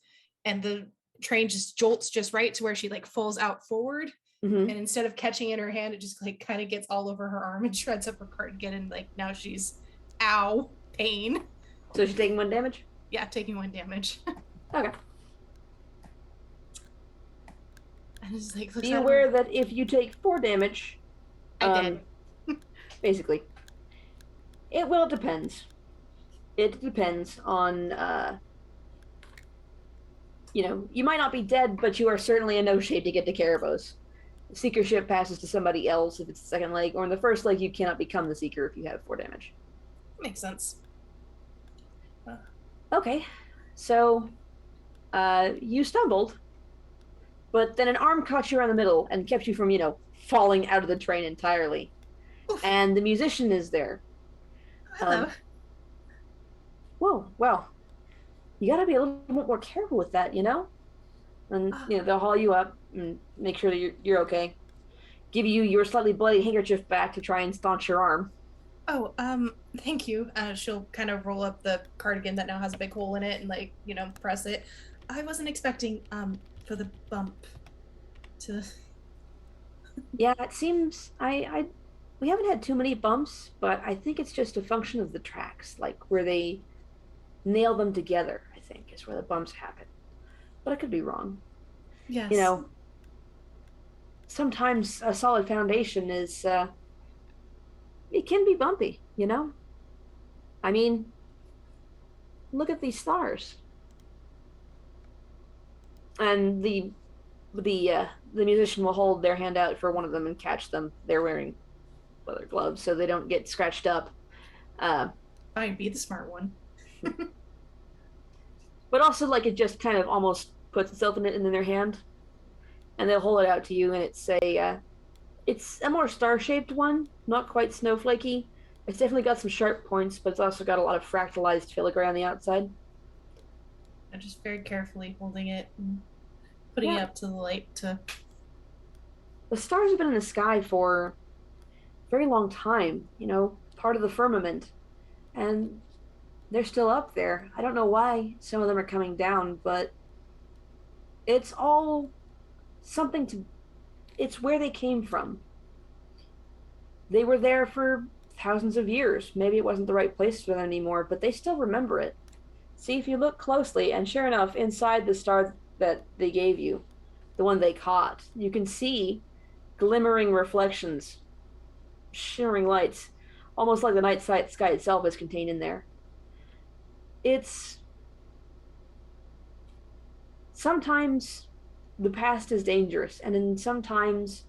and the train just jolts just right to where she like falls out forward. Mm-hmm. And instead of catching in her hand, it just like kind of gets all over her arm and shreds up her cardigan, and like now she's pain. So she's taking 1 damage? Yeah, taking 1 damage. Okay. And it's like, be aware that if you take 4 damage, I did. Basically, it depends. It depends on, you might not be dead, but you are certainly in no shape to get to Cerebos. The seeker ship passes to somebody else if it's the second leg, or in the first leg, you cannot become the seeker if you have 4 damage. Makes sense. Okay, so you stumbled, but then an arm caught you around the middle and kept you from, falling out of the train entirely. Oof. And the musician is there. Hello. Whoa, well, you gotta be a little bit more careful with that, And, they'll haul you up and make sure that you're okay. Give you your slightly bloody handkerchief back to try and staunch your arm. Oh, thank you. She'll kind of roll up the cardigan that now has a big hole in it and press it. I wasn't expecting, for the bump to... Yeah, it seems, we haven't had too many bumps, but I think it's just a function of the tracks, like where they nail them together, I think, is where the bumps happen. But I could be wrong. Yes. Sometimes a solid foundation is, it can be bumpy, I mean, look at these stars. And the musician will hold their hand out for one of them and catch them. They're wearing leather gloves, so they don't get scratched up. I'd be the smart one. But also, like, it just kind of almost puts itself in their hand, and they'll hold it out to you, and it's a more star-shaped one, not quite snowflakey. It's definitely got some sharp points, but it's also got a lot of fractalized filigree on the outside. I'm just very carefully holding it and putting it up to the light to... The stars have been in the sky for a very long time, part of the firmament. And they're still up there. I don't know why some of them are coming down, but it's all something it's where they came from. They were there for thousands of years. Maybe it wasn't the right place for them anymore, but they still remember it. See, if you look closely, and sure enough, inside the star that they gave you, the one they caught, you can see glimmering reflections, shimmering lights, almost like the night sky itself is contained in there. It's... Sometimes the past is dangerous, and then sometimes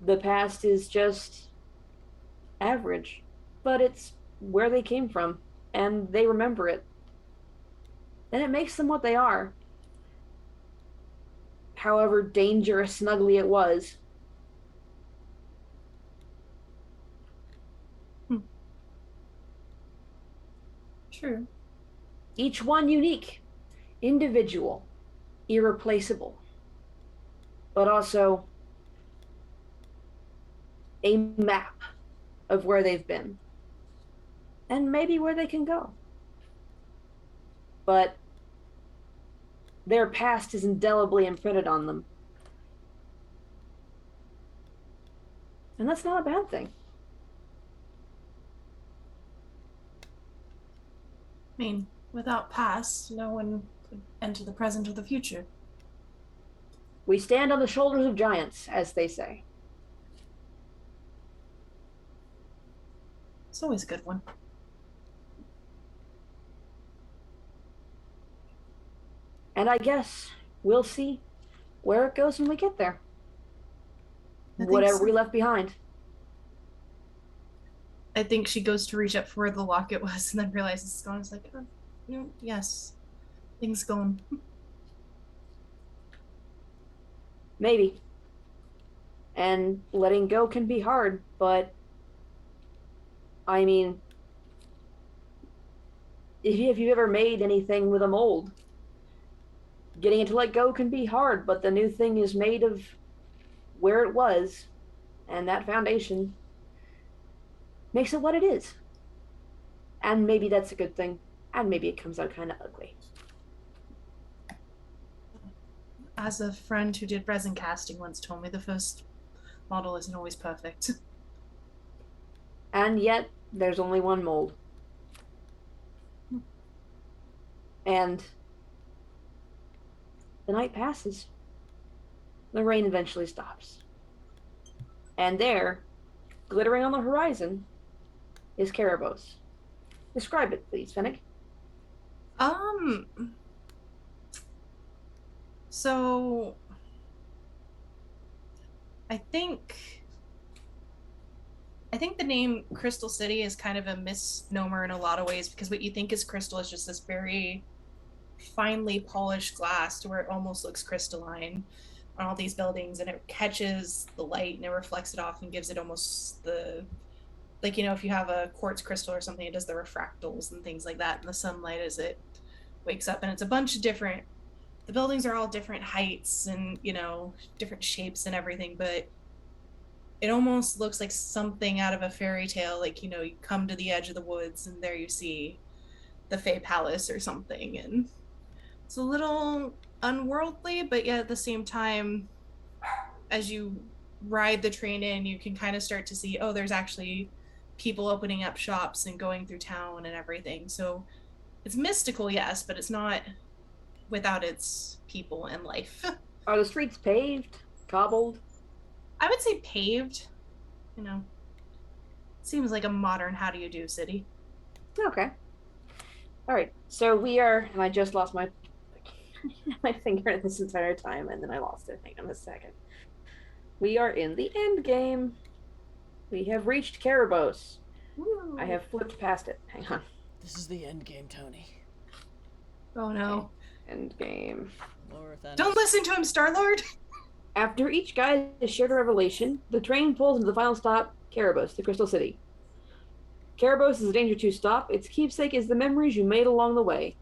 the past is just average, but it's where they came from, and they remember it. And it makes them what they are. However dangerous and ugly it was. True. Each one unique, individual, irreplaceable, but also a map of where they've been and maybe where they can go. But their past is indelibly imprinted on them. And that's not a bad thing. I mean, Without past, no one could enter the present or the future. We stand on the shoulders of giants, as they say. It's always a good one. And I guess we'll see where it goes when we get there. Whatever so. we left behind. I think she goes to reach up for where the locket was and then realizes it's gone. It's like, yes, things gone. Maybe. And letting go can be hard, but I mean, if you've ever made anything with a mold, getting it to let go can be hard, but the new thing is made of where it was, and that foundation makes it what it is. And maybe that's a good thing, and maybe it comes out kind of ugly. As a friend who did resin casting once told me, the first model isn't always perfect. And yet, there's only one mold. And the night passes. The rain eventually stops. And there, glittering on the horizon, is Cerebos. Describe it, please, Fennec. So I think the name Crystal City is kind of a misnomer in a lot of ways, because what you think is crystal is just this very finely polished glass to where it almost looks crystalline on all these buildings, and it catches the light and it reflects it off and gives it almost the, like, if you have a quartz crystal or something, it does the refractals and things like that in the sunlight as it wakes up. And it's a bunch of different, the buildings are all different heights and different shapes and everything, but it almost looks like something out of a fairy tale. Like, you come to the edge of the woods and there you see the Fey Palace or something, and it's a little unworldly, but yet at the same time, as you ride the train in, you can kind of start to see, oh, there's actually people opening up shops and going through town and everything. So it's mystical, yes, but it's not without its people and life. Are the streets paved? Cobbled? I would say paved. Seems like a modern how do you do city. Okay. All right. So we are, and I just lost my my finger this entire time, and then I lost it. Hang on a second. We are in the end game. We have reached Cerebos. Woo. I have flipped past it. Hang on. This is the end game, Tony. Oh no. End game. Lower Thanos. Don't listen to him, Star-Lord! After each guy has shared a revelation, the train pulls into the final stop, Cerebos, the Crystal City. Cerebos is a danger to stop. Its keepsake is the memories you made along the way.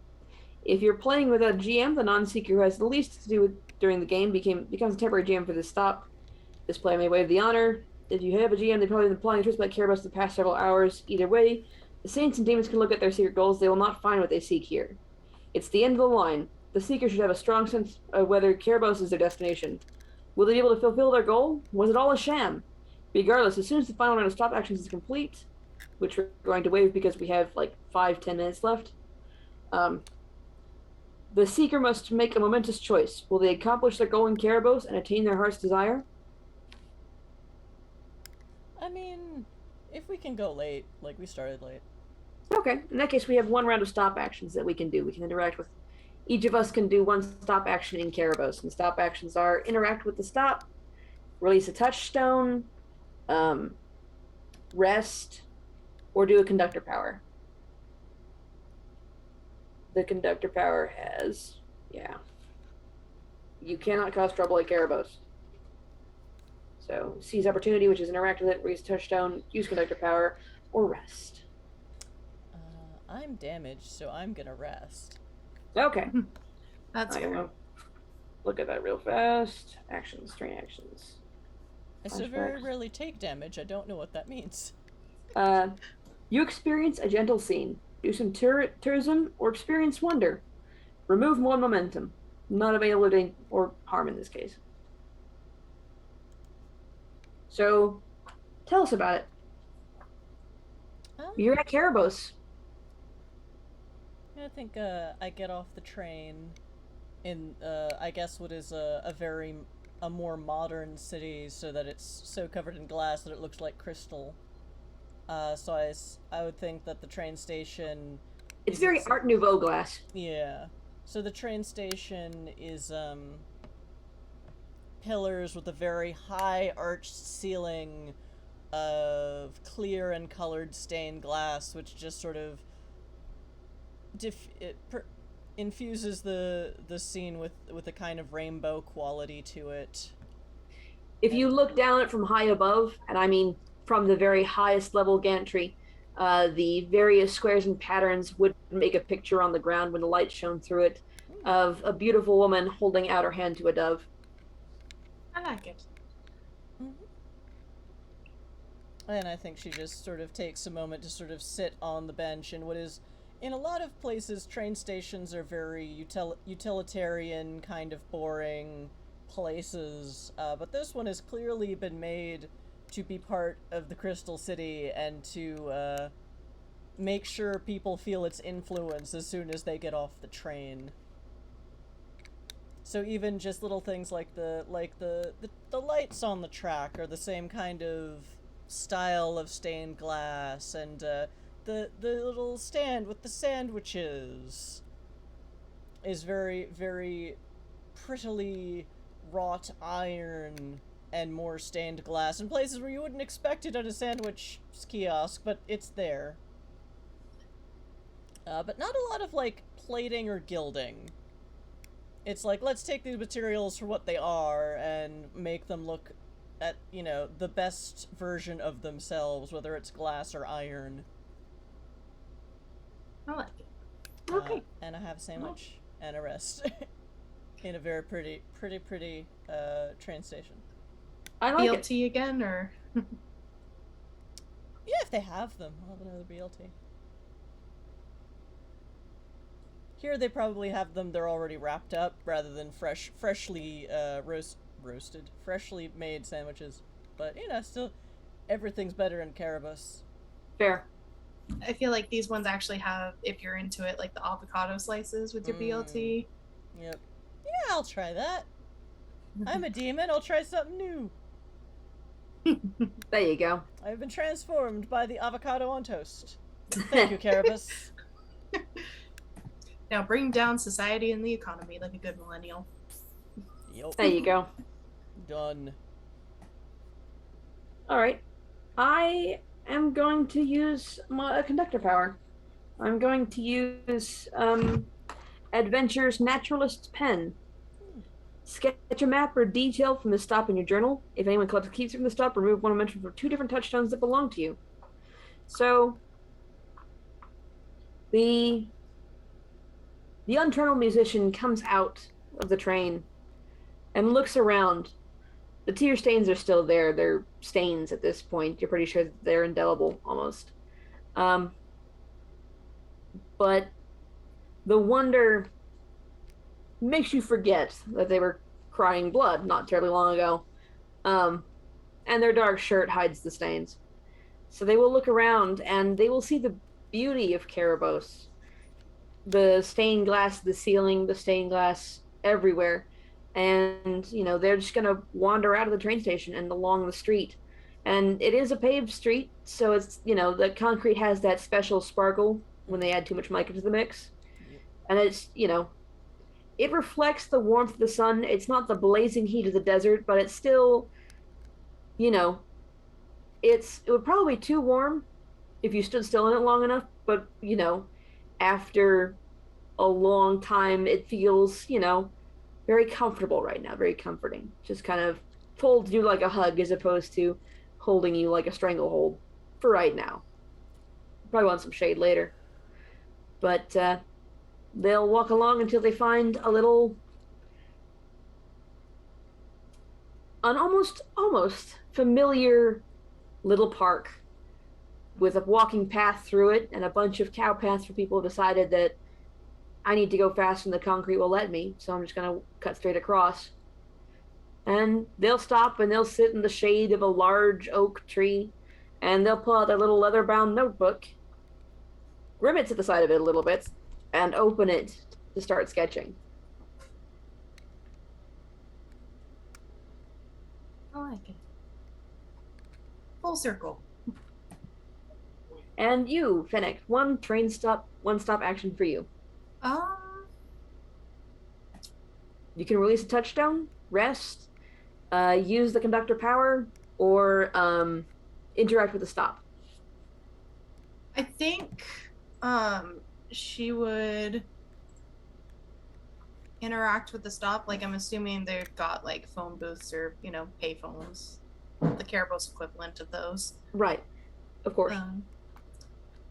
If you're playing without a GM, the non-seeker who has the least to do with during the game becomes a temporary GM for this stop. This player may waive the honor. If you have a GM, they've probably been applying truths about Cerebos the past several hours. Either way, the saints and demons can look at their secret goals. They will not find what they seek here. It's the end of the line. The seeker should have a strong sense of whether Cerebos is their destination. Will they be able to fulfill their goal? Was it all a sham? Regardless, as soon as the final round of stop actions is complete, which we're going to waive because we have like 5-10 minutes left, the seeker must make a momentous choice. Will they accomplish their goal in Cerebos and attain their heart's desire? I mean, if we can go late, like we started late. Okay, in that case, we have one round of stop actions that we can do. We can interact with. Each of us can do one stop action in Cerebos. And stop actions are interact with the stop, release a touchstone, rest, or do a conductor power. The conductor power has, you cannot cause trouble at Cerebos. So seize opportunity, which is interact with it, release touchstone, use conductor power, or rest. I'm damaged, so I'm gonna rest. Okay. That's I fair. will look at that real fast. Actions, train actions. I so very Flashbacks. rarely take damage. I don't know what that means. You experience a gentle scene. Do some tourism or experience wonder. Remove one momentum. Not available or harm in this case. So, tell us about it. You're at Cerebos. I think I get off the train in I guess what is a more modern city, so that it's so covered in glass that it looks like crystal. I would think that the train station It's very Art Nouveau glass. yeah. So the train station is pillars with a very high arched ceiling of clear and colored stained glass, which just sort of infuses the scene with a kind of rainbow quality to it. If you look down it from high above, and I mean from the very highest level gantry, the various squares and patterns would make a picture on the ground when the light shone through it of a beautiful woman holding out her hand to a dove. I like it. And I think she just sort of takes a moment to sort of sit on the bench in what is, in a lot of places, train stations are very utilitarian, kind of boring places. But this one has clearly been made to be part of the Crystal City and to make sure people feel its influence as soon as they get off the train. So even just little things like the lights on the track are the same kind of style of stained glass, and the little stand with the sandwiches is very, very prettily wrought iron and more stained glass in places where you wouldn't expect it at a sandwich kiosk, but it's there. But not a lot of like plating or gilding. It's like, let's take these materials for what they are and make them look at, the best version of themselves, whether it's glass or iron. I like it. Okay. And I have a sandwich and a rest in a very pretty train station. I like BLT again, or? Yeah, if they have them, I'll have another BLT. Here they probably have them, they're already wrapped up, rather than freshly roasted, freshly made sandwiches. But, still, everything's better in Cerebos. Fair. I feel like these ones actually have, if you're into it, like the avocado slices with your BLT. Yep. Yeah, I'll try that. I'm a demon, I'll try something new. There you go. I've been transformed by the avocado on toast. Thank you, Cerebos. Now bring down society and the economy like a good millennial. Yep. There you go. Done. Alright. I am going to use my conductor power. I'm going to use Adventure's Naturalist's Pen. Sketch a map or detail from the stop in your journal. If anyone collects keys from the stop, remove one mention from 2 different touchstones that belong to you. So, the unturnal musician comes out of the train and looks around. The tear stains are still there. They're stains at this point. You're pretty sure they're indelible, almost. But the wonder makes you forget that they were crying blood not terribly long ago. And their dark shirt hides the stains. So they will look around and they will see the beauty of Cerebos. The stained glass, the ceiling, the stained glass everywhere. And, they're just going to wander out of the train station and along the street. And it is a paved street, so it's, the concrete has that special sparkle when they add too much mica to the mix. And it's, it reflects the warmth of the sun. It's not the blazing heat of the desert, but it's still, it would probably be too warm if you stood still in it long enough, but, after a long time, it feels, very comfortable right now, very comforting. Just kind of folds you like a hug as opposed to holding you like a stranglehold for right now. Probably want some shade later. But they'll walk along until they find an almost familiar little park with a walking path through it and a bunch of cow paths for people who decided that I need to go faster than the concrete will let me, so I'm just going to cut straight across. And they'll stop and they'll sit in the shade of a large oak tree, and they'll pull out their little leather-bound notebook, grimace at the sight of it a little bit, and open it to start sketching. I like it. Full circle. And you, Fennec, one stop action for you. You can release a touchstone, rest, use the conductor power, or interact with the stop. I think she would interact with the stop. Like, I'm assuming they've got like phone booths or, you know, pay phones, the Cerebos equivalent of those. Right, of course.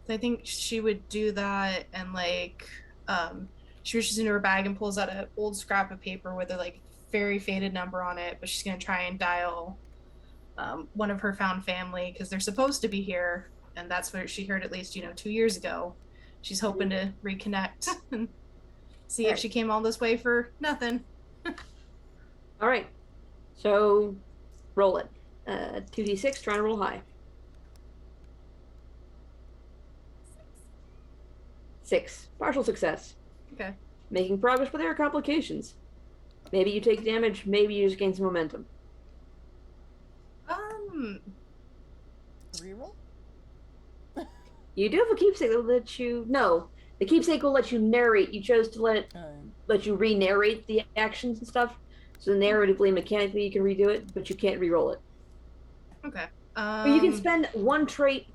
So I think she would do that, and like she reaches into her bag and pulls out an old scrap of paper with a like very faded number on it, but she's gonna try and dial one of her found family because they're supposed to be here, and that's where she heard at least 2 years ago. She's hoping to reconnect and see if she came all this way for nothing. All right, so roll it. 2d6, try and roll high. 6. Partial success. Okay. Making progress, but there are complications. Maybe you take damage, maybe you just gain some momentum. Reroll? You do have a keepsake that will let you... No, the keepsake will let you narrate. You chose to let you re-narrate the actions and stuff. So narratively, mechanically, you can redo it, but you can't re-roll it. Okay. But you can spend one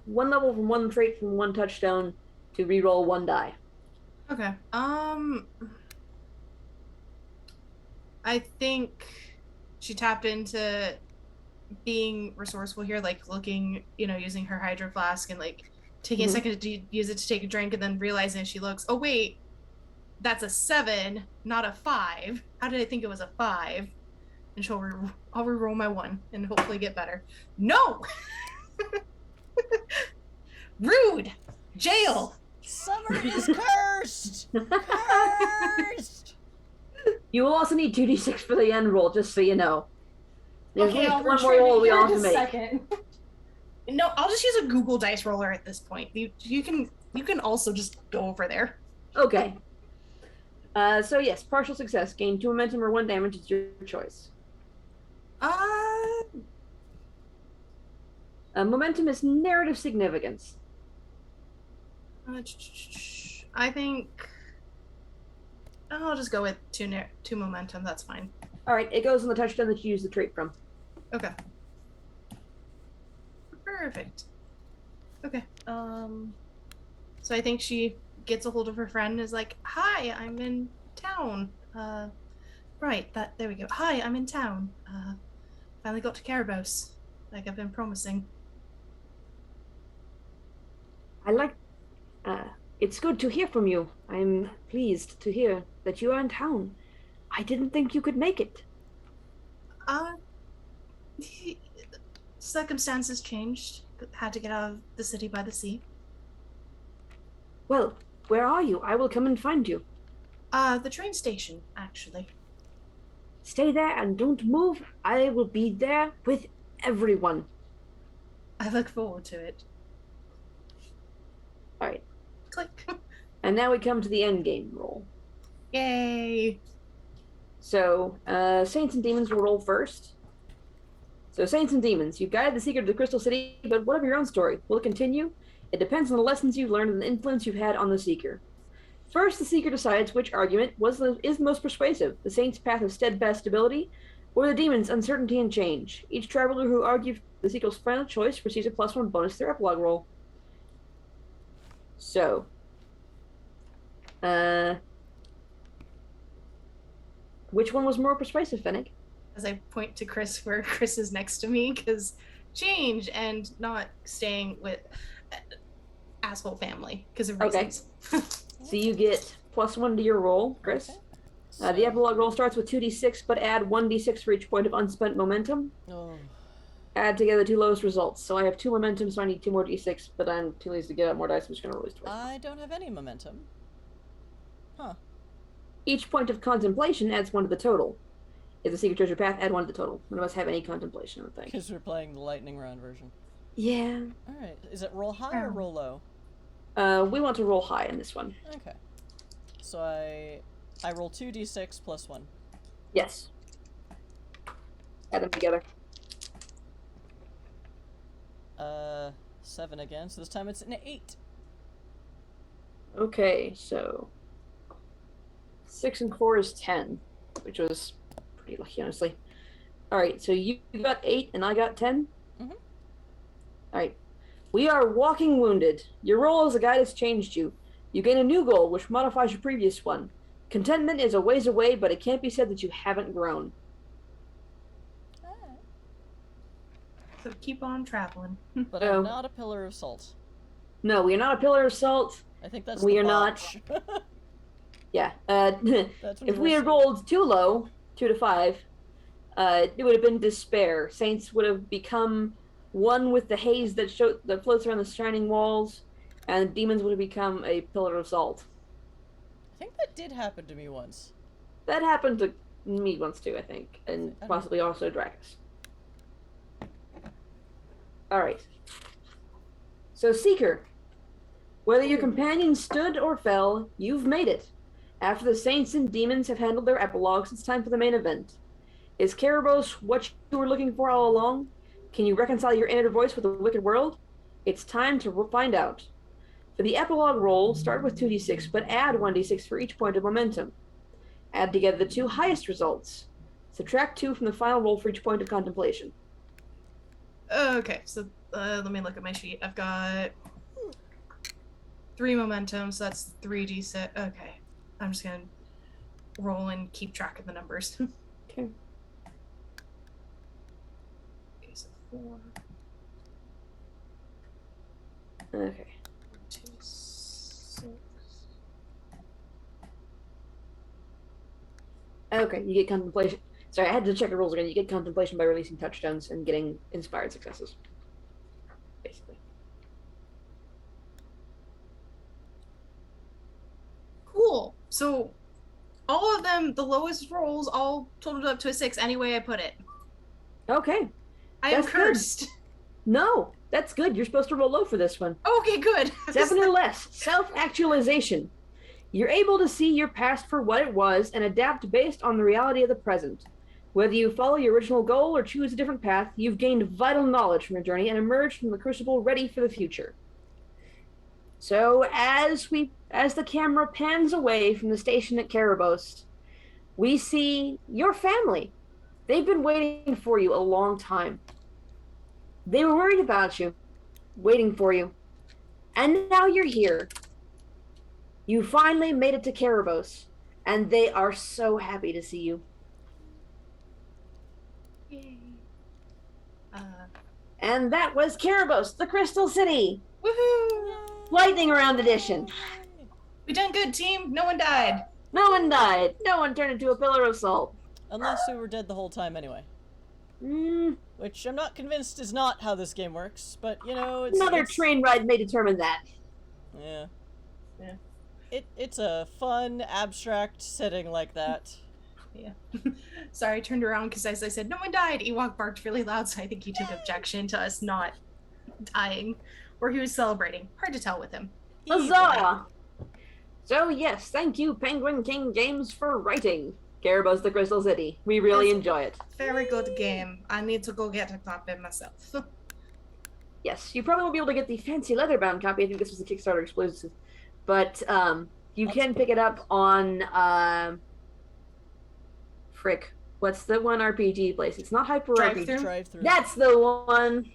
level from one trait from one touchstone to re-roll one die. Okay. I think she tapped into being resourceful here, like looking, using her hydro flask and like taking a second to use it to take a drink, and then realizing as she looks, oh wait, that's a 7, not a 5. How did I think it was a 5? And I'll re-roll my 1 and hopefully get better. No! Rude! Jail! Summer is cursed! Cursed! You will also need 2d6 for the end roll, just so you know. There's Okay, at least one more roll we all have to make. Second. No, I'll just use a Google Dice roller at this point. You can also just go over there. Okay. So yes, partial success. Gain 2 momentum or 1 damage. It's your choice. Momentum is narrative significance. I think I'll just go with 2 momentum. That's fine. All right, it goes on the touchdown that you use the trait from. Okay. Perfect. Okay. So I think she gets a hold of her friend and is like, "Hi, I'm in town." Right. There we go. "Hi, I'm in town. Finally got to Cerebos, like I've been promising." It's good to hear from you. I'm pleased to hear that you are in town. I didn't think you could make it. Circumstances changed. Had to get out of the city by the sea. Well, where are you? I will come and find you. The train station, actually. Stay there and don't move. I will be there with everyone. I look forward to it. All right. Click. And now we come to the end game roll. Yay! So, Saints and Demons will roll first. So, Saints and Demons, you guided the Seeker to the Crystal City, but what of your own story? Will it continue? It depends on the lessons you've learned and the influence you've had on the Seeker. First, the Seeker decides which argument is the most persuasive, the Saint's path of steadfast stability, or the Demon's uncertainty and change. Each traveler who argued the Seeker's final choice receives a +1 bonus to their epilogue roll. So, which one was more persuasive, Fennec? As I point to Chris, where Chris is next to me, because change and not staying with asshole family because of reasons. Okay. So you get +1 to your roll, Chris. Okay. The epilogue roll starts with 2d6, but add 1d6 for each point of unspent momentum. Oh. Add together the 2 lowest results. So I have 2 momentum, so I need 2 more d6, but I'm too lazy to get out more dice. I'm just going to release twice. I don't have any momentum. Huh. Each point of contemplation adds 1 to the total. If the Secret Treasure Path, add 1 to the total. None of us have any contemplation, I don't think. Because we're playing the lightning round version. Yeah. Alright. Is it roll high or roll low? We want to roll high in this one. Okay. So I roll 2d6 plus 1. Yes. Add them together. 7 again, so this time it's an 8. Okay, so 6 and 4 is 10, which was pretty lucky, honestly. All right, so you got 8 and I got 10. Mm-hmm. All right, we are walking wounded. Your role as a guide has changed you. You gain a new goal, which modifies your previous one. Contentment is a ways away, but it can't be said that you haven't grown. So keep on traveling. But I'm not a pillar of salt. No, we are not a pillar of salt. I think that's we the are botch. not. Yeah. That's If we had rolled too low, 2 to 5, it would have been despair. Saints would have become one with the haze that floats around the shining walls, and demons would have become a pillar of salt. I think that did happen to me once. That happened to me once too, I think, and possibly also Dracus. Alright. So, Seeker. Whether your companion stood or fell, you've made it. After the saints and demons have handled their epilogues, it's time for the main event. Is Cerebos what you were looking for all along? Can you reconcile your inner voice with the wicked world? It's time to find out. For the epilogue roll, start with 2d6, but add 1d6 for each point of momentum. Add together the 2 highest results. Subtract 2 from the final roll for each point of contemplation. Okay, so let me look at my sheet. I've got 3 momentum, so that's 3d6. Okay, I'm just gonna roll and keep track of the numbers. Okay. Okay, so 4. Okay. 2, 6. Okay, you get contemplation. Sorry, I had to check the rules again. You get contemplation by releasing touchstones and getting inspired successes. Basically. Cool. So all of them, the lowest rolls, all totaled up to a 6 any way I put it. Okay. I am That's cursed. Good. No, that's good. You're supposed to roll low for this one. Okay, good. 7 or less. Self-actualization. You're able to see your past for what it was and adapt based on the reality of the present. Whether you follow your original goal or choose a different path, you've gained vital knowledge from your journey and emerged from the crucible ready for the future. So as the camera pans away from the station at Cerebos, we see your family. They've been waiting for you a long time. They were worried about you, waiting for you. And now you're here. You finally made it to Cerebos, and they are so happy to see you. Yay. And that was Cerebos, the Crystal City. Woohoo! Lightning round edition. We done good, team. No one died. No one died. No one turned into a pillar of salt. Unless we were dead the whole time anyway. Which I'm not convinced is not how this game works, but you know, it's train ride may determine that. Yeah. Yeah. It's a fun, abstract setting like that. Yeah. Sorry, I turned around because as I said, no one died, Ewok barked really loud, so I think he took objection to us not dying. Or he was celebrating. Hard to tell with him. Huzzah! So yes, thank you, Penguin King Games, for writing Cerebos, the Crystal City. We really enjoy it. Very good game. I need to go get a copy myself. Yes, you probably won't be able to get the fancy leather-bound copy. I think this was a Kickstarter exclusive. But you can pick it up on frick. What's the one RPG place? It's not Hyper RPG. Drive-through. That's the one.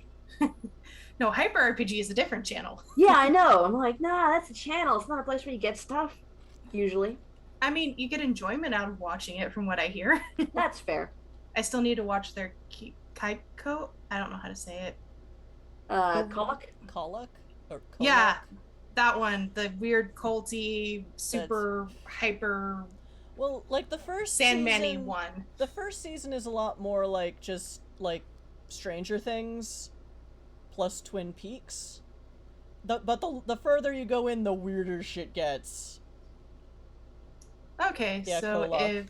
No, Hyper RPG is a different channel. Yeah, I know. I'm like, nah, that's a channel. It's not a place where you get stuff, usually. I mean, you get enjoyment out of watching it from what I hear. That's fair. I still need to watch their Kaiko. I don't know how to say it. Kolok? Kolok? Or Kolok? Yeah, that one. The weird culty, super hyper. Well, like the first Sandman-y season, one. The first season is a lot more like just like Stranger Things plus Twin Peaks. But the further you go in, the weirder shit gets. Okay, Yeah, so Kolok.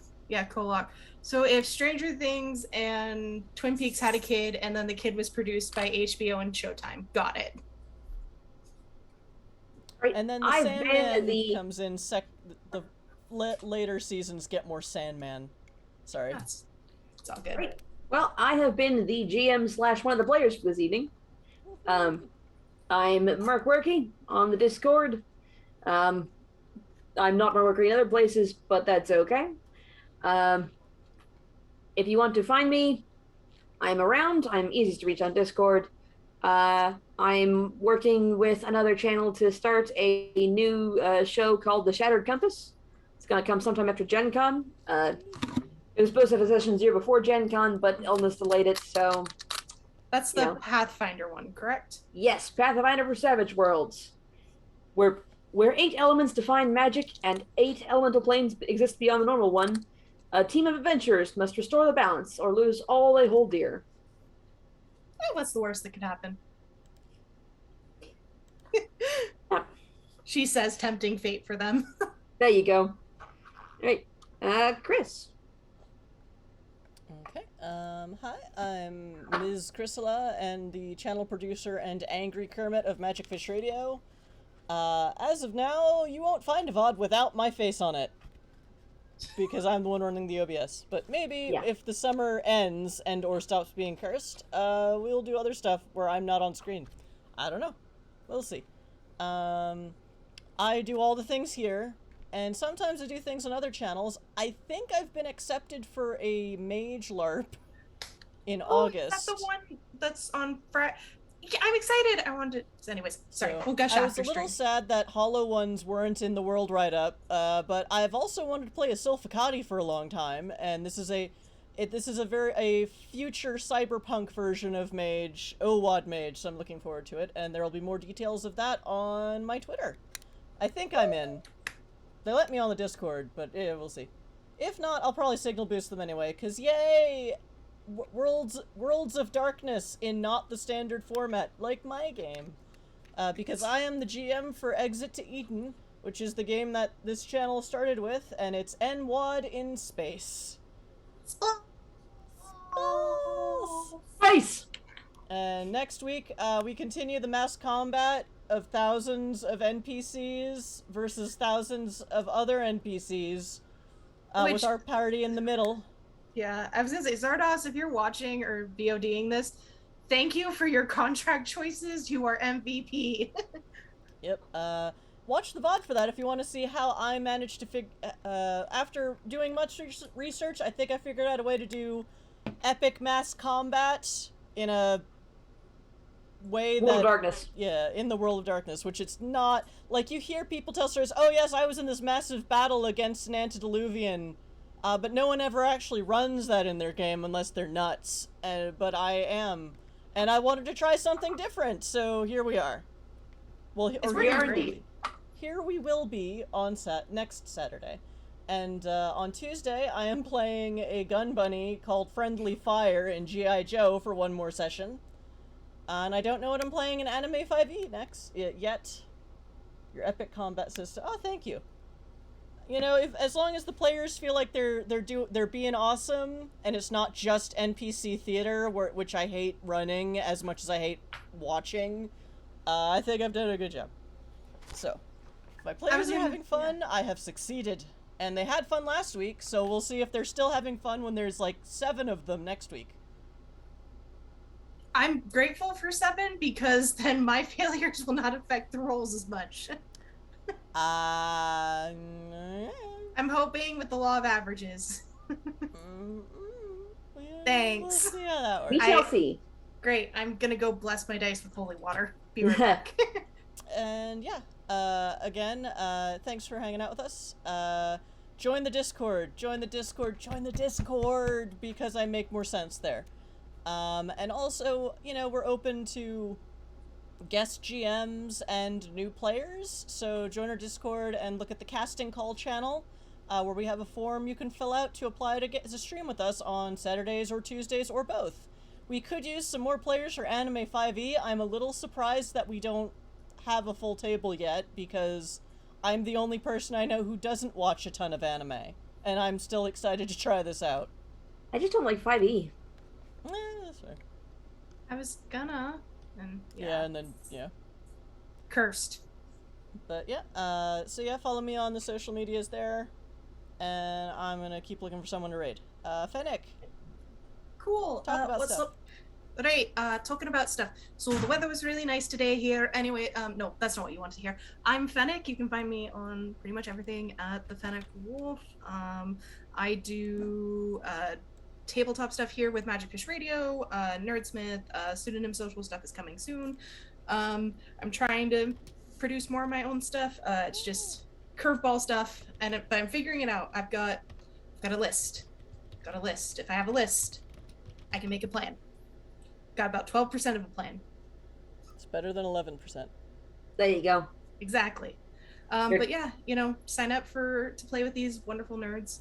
Kolok. So if Stranger Things and Twin Peaks had a kid, and then the kid was produced by HBO and Showtime, got it. Right. And then the Sandman comes in the later seasons get more Sandman. Sorry. It's all good. Great. Well, I have been the GM / one of the players for this evening. I'm Mark Worky on the Discord. I'm not Mark Worky in other places, but that's okay. If you want to find me, I'm around. I'm easiest to reach on Discord. I'm working with another channel to start a new show called The Shattered Compass. It's going to come sometime after Gen Con. It was supposed to have a session 0 before Gen Con, but illness delayed it, so... That's the Pathfinder one, correct? Yes, Pathfinder for Savage Worlds. Where 8 elements define magic and 8 elemental planes exist beyond the normal one, a team of adventurers must restore the balance or lose all they hold dear. Oh, what's the worst that could happen? She says tempting fate for them. There you go. All right, Chris. Okay. Hi, I'm Ms. Chrysela and the channel producer and angry Kermit of Magic Fish Radio. As of now, you won't find a VOD without my face on it. Because I'm the one running the OBS. But maybe if the summer ends and or stops being cursed, we'll do other stuff where I'm not on screen. I don't know. We'll see. I do all the things here, and sometimes I do things on other channels. I think I've been accepted for a mage LARP in August. That's the one that's on Friday. Yeah, I'm excited. I wanted to... Anyways, sorry. So, we'll gush I after was a little stream. sad that Hollow ones weren't in the world write-up, but I've also wanted to play a Silphicati for a long time, and this is a future cyberpunk version of Mage, OWAD Mage, so I'm looking forward to it, and there will be more details of that on my Twitter. I think I'm in. They let me on the Discord, but yeah, we'll see. If not, I'll probably signal boost them anyway, because yay! Worlds of Darkness in not the standard format, like my game. Because I am the GM for Exit to Eden, which is the game that this channel started with, and it's NWAD in space. Space! And next week, we continue the mass combat of thousands of NPCs versus thousands of other NPCs, with our party in the middle. Yeah, I was gonna say, Zardos, if you're watching or VODing this, thank you for your contract choices. You are MVP. Yep. Watch the VOD for that if you want to see how I managed to after doing much research, I think I figured out a way to do epic mass combat in a way World of Darkness. Yeah, in the World of Darkness, which it's not... Like, you hear people tell stories, oh yes, I was in this massive battle against an antediluvian, but no one ever actually runs that in their game unless they're nuts. But I am. And I wanted to try something different, so here we are. Well, here we will be on next Saturday. And on Tuesday, I am playing a gun bunny called Friendly Fire in G.I. Joe for one more session. And I don't know what I'm playing in Anime 5e next yet. Your epic combat system. Oh, thank you. You know, as long as the players feel like they're being awesome, and it's not just NPC theater, which I hate running as much as I hate watching, I think I've done a good job. So, if my players are having fun, I have succeeded. And they had fun last week, so we'll see if they're still having fun when there's like 7 of them next week. I'm grateful for 7 because then my failures will not affect the rolls as much. I'm hoping with the law of averages. Thanks. We'll see how that works. We shall see. Great. I'm gonna go bless my dice with holy water. Be right back. And yeah, again, thanks for hanging out with us. Join the Discord, join the Discord, join the Discord, because I make more sense there. And also, you know, we're open to guest GMs and new players, so join our Discord and look at the casting call channel, where we have a form you can fill out to apply to stream with us on Saturdays or Tuesdays or both. We could use some more players for Anime 5e. I'm a little surprised that we don't have a full table yet, because I'm the only person I know who doesn't watch a ton of anime, and I'm still excited to try this out. I just don't like 5e. That's fair. I was gonna, and yeah, and then, yeah. Cursed. But yeah, so yeah, follow me on the social medias there. and I'm gonna keep looking for someone to raid. Fennec. Cool. Talk about what's stuff. up? Right, talking about stuff. So the weather was really nice today here. Anyway, no, that's not what you want to hear. I'm Fennec. You can find me on pretty much everything at the Fennec Wolf. I do tabletop stuff here with Magic Fish Radio, Nerdsmith, pseudonym social stuff is coming soon. I'm trying to produce more of my own stuff. It's just curveball stuff, but I'm figuring it out. I've got a list. Got a list. If I have a list, I can make a plan. Got about 12% of a plan. It's better than 11%. There you go. Exactly. But yeah, sign up to play with these wonderful nerds.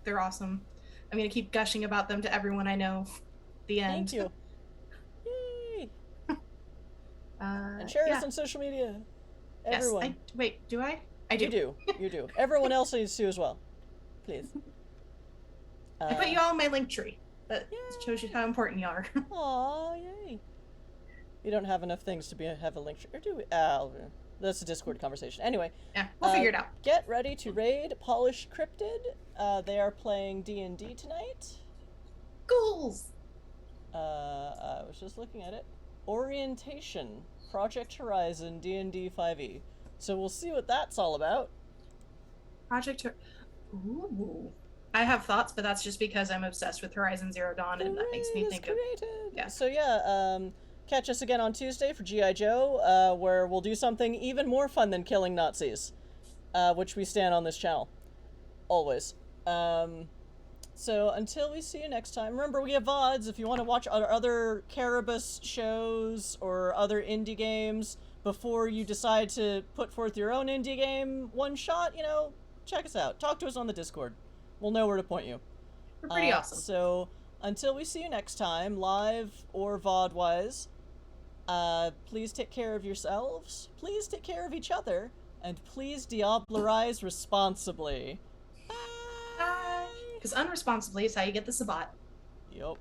They're awesome. I'm gonna keep gushing about them to everyone I know. The end. Thank you. Yay! And share us on social media. Everyone. Yes. Wait, do I? I do. You do. Everyone else needs to as well. Please. I put you all in my link tree. That shows you how important you are. Aw, yay. You don't have enough things to have a link tree. Or do we? That's a Discord conversation. Anyway. Yeah, we'll figure it out. Get ready to raid Polish Cryptid. They are playing D&D tonight. Goals! I was just looking at it. Orientation. Project Horizon D&D 5e. So we'll see what that's all about. Ooh. I have thoughts, but that's just because I'm obsessed with Horizon Zero Dawn, and that makes me think of... Yeah. So yeah, catch us again on Tuesday for G.I. Joe, where we'll do something even more fun than killing Nazis, which we stand on this channel. Always. So until we see you next time, remember we have VODs if you want to watch our other Cerebos shows or other indie games before you decide to put forth your own indie game one shot, check us out. Talk to us on the Discord. We'll know where to point you. We're pretty awesome. So, until we see you next time, live or VOD-wise, please take care of yourselves, please take care of each other, and please Diablerize responsibly. Bye! Because unresponsibly is how you get the Sabbat. Yup.